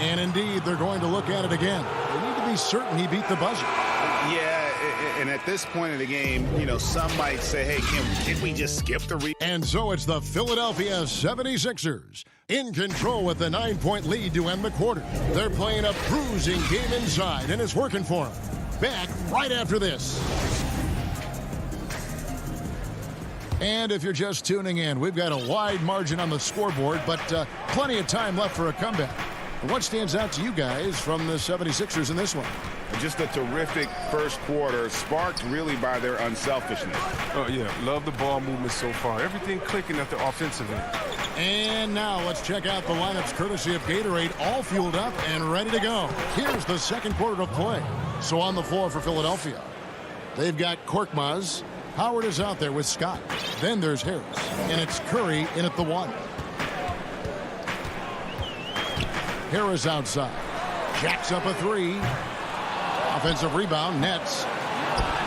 And indeed, they're going to look at it again. They need to be certain he beat the buzzer. Yeah, and at this point in the game, you know, some might say, hey, can we just skip the And so it's the Philadelphia 76ers in control with the 9-point lead to end the quarter. They're playing a bruising game inside, and it's working for them. Back right after this. And if you're just tuning in, we've got a wide margin on the scoreboard, but plenty of time left for a comeback. What stands out to you guys from the 76ers in this one? Just a terrific first quarter, sparked really by their unselfishness. Oh, yeah. Love the ball movement so far. Everything clicking at the offensive end. And now let's check out the lineups courtesy of Gatorade, all fueled up and ready to go. Here's the second quarter of play. So on the floor for Philadelphia, they've got Korkmaz. Howard is out there with Scott. Then there's Harris. And it's Curry in at the 1. Harris outside. Jacks up a 3. Offensive rebound, Nets.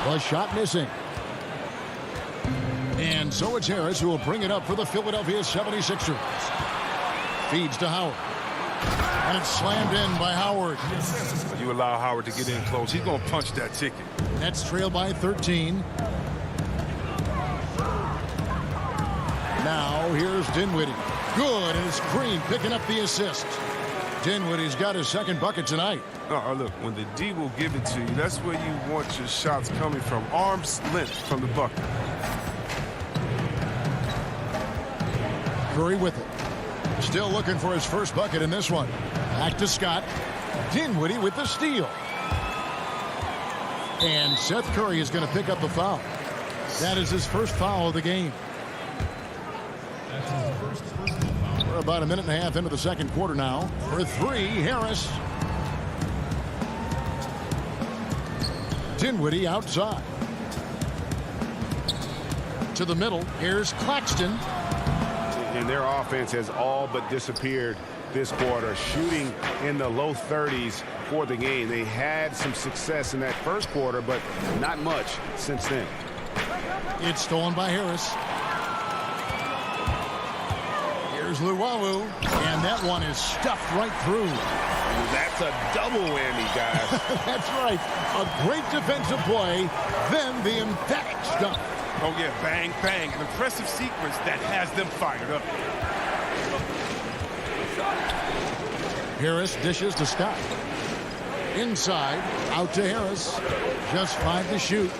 The shot missing. And so it's Harris who will bring it up for the Philadelphia 76ers. Feeds to Howard. And it's slammed in by Howard. You allow Howard to get in close. He's going to punch that ticket. Nets trail by 13. Now here's Dinwiddie. Good, and it's Green picking up the assist. Dinwiddie's got his second bucket tonight. Look, when the D will give it to you, that's where you want your shots coming from. Arm's length from the bucket. Curry with it. Still looking for his first bucket in this one. Back to Scott. Dinwiddie with the steal. And Seth Curry is going to pick up the foul. That is his first foul of the game. We're about a minute and a half into the second quarter now. For 3, Harris. Dinwiddie outside. To the middle. Here's Claxton. And their offense has all but disappeared this quarter, shooting in the low 30s for the game. They had some success in that first quarter, but not much since then. It's stolen by Harris. Here's Luwawu, and that one is stuffed right through. That's a double whammy, guys. That's right. A great defensive play, then the emphatic stuff. Oh, yeah, bang, bang. An impressive sequence that has them fired up. Harris dishes to Scott. Inside, out to Harris. Just 5 to shoot.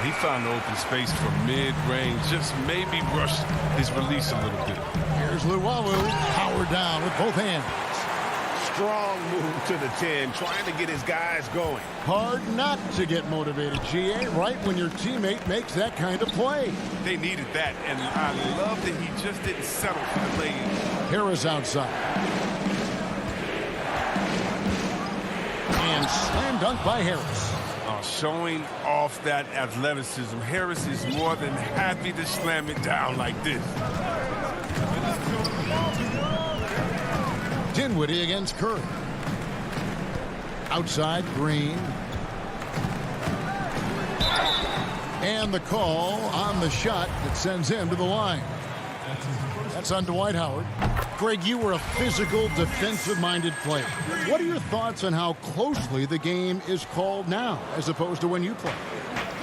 He found the open space for mid-range, just maybe rush his release a little bit. Here's Luwawu, powered down with both hands. Strong move to the 10, trying to get his guys going. Hard not to get motivated, GA, right when your teammate makes that kind of play. They needed that, and I love that he just didn't settle for the lay-in. Harris outside. And slam dunk by Harris. Showing off that athleticism. Harris is more than happy to slam it down like this. Dinwiddie against Curry. Outside, Green. And the call on the shot that sends him to the line. That's on Dwight Howard. Greg, you were a physical, defensive-minded player. What are your thoughts on how closely the game is called now, as opposed to when you played?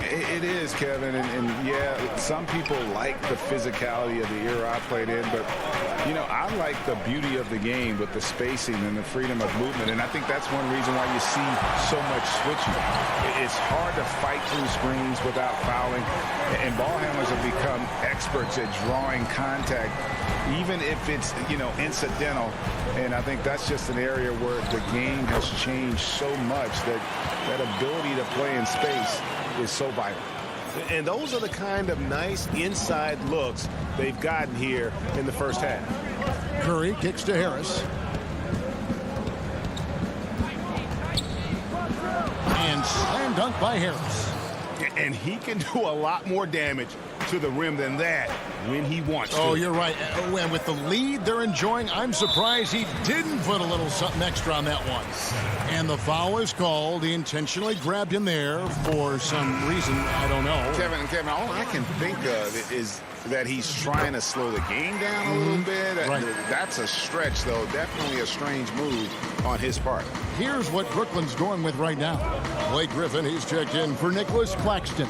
It is, Kevin, and yeah, some people like the physicality of the era I played in, but, you know, I like the beauty of the game with the spacing and the freedom of movement, and I think that's one reason why you see so much switching. It's hard to fight through screens without fouling, and ball handlers have become experts at drawing contact, even if it's, you know, incidental, and I think that's just an area where the game has changed so much that that ability to play in space is so vital. And those are the kind of nice inside looks they've gotten here in the first half. Curry kicks to Harris. And slam dunk by Harris. And he can do a lot more damage to the rim than that when he wants to. Oh, you're right. And with the lead they're enjoying, I'm surprised he didn't put a little something extra on that one. And the foul is called. He intentionally grabbed him there for some reason. I don't know. Kevin, all I can think of is that he's trying to slow the game down a little bit. Right. That's a stretch, though. Definitely a strange move on his part. Here's what Brooklyn's going with right now. Blake Griffin, he's checked in for Nicholas Claxton.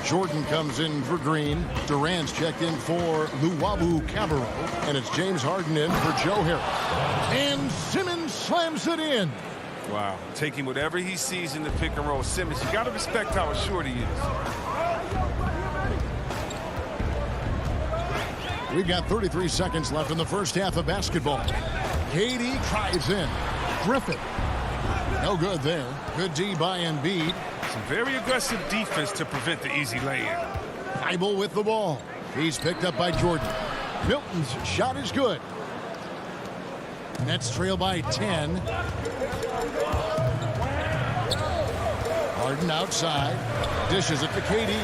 Jordan comes in for Green. Durant's checked in for Luwawu Cabarrot. And it's James Harden in for Joe Harris. And Simmons slams it in. Wow. Taking whatever he sees in the pick and roll. Simmons, you got to respect how assured he is. We've got 33 seconds left in the first half of basketball. KD drives in. Griffin. No good there. Good D by Embiid. Some very aggressive defense to prevent the easy lay-in. Thibault with the ball. He's picked up by Jordan. Milton's shot is good. Nets trail by 10. Harden outside. Dishes it to KD.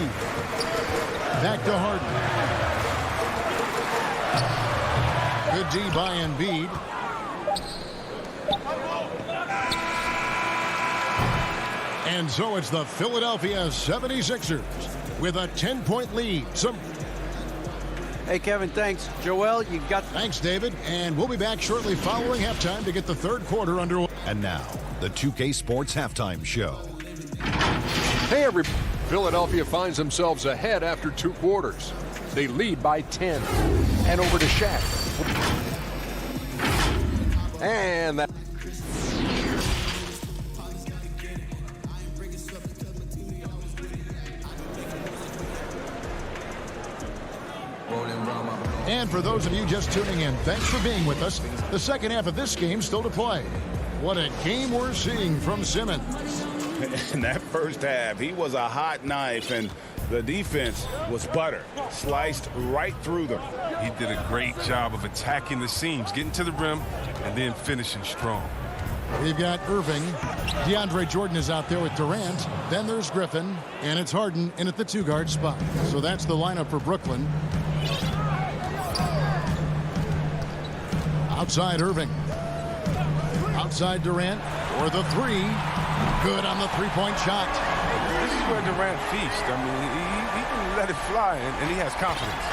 Back to Harden. Good D by Embiid. And so it's the Philadelphia 76ers with a 10-point lead. Hey, Kevin, thanks. Joel, you've got... Thanks, David. And we'll be back shortly following halftime to get the third quarter underway. And now, the 2K Sports Halftime Show. Hey, everybody. Philadelphia finds themselves ahead after 2 quarters. They lead by 10. And over to Shaq. And that... And for those of you just tuning in, thanks for being with us. The second half of this game still to play. What a game we're seeing from Simmons. In that first half, he was a hot knife, and the defense was butter. Sliced right through them. He did a great job of attacking the seams, getting to the rim, and then finishing strong. We've got Irving. DeAndre Jordan is out there with Durant. Then there's Griffin, and it's Harden in at the 2-guard spot. So that's the lineup for Brooklyn. Outside Irving. Outside Durant for the 3. Good on the 3-point shot. this is where Durant feasts. I mean, he can let it fly, and he has confidence.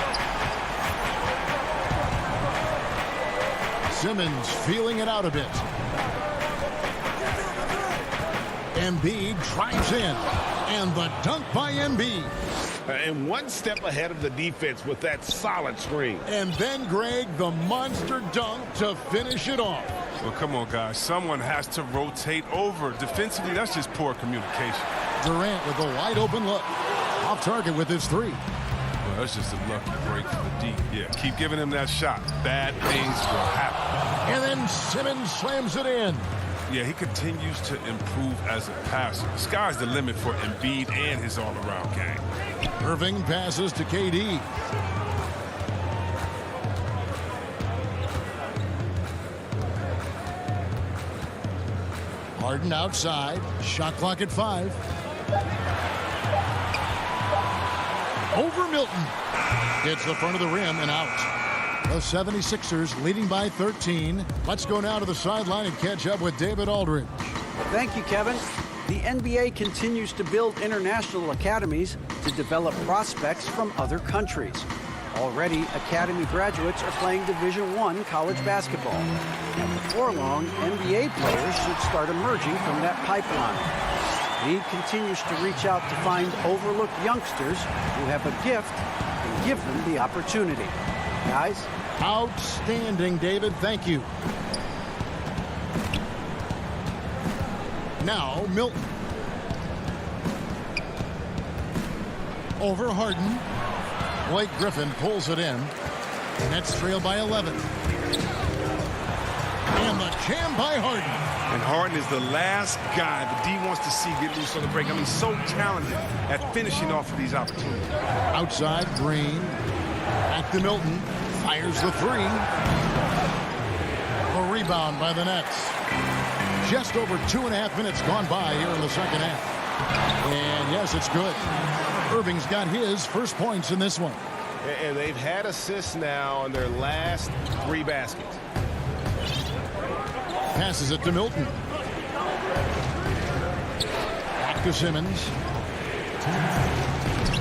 Simmons feeling it out a bit. Embiid drives in, and the dunk by Embiid. And one step ahead of the defense with that solid screen. And then, Greg, the monster dunk to finish it off. Well, come on, guys. Someone has to rotate over. Defensively, that's just poor communication. Durant with a wide open look. Off target with his three. Well, that's just a lucky break for the D. Yeah, keep giving him that shot. Bad things will happen. And then Simmons slams it in. Yeah, he continues to improve as a passer. The sky's the limit for Embiid and his all-around game. Irving passes to KD. Harden outside. Shot clock at 5. Over Milton. Hits the front of the rim and out. The 76ers leading by 13. Let's go now to the sideline and catch up with David Aldridge. Thank you, Kevin. The NBA continues to build international academies to develop prospects from other countries. Already, academy graduates are playing Division I college basketball. And before long, NBA players should start emerging from that pipeline. The league continues to reach out to find overlooked youngsters who have a gift and give them the opportunity. Guys? Outstanding, David. Thank you. Now, Milton. Over Harden. Blake Griffin pulls it in. Nets trail by 11. And the jam by Harden. And Harden is the last guy the D wants to see get loose on the break. I mean, so talented at finishing off of these opportunities. Outside, Green. Back to Milton. Fires the three. A rebound by the Nets. Just over 2.5 minutes gone by here in the second half. And yes, it's good. Irving's got his first points in this one. And they've had assists now on their last 3 baskets. Passes it to Milton. Back to Simmons.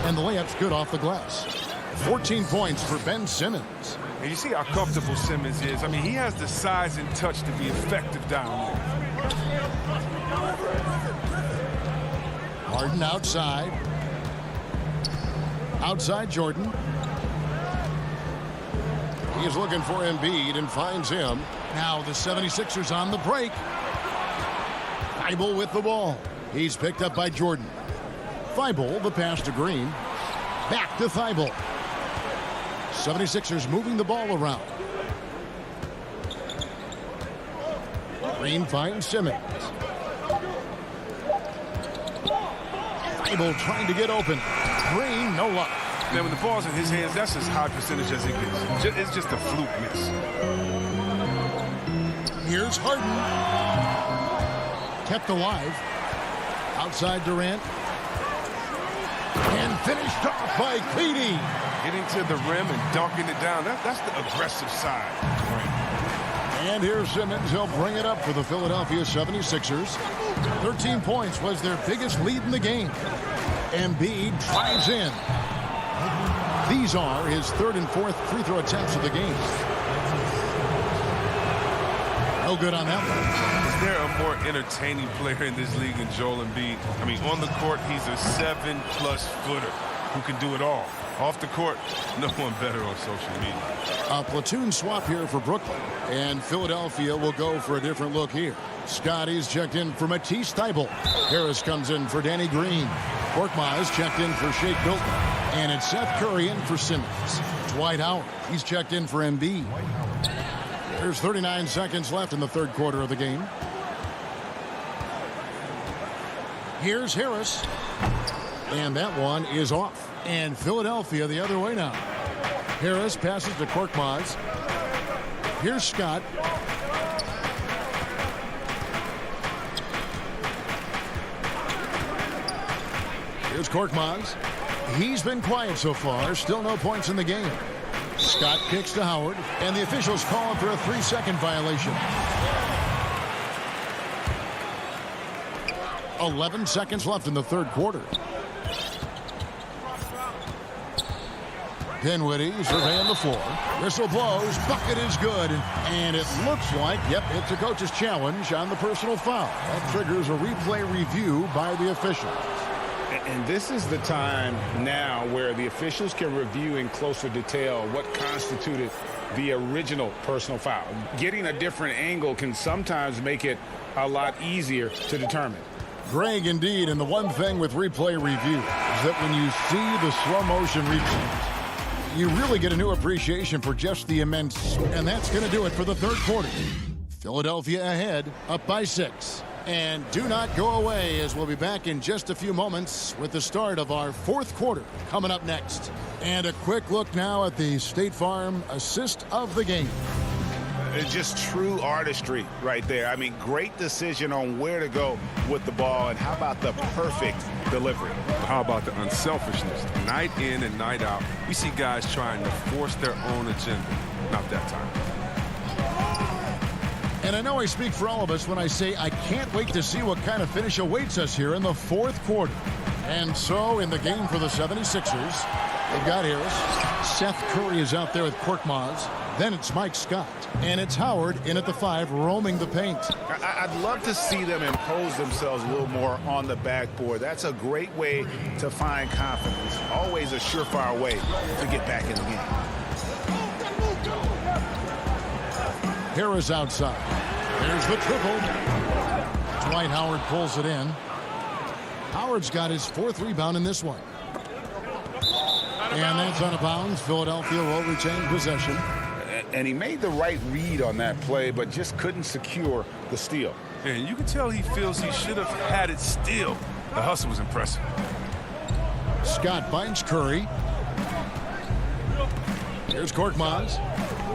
And the layup's good off the glass. 14 points for Ben Simmons. And you see how comfortable Simmons is. I mean, he has the size and touch to be effective down there. Harden outside. Outside Jordan. He is looking for Embiid and finds him. Now the 76ers on the break. Thibault with the ball. He's picked up by Jordan. Thibault, the pass to Green. Back to Thibault. 76ers moving the ball around. Green finds Simmons. Thibault trying to get open. Green, no luck. Man, when the ball's in his hands, that's as high percentage as it gets. It's just a fluke miss. Here's Harden. Kept alive. Outside Durant. And finished off by KD. Getting to the rim and dunking it down. That's the aggressive side. And here's Simmons. He'll bring it up for the Philadelphia 76ers. 13 points was their biggest lead in the game. Embiid drives in. These are his 3rd and 4th free throw attempts of the game. No good on that one. Is there a more entertaining player in this league than Joel Embiid? I mean, on the court, he's a 7+ footer who can do it all. Off the court, no one better on social media. A platoon swap here for Brooklyn. And Philadelphia will go for a different look here. Scotty's checked in for Matisse Thybulle. Harris comes in for Danny Green. Korkmaz checked in for Shake Milton. And it's Seth Curry in for Simmons. Dwight Howard, he's checked in for Embiid. There's 39 seconds left in the 3rd quarter of the game. Here's Harris. And that one is off. And Philadelphia the other way now. Harris passes to Korkmaz. Here's Scott. Here's Korkmaz. He's been quiet so far. Still no points in the game. Scott kicks to Howard. And the officials call him for a 3-second violation. 11 seconds left in the 3rd quarter. Pinwiddie surveying the floor. Whistle blows. Bucket is good. And it looks like, yep, it's a coach's challenge on the personal foul. That triggers a replay review by the officials. And this is the time now where the officials can review in closer detail what constituted the original personal foul. Getting a different angle can sometimes make it a lot easier to determine. Greg, indeed, and the one thing with replay review is that when you see the slow motion replays, you really get a new appreciation for just the immense, and that's going to do it for the third quarter. Philadelphia ahead, up by 6. And do not go away, as we'll be back in just a few moments with the start of our fourth quarter coming up next. And a quick look now at the State Farm assist of the game. It's just true artistry right there. I mean, great decision on where to go with the ball, and how about the perfect delivery? How about the unselfishness? Night in and night out, we see guys trying to force their own agenda. Not that time. And I know I speak for all of us when I say I can't wait to see what kind of finish awaits us here in the fourth quarter. And so in the game for the 76ers, they've got Harris. Seth Curry is out there with Korkmaz. Then it's Mike Scott. And it's Howard in at the 5, roaming the paint. I'd love to see them impose themselves a little more on the backboard. That's a great way to find confidence. Always a surefire way to get back in the game. Harris outside. There's the triple. Dwight Howard pulls it in. Howard's got his 4th rebound in this one. And that's out of bounds. Philadelphia will retain possession. And he made the right read on that play, but just couldn't secure the steal. And you can tell he feels he should have had it still. The hustle was impressive. Scott finds Curry. Here's Korkmaz.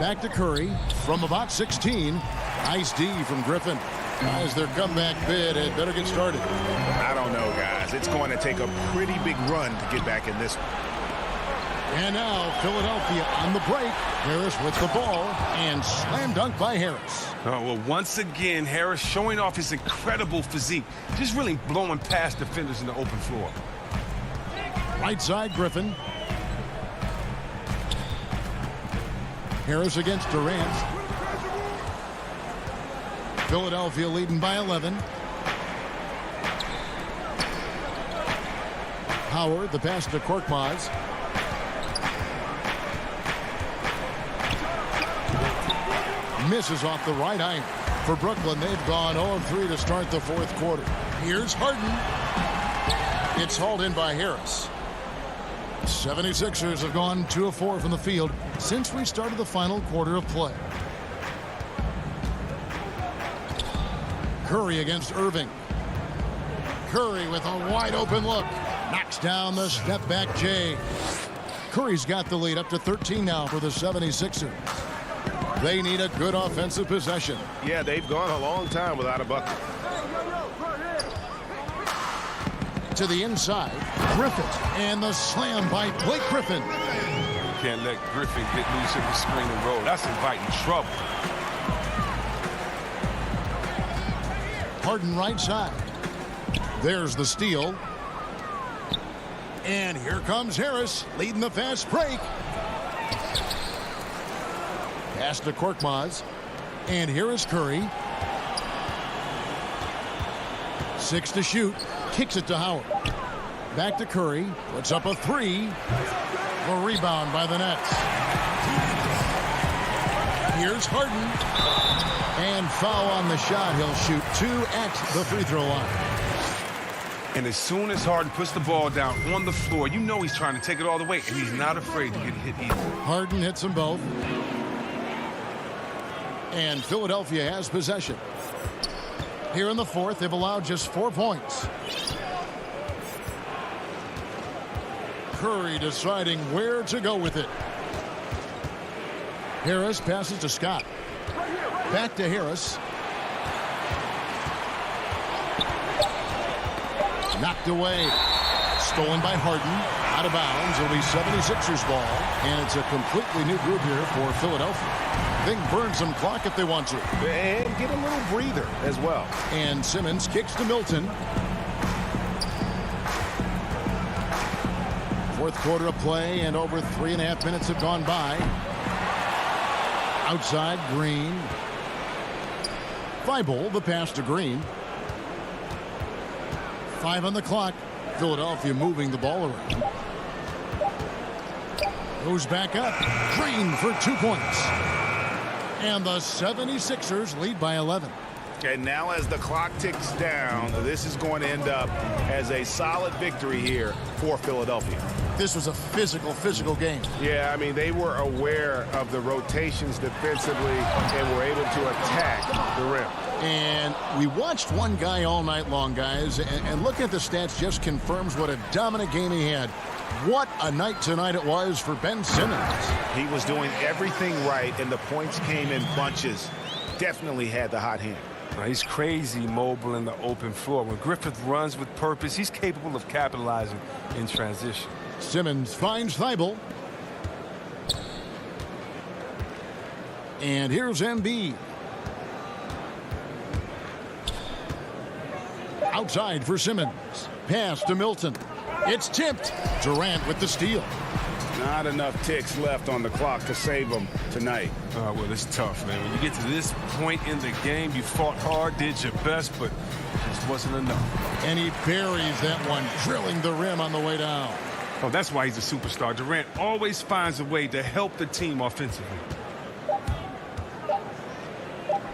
Back to Curry from about 16. Nice D from Griffin. As their comeback bid had better get started. I don't know, guys. It's going to take a pretty big run to get back in this one. And now Philadelphia on the break. Harris with the ball and slam dunk by Harris. Oh, well, once again, Harris showing off his incredible physique. Just really blowing past defenders in the open floor. Right side, Griffin. Harris against Durant. Philadelphia leading by 11. Howard, the pass to Korkmaz. Misses off the right iron. For Brooklyn, they've gone 0-3 to start the fourth quarter. Here's Harden. It's hauled in by Harris. 76ers have gone 2 of 4 from the field since we started the final quarter of play. Curry against Irving. Curry with a wide open look. Knocks down the step back Jay. Curry's got the lead up to 13 now for the 76ers. They need a good offensive possession. Yeah, they've gone a long time without a bucket. To the inside, Griffith, and the slam by Blake Griffin. Can't let Griffin get loose in the screen and roll. That's inviting trouble. Harden right side. There's the steal. And here comes Harris, leading the fast break. Pass to Korkmaz. And here is Curry. 6 to shoot. Kicks it to Howard. Back to Curry. Puts up a 3. A rebound by the Nets. Here's Harden. And foul on the shot. He'll shoot 2 at the free throw line. And as soon as Harden puts the ball down on the floor, you know he's trying to take it all the way, and he's not afraid to get hit either. Harden hits them both. And Philadelphia has possession. Here in the fourth, they've allowed just 4 points. Curry deciding where to go with it. Harris passes to Scott. Back to Harris. Knocked away. Stolen by Harden. Out of bounds. It'll be 76ers ball. And it's a completely new group here for Philadelphia. They can burn some clock if they want to. And get a little breather as well. And Simmons kicks to Milton. Fourth quarter of play, and over 3.5 minutes have gone by. Outside, Green. Thibault, the pass to Green. 5 on the clock. Philadelphia moving the ball around. Goes back up. Green for 2 points. And the 76ers lead by 11. And now as the clock ticks down, this is going to end up as a solid victory here for Philadelphia. This was a physical game. Yeah, I mean, they were aware of the rotations defensively and were able to attack the rim. And we watched one guy all night long, guys, and looking at the stats just confirms what a dominant game he had. What a night tonight it was for Ben Simmons. He was doing everything right, and the points came in bunches. Definitely had the hot hand. He's crazy mobile in the open floor. When Griffith runs with purpose, he's capable of capitalizing in transition. Simmons finds Thibault. And here's Embiid. Outside for Simmons. Pass to Milton. It's tipped. Durant with the steal. Not enough ticks left on the clock to save them tonight. Well, it's tough, man. When you get to this point in the game, you fought hard, did your best, but it just wasn't enough. And he buries that one, drilling the rim on the way down. Oh, that's why he's a superstar. Durant always finds a way to help the team offensively.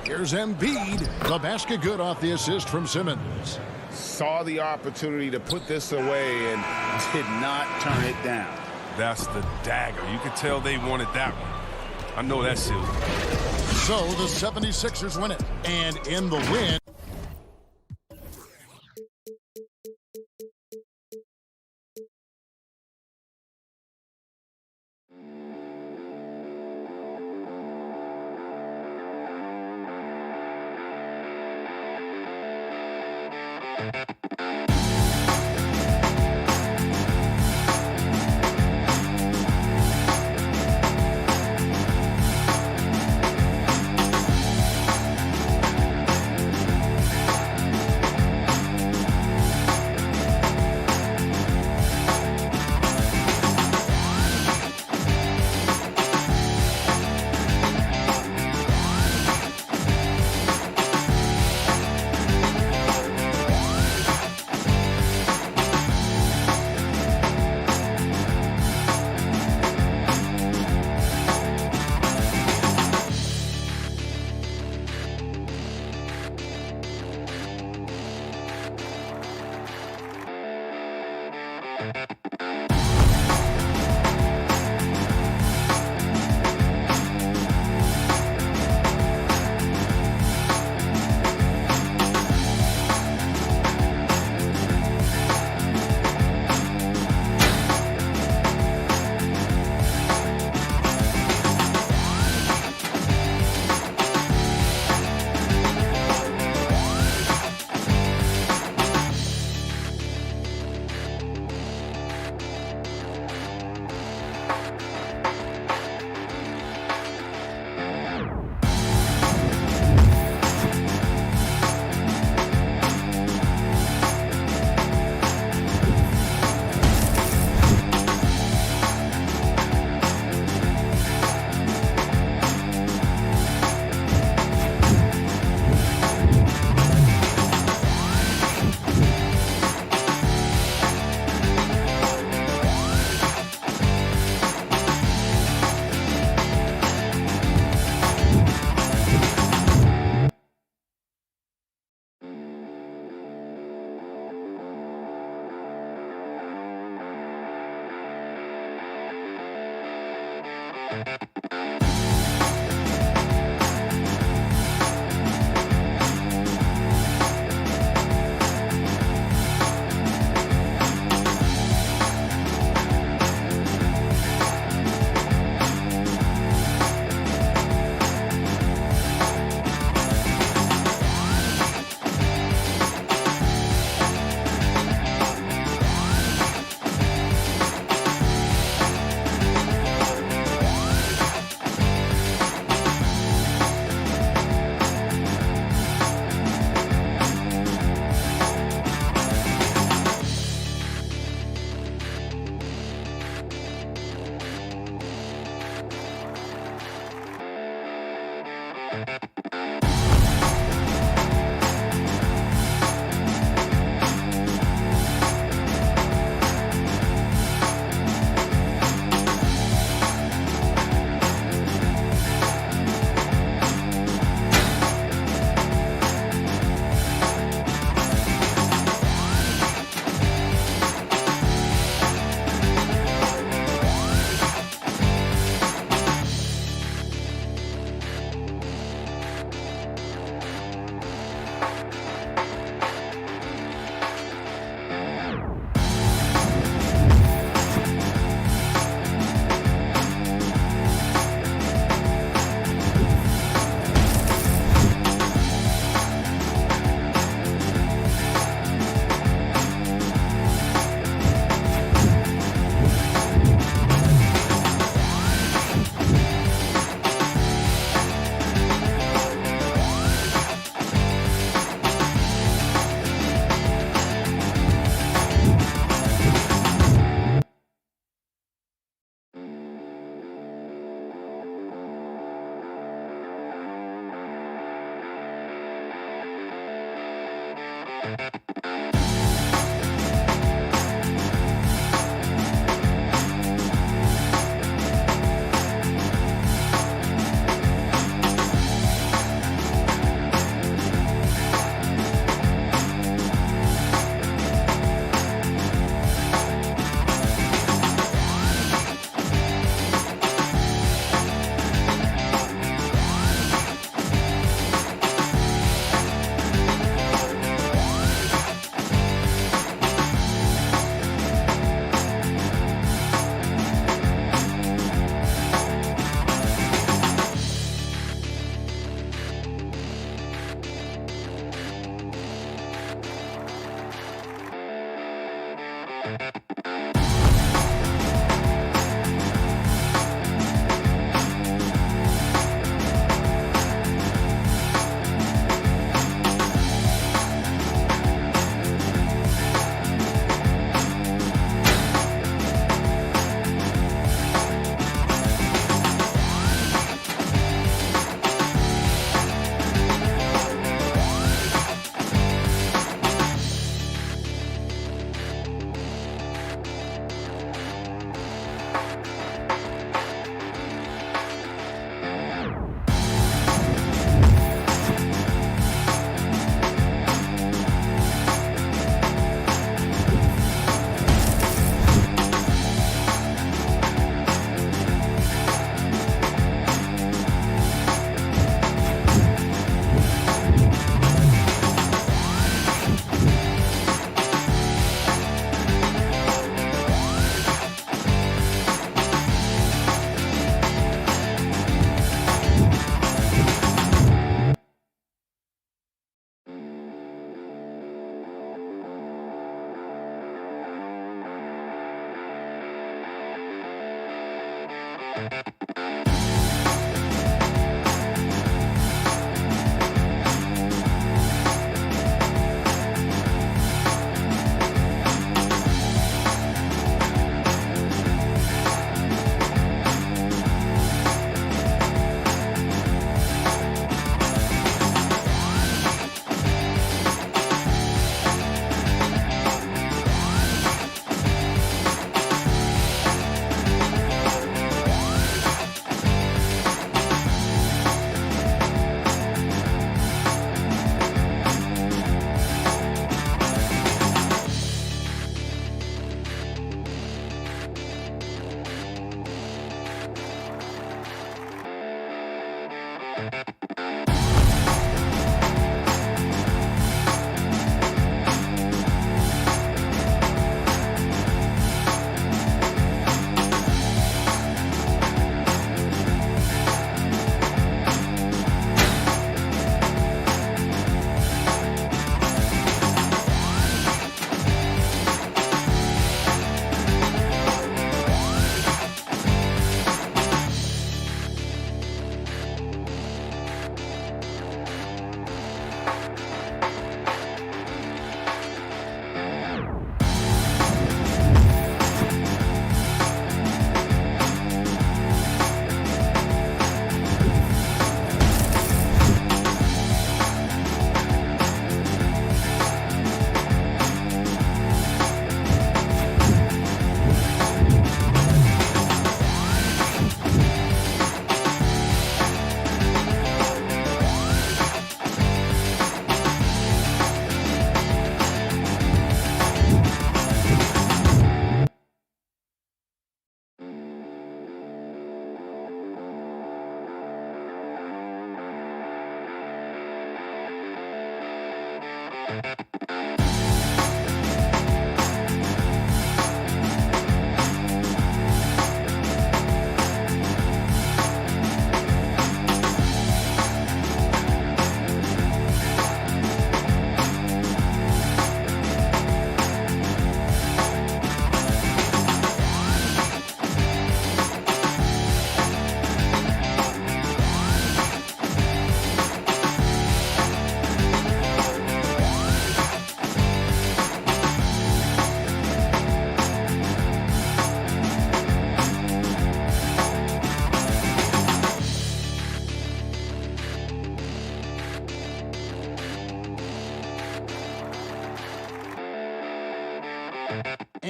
Here's Embiid. The basket good off the assist from Simmons. Saw the opportunity to put this away and did not turn it down. That's the dagger. You could tell they wanted that one. I know that's silly. So the 76ers win it. And in the win.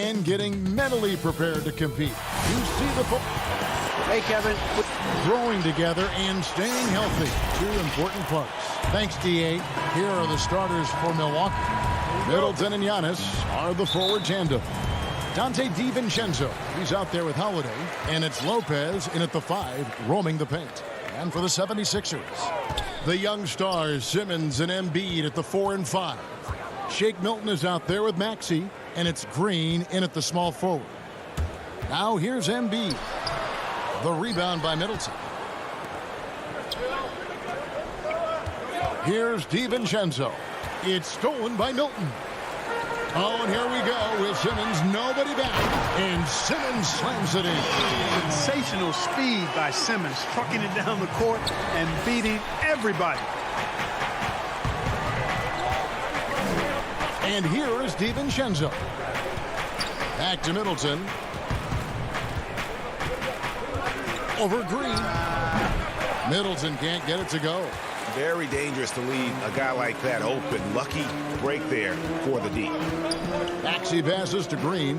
and getting mentally prepared to compete. You see the Hey, Kevin. growing together and staying healthy. Two important parts. Thanks, D.A. Here are the starters for Milwaukee. Middleton and Giannis are the forward tandem. Dante DiVincenzo, he's out there with Holiday. And it's Lopez in at the 5, roaming the paint. And for the 76ers, the young stars Simmons and Embiid at the 4 and 5. Shake Milton is out there with Maxey. And it's Green in at the small forward. Now here's Embiid. The rebound by Middleton. Here's DiVincenzo. It's stolen by Milton. Oh, and here we go with Simmons. Nobody back. And Simmons slams it in. Sensational speed by Simmons, trucking it down the court and beating everybody. And here is DiVincenzo. Back to Middleton. Over Green. Middleton can't get it to go. Very dangerous to leave a guy like that open. Lucky break there for the D. Maxey passes to Green.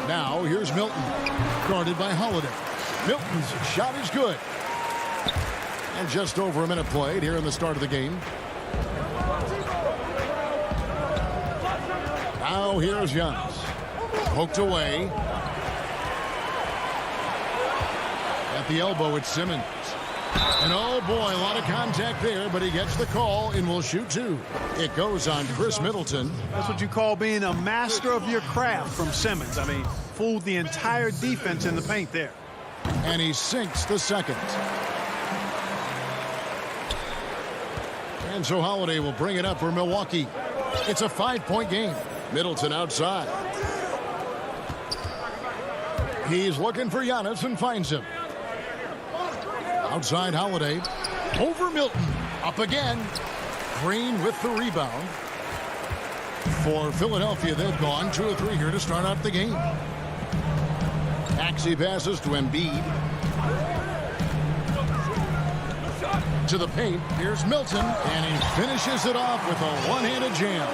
Now here's Milton. Guarded by Holiday. Milton's shot is good. And just over a minute played here in the start of the game. Now here's Giannis. Poked away. At the elbow, it's Simmons. And oh boy, a lot of contact there, but he gets the call and will shoot 2. It goes on Chris Middleton. That's what you call being a master of your craft from Simmons. I mean, fooled the entire defense in the paint there. And he sinks the second. And so Holiday will bring it up for Milwaukee. It's a 5-point game. Middleton outside. He's looking for Giannis and finds him. Outside Holiday. Over Milton. Up again. Green with the rebound. For Philadelphia, they've gone 2 of 3 here to start out the game. Maxey passes to Embiid. To the paint. Here's Milton. And he finishes it off with a one-handed jam.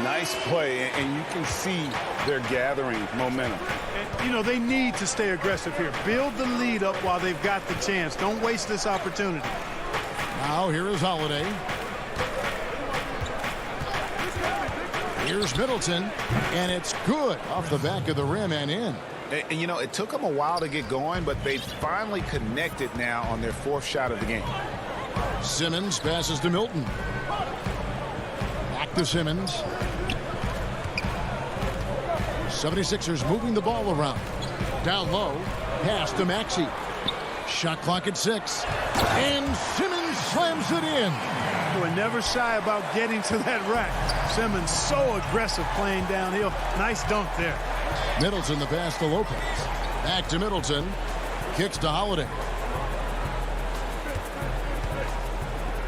Nice play, and you can see they're gathering momentum. And, you know, they need to stay aggressive here. Build the lead up while they've got the chance. Don't waste this opportunity. Now here is Holiday. Here's Middleton, and it's good off the back of the rim and in. And you know, it took them a while to get going, but they finally connected now on their 4th shot of the game. Simmons passes to Milton. Back to Simmons. 76ers moving the ball around. Down low. Pass to Maxey. Shot clock at 6. And Simmons slams it in. We're never shy about getting to that rack. Simmons so aggressive playing downhill. Nice dunk there. Middleton the pass to Lopez. Back to Middleton. Kicks to Holiday.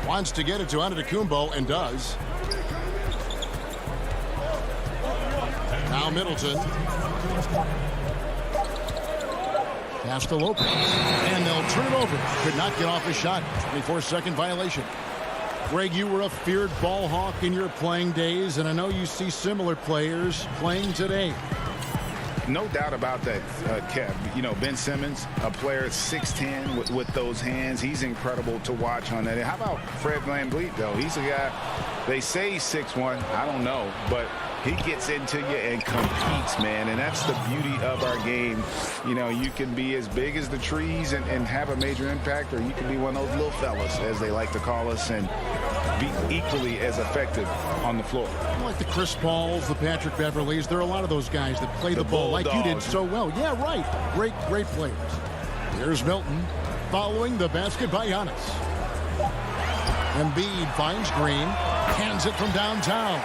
Wants to get it to Antetokounmpo and does. Now Middleton. Pass to Lopez. And they'll turn it over. Could not get off his shot. 24-second violation. Greg, you were a feared ball hawk in your playing days, and I know you see similar players playing today. No doubt about that, Kev. You know, Ben Simmons, a player 6'10" with those hands. He's incredible to watch on that. How about Fred VanVleet, though? He's a guy, they say he's 6'1". I don't know, but he gets into you and competes, man. And that's the beauty of our game. You know, you can be as big as the trees and have a major impact, or you can be one of those little fellas, as they like to call us, and be equally as effective on the floor. Like the Chris Pauls, the Patrick Beverleys, there are a lot of those guys that play the ball like you did so well. Yeah, right. Great players. Here's Milton following the basket by Giannis. Embiid finds Green, hands it from downtown.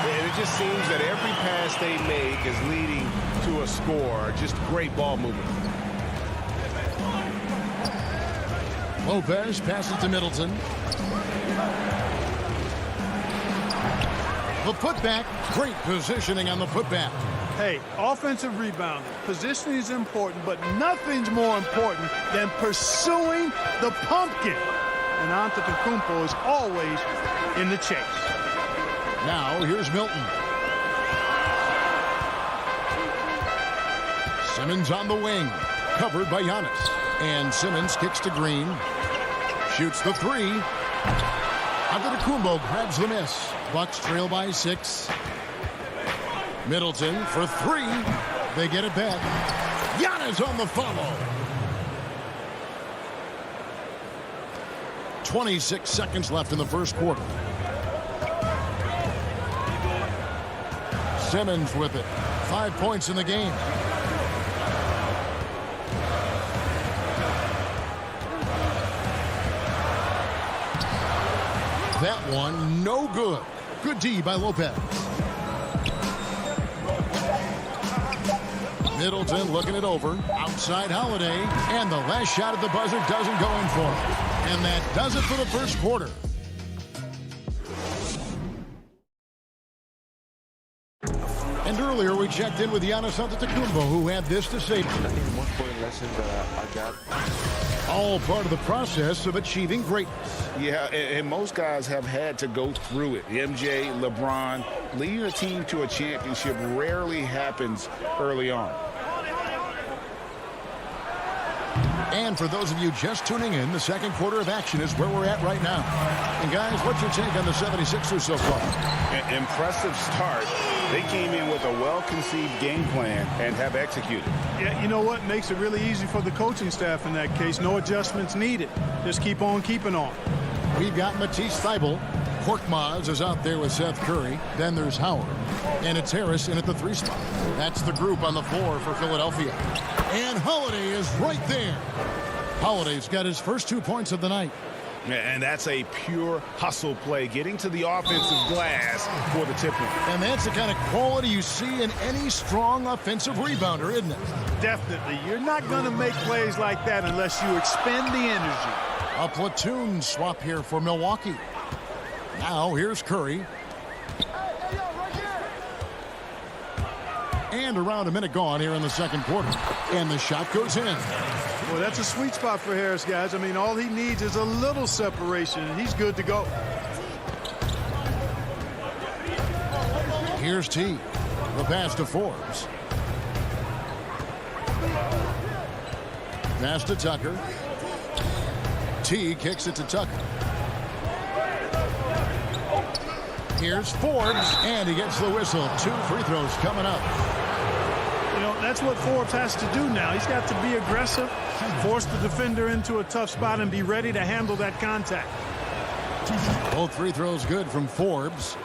And it just seems that every pass they make is leading to a score. Just great ball movement. Lopez passes to Middleton. The putback, great positioning on the putback. Hey, offensive rebounding. Positioning is important, but nothing's more important than pursuing the pumpkin. And Antetokounmpo is always in the chase. Now here's Milton. Simmons on the wing, covered by Giannis. And Simmons kicks to Green. Shoots the three. Antetokounmpo grabs the miss. Bucks trail by 6. Middleton for 3. They get it back. Giannis on the follow. 26 seconds left in the first quarter. Simmons with it. 5 points in the game. That one, no good. Good D by Lopez. Middleton looking it over. Outside Holiday. And the last shot at the buzzer doesn't go in for him. And that does it for the first quarter. And earlier we checked in with Giannis Antetokounmpo, who had this to say. I think the most important lesson that I got. All part of the process of achieving greatness. Yeah, and most guys have had to go through it. MJ, LeBron, leading a team to a championship rarely happens early on. And for those of you just tuning in, the second quarter of action is where we're at right now. And guys, what's your take on the 76ers so far? An impressive start. They came in with a well-conceived game plan and have executed. Yeah, you know what makes it really easy for the coaching staff in that case? No adjustments needed. Just keep on keeping on. We've got Matisse Thybulle. Korkmaz is out there with Seth Curry. Then there's Howard. And it's Harris in at the 3 spot. That's the group on the floor for Philadelphia. And Holiday is right there. Holiday's got his first 2 points of the night. And that's a pure hustle play, getting to the offensive glass for the tip-in. And that's the kind of quality you see in any strong offensive rebounder, isn't it? Definitely. You're not going to make plays like that unless you expend the energy. A platoon swap here for Milwaukee. Now here's Curry. And around a minute gone here in the second quarter. And the shot goes in. Well, that's a sweet spot for Harris, guys. I mean, all he needs is a little separation, and he's good to go. Here's T. The pass to Forbes. Pass to Tucker. T kicks it to Tucker. Here's Forbes, and he gets the whistle. 2 free throws coming up. You know, that's what Forbes has to do now. He's got to be aggressive, force the defender into a tough spot, and be ready to handle that contact. Both free throws good from Forbes.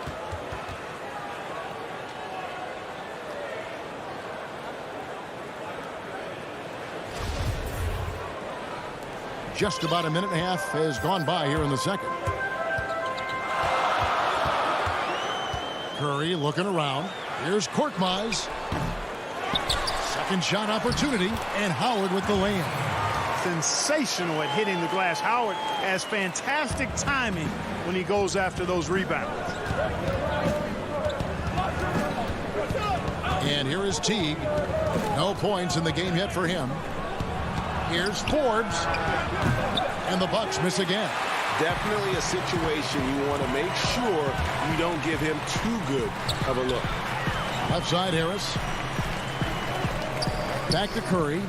Just about a minute and a half has gone by here in the second. Curry looking around. Here's Korkmaz. Second shot opportunity, and Howard with the layup. Sensational at hitting the glass. Howard has fantastic timing when he goes after those rebounds. And here is Teague. No points in the game yet for him. Here's Forbes. And the Bucks miss again. Definitely a situation you want to make sure you don't give him too good of a look. Left side, Harris. Back to Curry.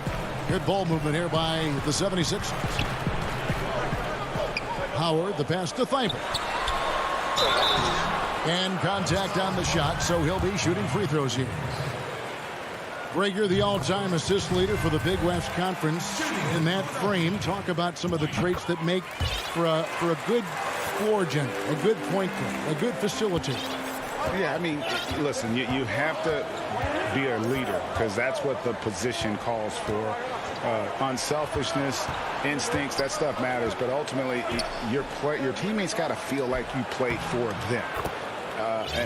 Good ball movement here by the 76ers. Howard, the pass to Thybulle. And contact on the shot, so he'll be shooting free throws here. Greg, you're the all-time assist leader for the Big West Conference. In that frame, talk about some of the traits that make for a good floor general, a good point guard, a good facilitator. Yeah, I mean, listen, you have to be a leader because that's what the position calls for. Unselfishness, instincts, that stuff matters. But ultimately, your teammates got to feel like you play for them.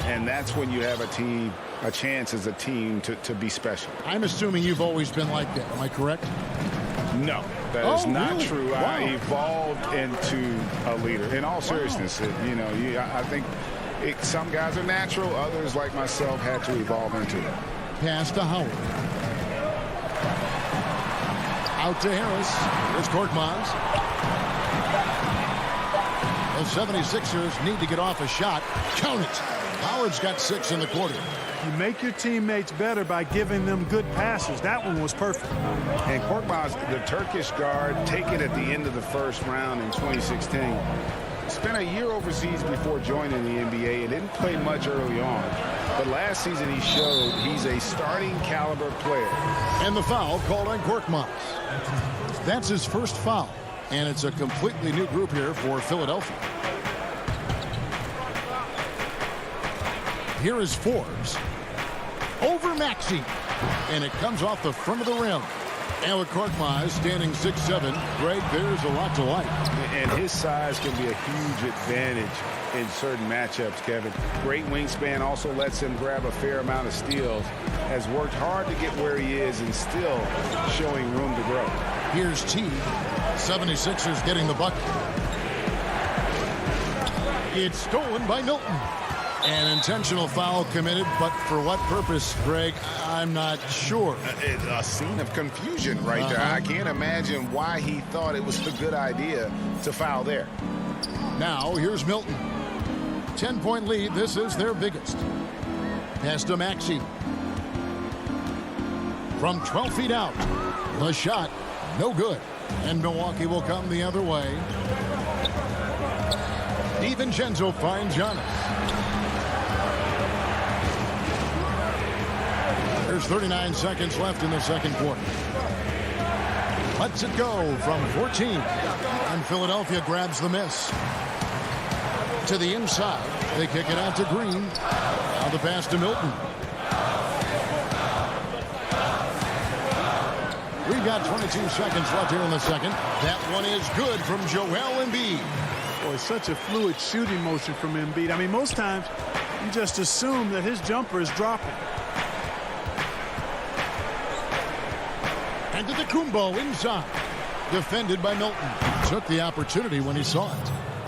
And that's when you have a chance as a team to be special. I'm assuming you've always been like that. Am I correct? No, that is not really? true. Wow. I evolved into a leader. In all seriousness, I think some guys are natural. Others, like myself, had to evolve into it. Pass to Howard. Out to Harris. Here's Korkmaz. The 76ers need to get off a shot. Count it. Howard's got 6 in the quarter. You make your teammates better by giving them good passes. That one was perfect. And Korkmaz, the Turkish guard, taken at the end of the first round in 2016. Spent a year overseas before joining the NBA and didn't play much early on. But last season he showed he's a starting caliber player. And the foul called on Korkmaz. That's his first foul. And it's a completely new group here for Philadelphia. Here is Forbes. Over Maxey. And it comes off the front of the rim. And with Korkmaz standing 6'7", Greg, there's a lot to like. And his size can be a huge advantage in certain matchups, Kevin. Great wingspan also lets him grab a fair amount of steals. Has worked hard to get where he is and still showing room to grow. Here's T. 76ers getting the bucket. It's stolen by Milton. An intentional foul committed, but for what purpose, Greg? I'm not sure. It's a scene of confusion right there. I can't imagine why he thought it was a good idea to foul there. Now, here's Milton. 10-point lead. This is their biggest. Pass to Maxey. From 12 feet out. The shot, no good. And Milwaukee will come the other way. DiVincenzo finds Giannis. There's 39 seconds left in the second quarter. Lets it go from 14. And Philadelphia grabs the miss. To the inside. They kick it out to Green. Now the pass to Milton. We've got 22 seconds left here in the second. That one is good from Joel Embiid. Boy, such a fluid shooting motion from Embiid. I mean, most times you just assume that his jumper is dropping. And to the Kumbo inside. Defended by Milton. Took the opportunity when he saw it.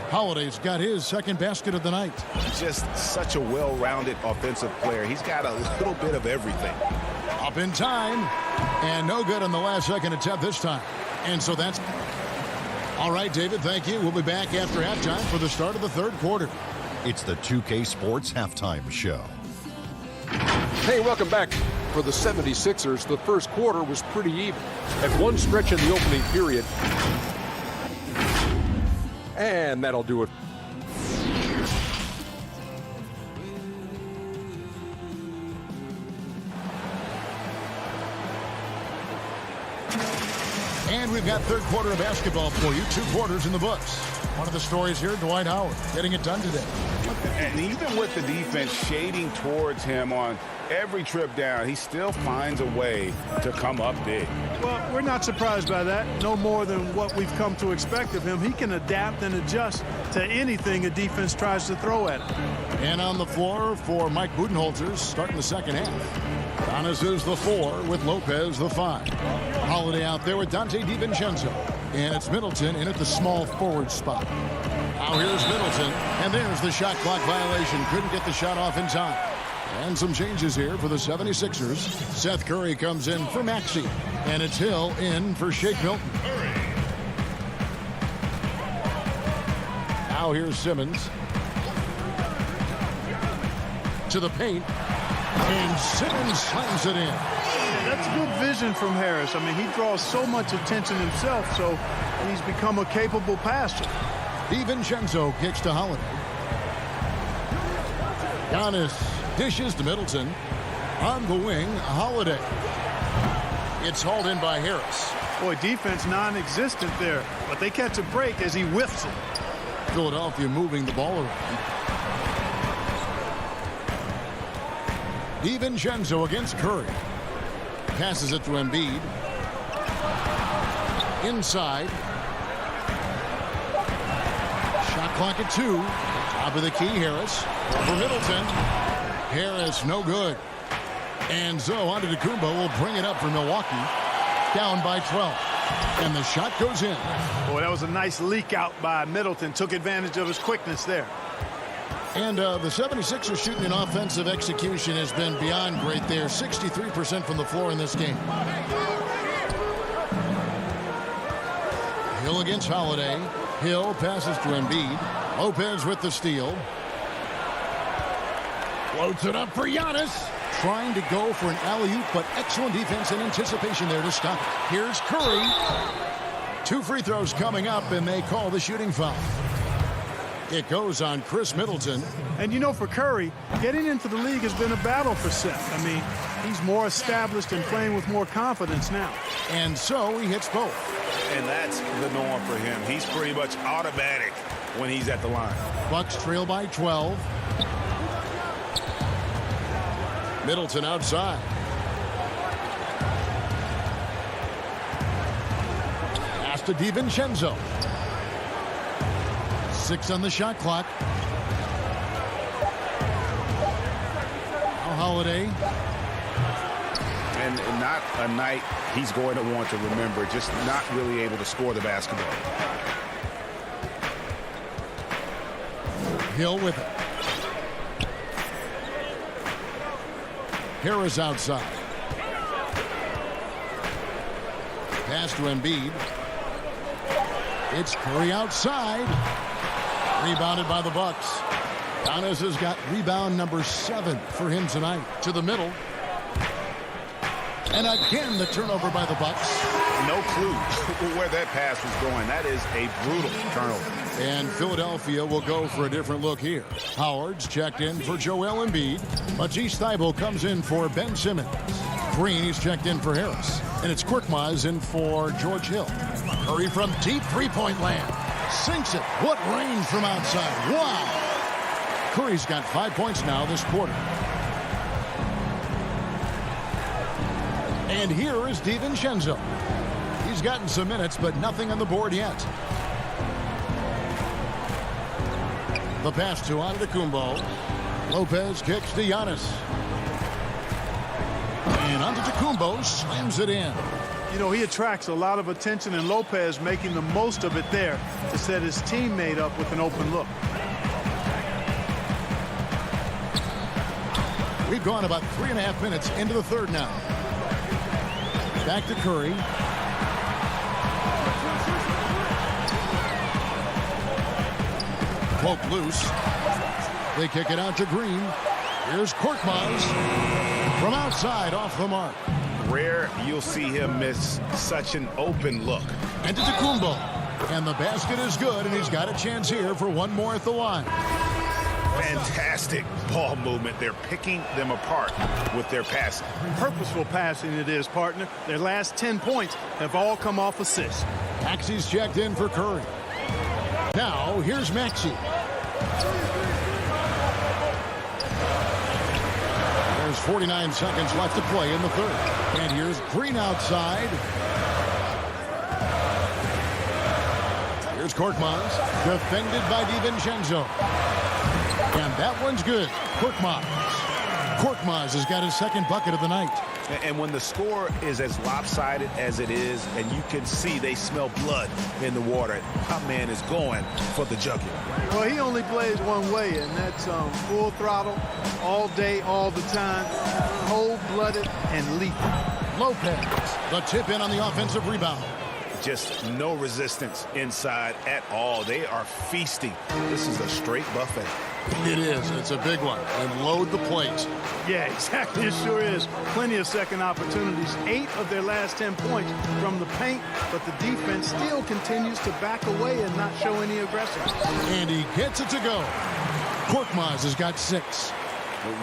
Holiday's got his second basket of the night. Just such a well-rounded offensive player. He's got a little bit of everything. Up in time. And no good on the last second attempt this time. And so that's... All right, David, thank you. We'll be back after halftime for the start of the third quarter. It's the 2K Sports Halftime Show. Hey, welcome back. For the 76ers, the first quarter was pretty even. At one stretch in the opening period. And that'll do it. And we've got third quarter of basketball for you. 2 quarters in the books. One of the stories here, Dwight Howard getting it done today. And even with the defense shading towards him on every trip down, he still finds a way to come up big. Well, we're not surprised by that. No more than what we've come to expect of him. He can adapt and adjust to anything a defense tries to throw at him. And on the floor for Mike Budenholzer starting the second half. Giannis is the 4 with Lopez the 5. Holiday out there with Dante DiVincenzo. And it's Middleton in at the small forward spot. Now here's Middleton. And there's the shot clock violation. Couldn't get the shot off in time. And some changes here for the 76ers. Seth Curry comes in for Maxey. And it's Hill in for Shake Milton. Now here's Simmons. To the paint. And Simmons slams it in. That's good vision from Harris. I mean, he draws so much attention himself, so he's become a capable passer. DiVincenzo kicks to Holiday. Giannis dishes to Middleton. On the wing, Holiday. It's hauled in by Harris. Boy, defense non-existent there, but they catch a break as he whiffs it. Philadelphia moving the ball around. DiVincenzo against Curry. Passes it to Embiid. Inside. Shot clock at 2. Top of the key, Harris. For Middleton. Harris, no good. And so Antetokounmpo will bring it up for Milwaukee. Down by 12. And the shot goes in. Boy, that was a nice leak out by Middleton. Took advantage of his quickness there. And the 76ers shooting in offensive execution has been beyond great there. 63% from the floor in this game. Hill against Holiday. Hill passes to Embiid. Lopez with the steal. Floats it up for Giannis. Trying to go for an alley-oop, but excellent defense and anticipation there to stop it. Here's Curry. 2 free throws coming up, and they call the shooting foul. It goes on Chris Middleton. And you know, for Curry, getting into the league has been a battle for Seth. I mean, he's more established and playing with more confidence now. And so he hits both. And that's the norm for him. He's pretty much automatic when he's at the line. Bucks trail by 12. Middleton outside. Pass to DiVincenzo. 6 on the shot clock. Now Holiday. And not a night he's going to want to remember, just not really able to score the basketball. Hill with it. Harris outside. Pass to Embiid. It's Curry outside. Rebounded by the Bucks. Giannis has got rebound number 7 for him tonight. To the middle. And again, the turnover by the Bucks. No clue where that pass was going. That is a brutal turnover. And Philadelphia will go for a different look here. Howard's checked in for Joel Embiid. Matisse Thybulle comes in for Ben Simmons. Green, he's checked in for Harris. And it's Korkmaz in for George Hill. Curry from deep three-point land. Sinks it. What range from outside. Wow. Curry's got 5 points now this quarter. And here is DiVincenzo. He's gotten some minutes, but nothing on the board yet. The pass to Antetokounmpo. Lopez kicks to Giannis. And Antetokounmpo slams it in. You know, he attracts a lot of attention, and Lopez making the most of it there to set his teammate up with an open look. We've gone about 3.5 minutes into the third now. Back to Curry. Poke loose. They kick it out to Green. Here's Korkmaz from outside off the mark. Rare you'll see him miss such an open look. And Antetokounmpo. And the basket is good, and he's got a chance here for one more at the line. Fantastic ball movement. They're picking them apart with their passing. Purposeful passing it is, partner. Their last 10 points have all come off assists. Maxi's checked in for Curry. Now, here's Maxey. There's 49 seconds left to play in the third. And here's Green outside. Here's Korkmaz, defended by DiVincenzo. And that one's good. Korkmaz has got his second bucket of the night. And when the score is as lopsided as it is, and you can see they smell blood in the water, my man is going for the jugular. Well, he only plays one way, and that's full throttle, all day, all the time, cold-blooded and lethal. Lopez, the tip in on the offensive rebound. Just no resistance inside at all. They are feasting. This is a straight buffet. It is. It's a big one. And load the plate. Yeah, exactly. It sure is. Plenty of second opportunities. 8 of their last 10 points from the paint, but the defense still continues to back away and not show any aggression. And he gets it to go. Korkmaz has got 6.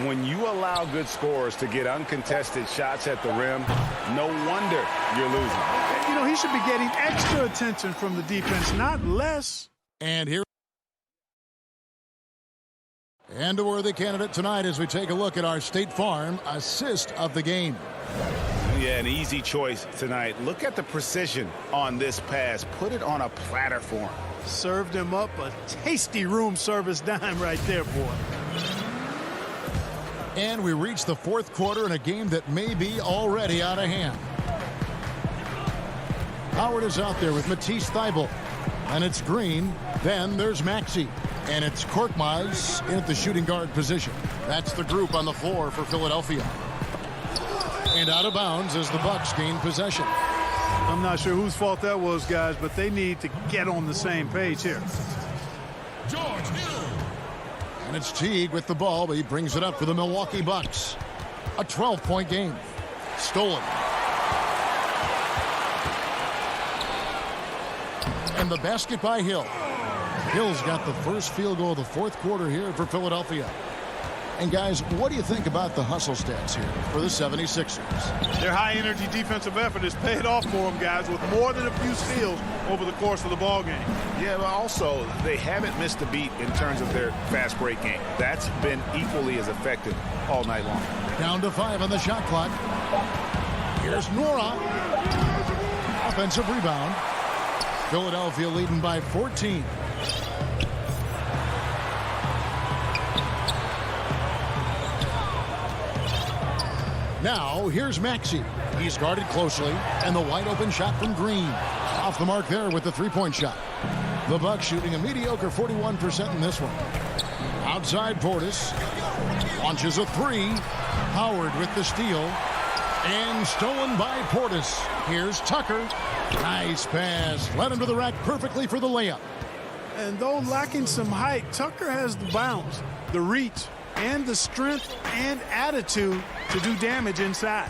When you allow good scorers to get uncontested shots at the rim, no wonder you're losing. You know, he should be getting extra attention from the defense, not less. And here. And a worthy candidate tonight as we take a look at our State Farm assist of the game. Yeah, an easy choice tonight. Look at the precision on this pass. Put it on a platter for him. Served him up a tasty room service dime right there, boy. And we reach the fourth quarter in a game that may be already out of hand. Howard is out there with Matisse Thybulle. And it's Green. Then there's Maxey. And it's Korkmaz in at the shooting guard position. That's the group on the floor for Philadelphia. And out of bounds as the Bucks gain possession. I'm not sure whose fault that was, guys, but they need to get on the same page here. George Hill. And it's Teague with the ball, but he brings it up for the Milwaukee Bucks. A 12-point game. Stolen. And the basket by Hill. Hill's got the first field goal of the fourth quarter here for Philadelphia. And guys, what do you think about the hustle stats here for the 76ers? Their high-energy defensive effort has paid off for them, guys, with more than a few steals over the course of the ball game. Yeah, but also they haven't missed a beat in terms of their fast break game. That's been equally as effective all night long. Down to 5 on the shot clock. Here's Nora. Offensive rebound. Philadelphia leading by 14. Now, here's Maxey. He's guarded closely, and the wide-open shot from Green. Off the mark there with the three-point shot. The Bucks shooting a mediocre 41% in this one. Outside Portis. Launches a three. Howard with the steal. And stolen by Portis. Here's Tucker. Nice pass. Led him to the rack perfectly for the layup. And though lacking some height, Tucker has the bounce, the reach, and the strength and attitude to do damage inside.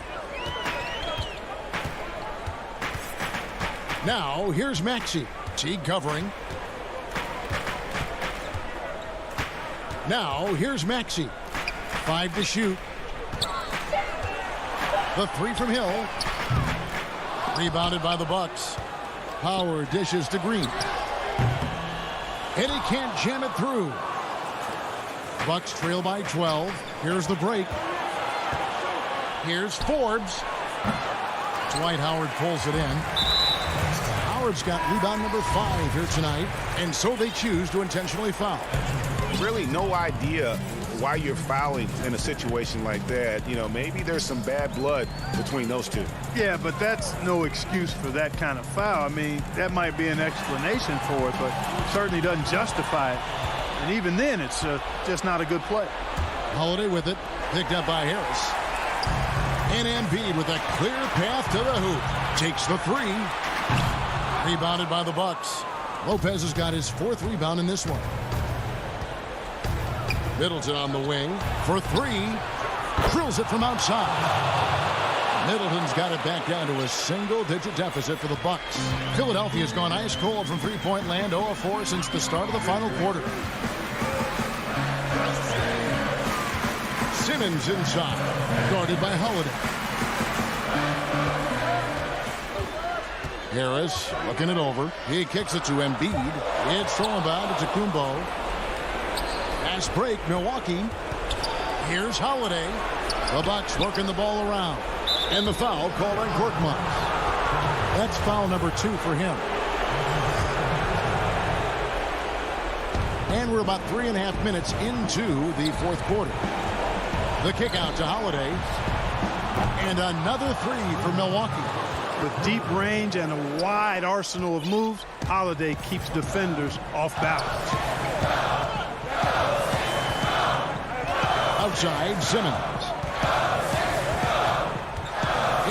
Now, here's Maxey. Teague covering. Now, here's Maxey. 5 to shoot. The three from Hill. Rebounded by the Bucks. Howard dishes to Green. And he can't jam it through. Bucks trail by 12. Here's the break. Here's Forbes. Dwight Howard pulls it in. Howard's got rebound number 5 here tonight, and so they choose to intentionally foul. Really no idea why you're fouling in a situation like that. You know, maybe there's some bad blood between those two. Yeah, but that's no excuse for that kind of foul. I mean, that might be an explanation for it, but certainly doesn't justify it. And even then, it's just not a good play. Holiday with it, picked up by Harris. And Embiid with a clear path to the hoop. Takes the three. Rebounded by the Bucks. Lopez has got his 4th rebound in this one. Middleton on the wing for 3. Drills it from outside. Middleton's got it back down to a single-digit deficit for the Bucks. Philadelphia's gone ice cold from three-point land, 0 of 4 since the start of the final quarter. Simmons inside, guarded by Holiday. Harris looking it over. He kicks it to Embiid. It's thrown bound to Kumbo. Fast break, Milwaukee. Here's Holiday. The Bucks working the ball around. And the foul called on Korkmaz. That's foul number 2 for him. And we're about 3.5 minutes into the fourth quarter. The kick out to Holiday. And another 3 for Milwaukee. With deep range and a wide arsenal of moves, Holiday keeps defenders off balance. Outside, Simmons.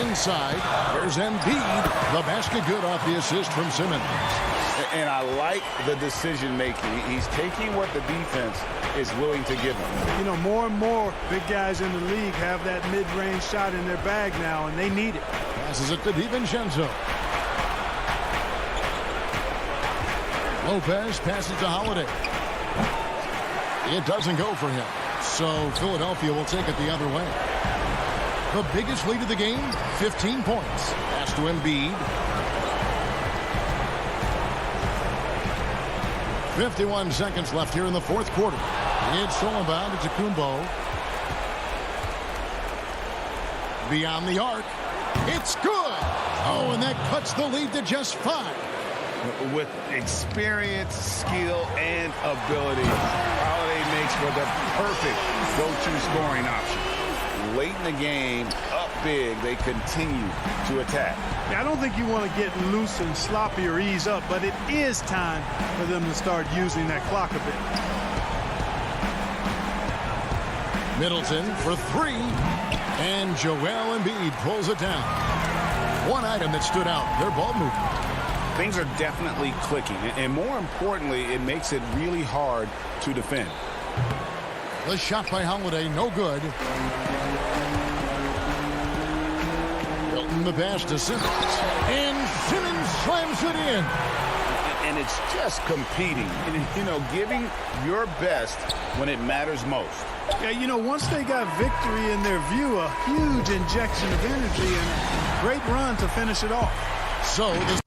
Inside, there's Embiid. The basket good off the assist from Simmons. And I like the decision making. He's taking what the defense is willing to give him. You know, more and more big guys in the league have that mid-range shot in their bag now, and they need it. Passes it to DiVincenzo. Lopez passes to Holiday. It doesn't go for him. So Philadelphia will take it the other way. The biggest lead of the game, 15 points. Pass to Embiid. 51 seconds left here in the fourth quarter. It's thrown bound to Kumbo. Beyond the arc. It's good. Oh, and that cuts the lead to just 5. With experience, skill, and ability, Holiday makes for the perfect go-to scoring option. Late in the game, up big, they continue to attack. I don't think you want to get loose and sloppy or ease up, but it is time for them to start using that clock a bit. Middleton for 3. And Joel Embiid pulls it down. One item that stood out, their ball movement. Things are definitely clicking, and more importantly, it makes it really hard to defend. The shot by Holiday, no good. Hilton the pass to Simmons. And Simmons slams it in. And it's just competing, you know, giving your best when it matters most. Yeah, you know, once they got victory in their view, a huge injection of energy and a great run to finish it off. So the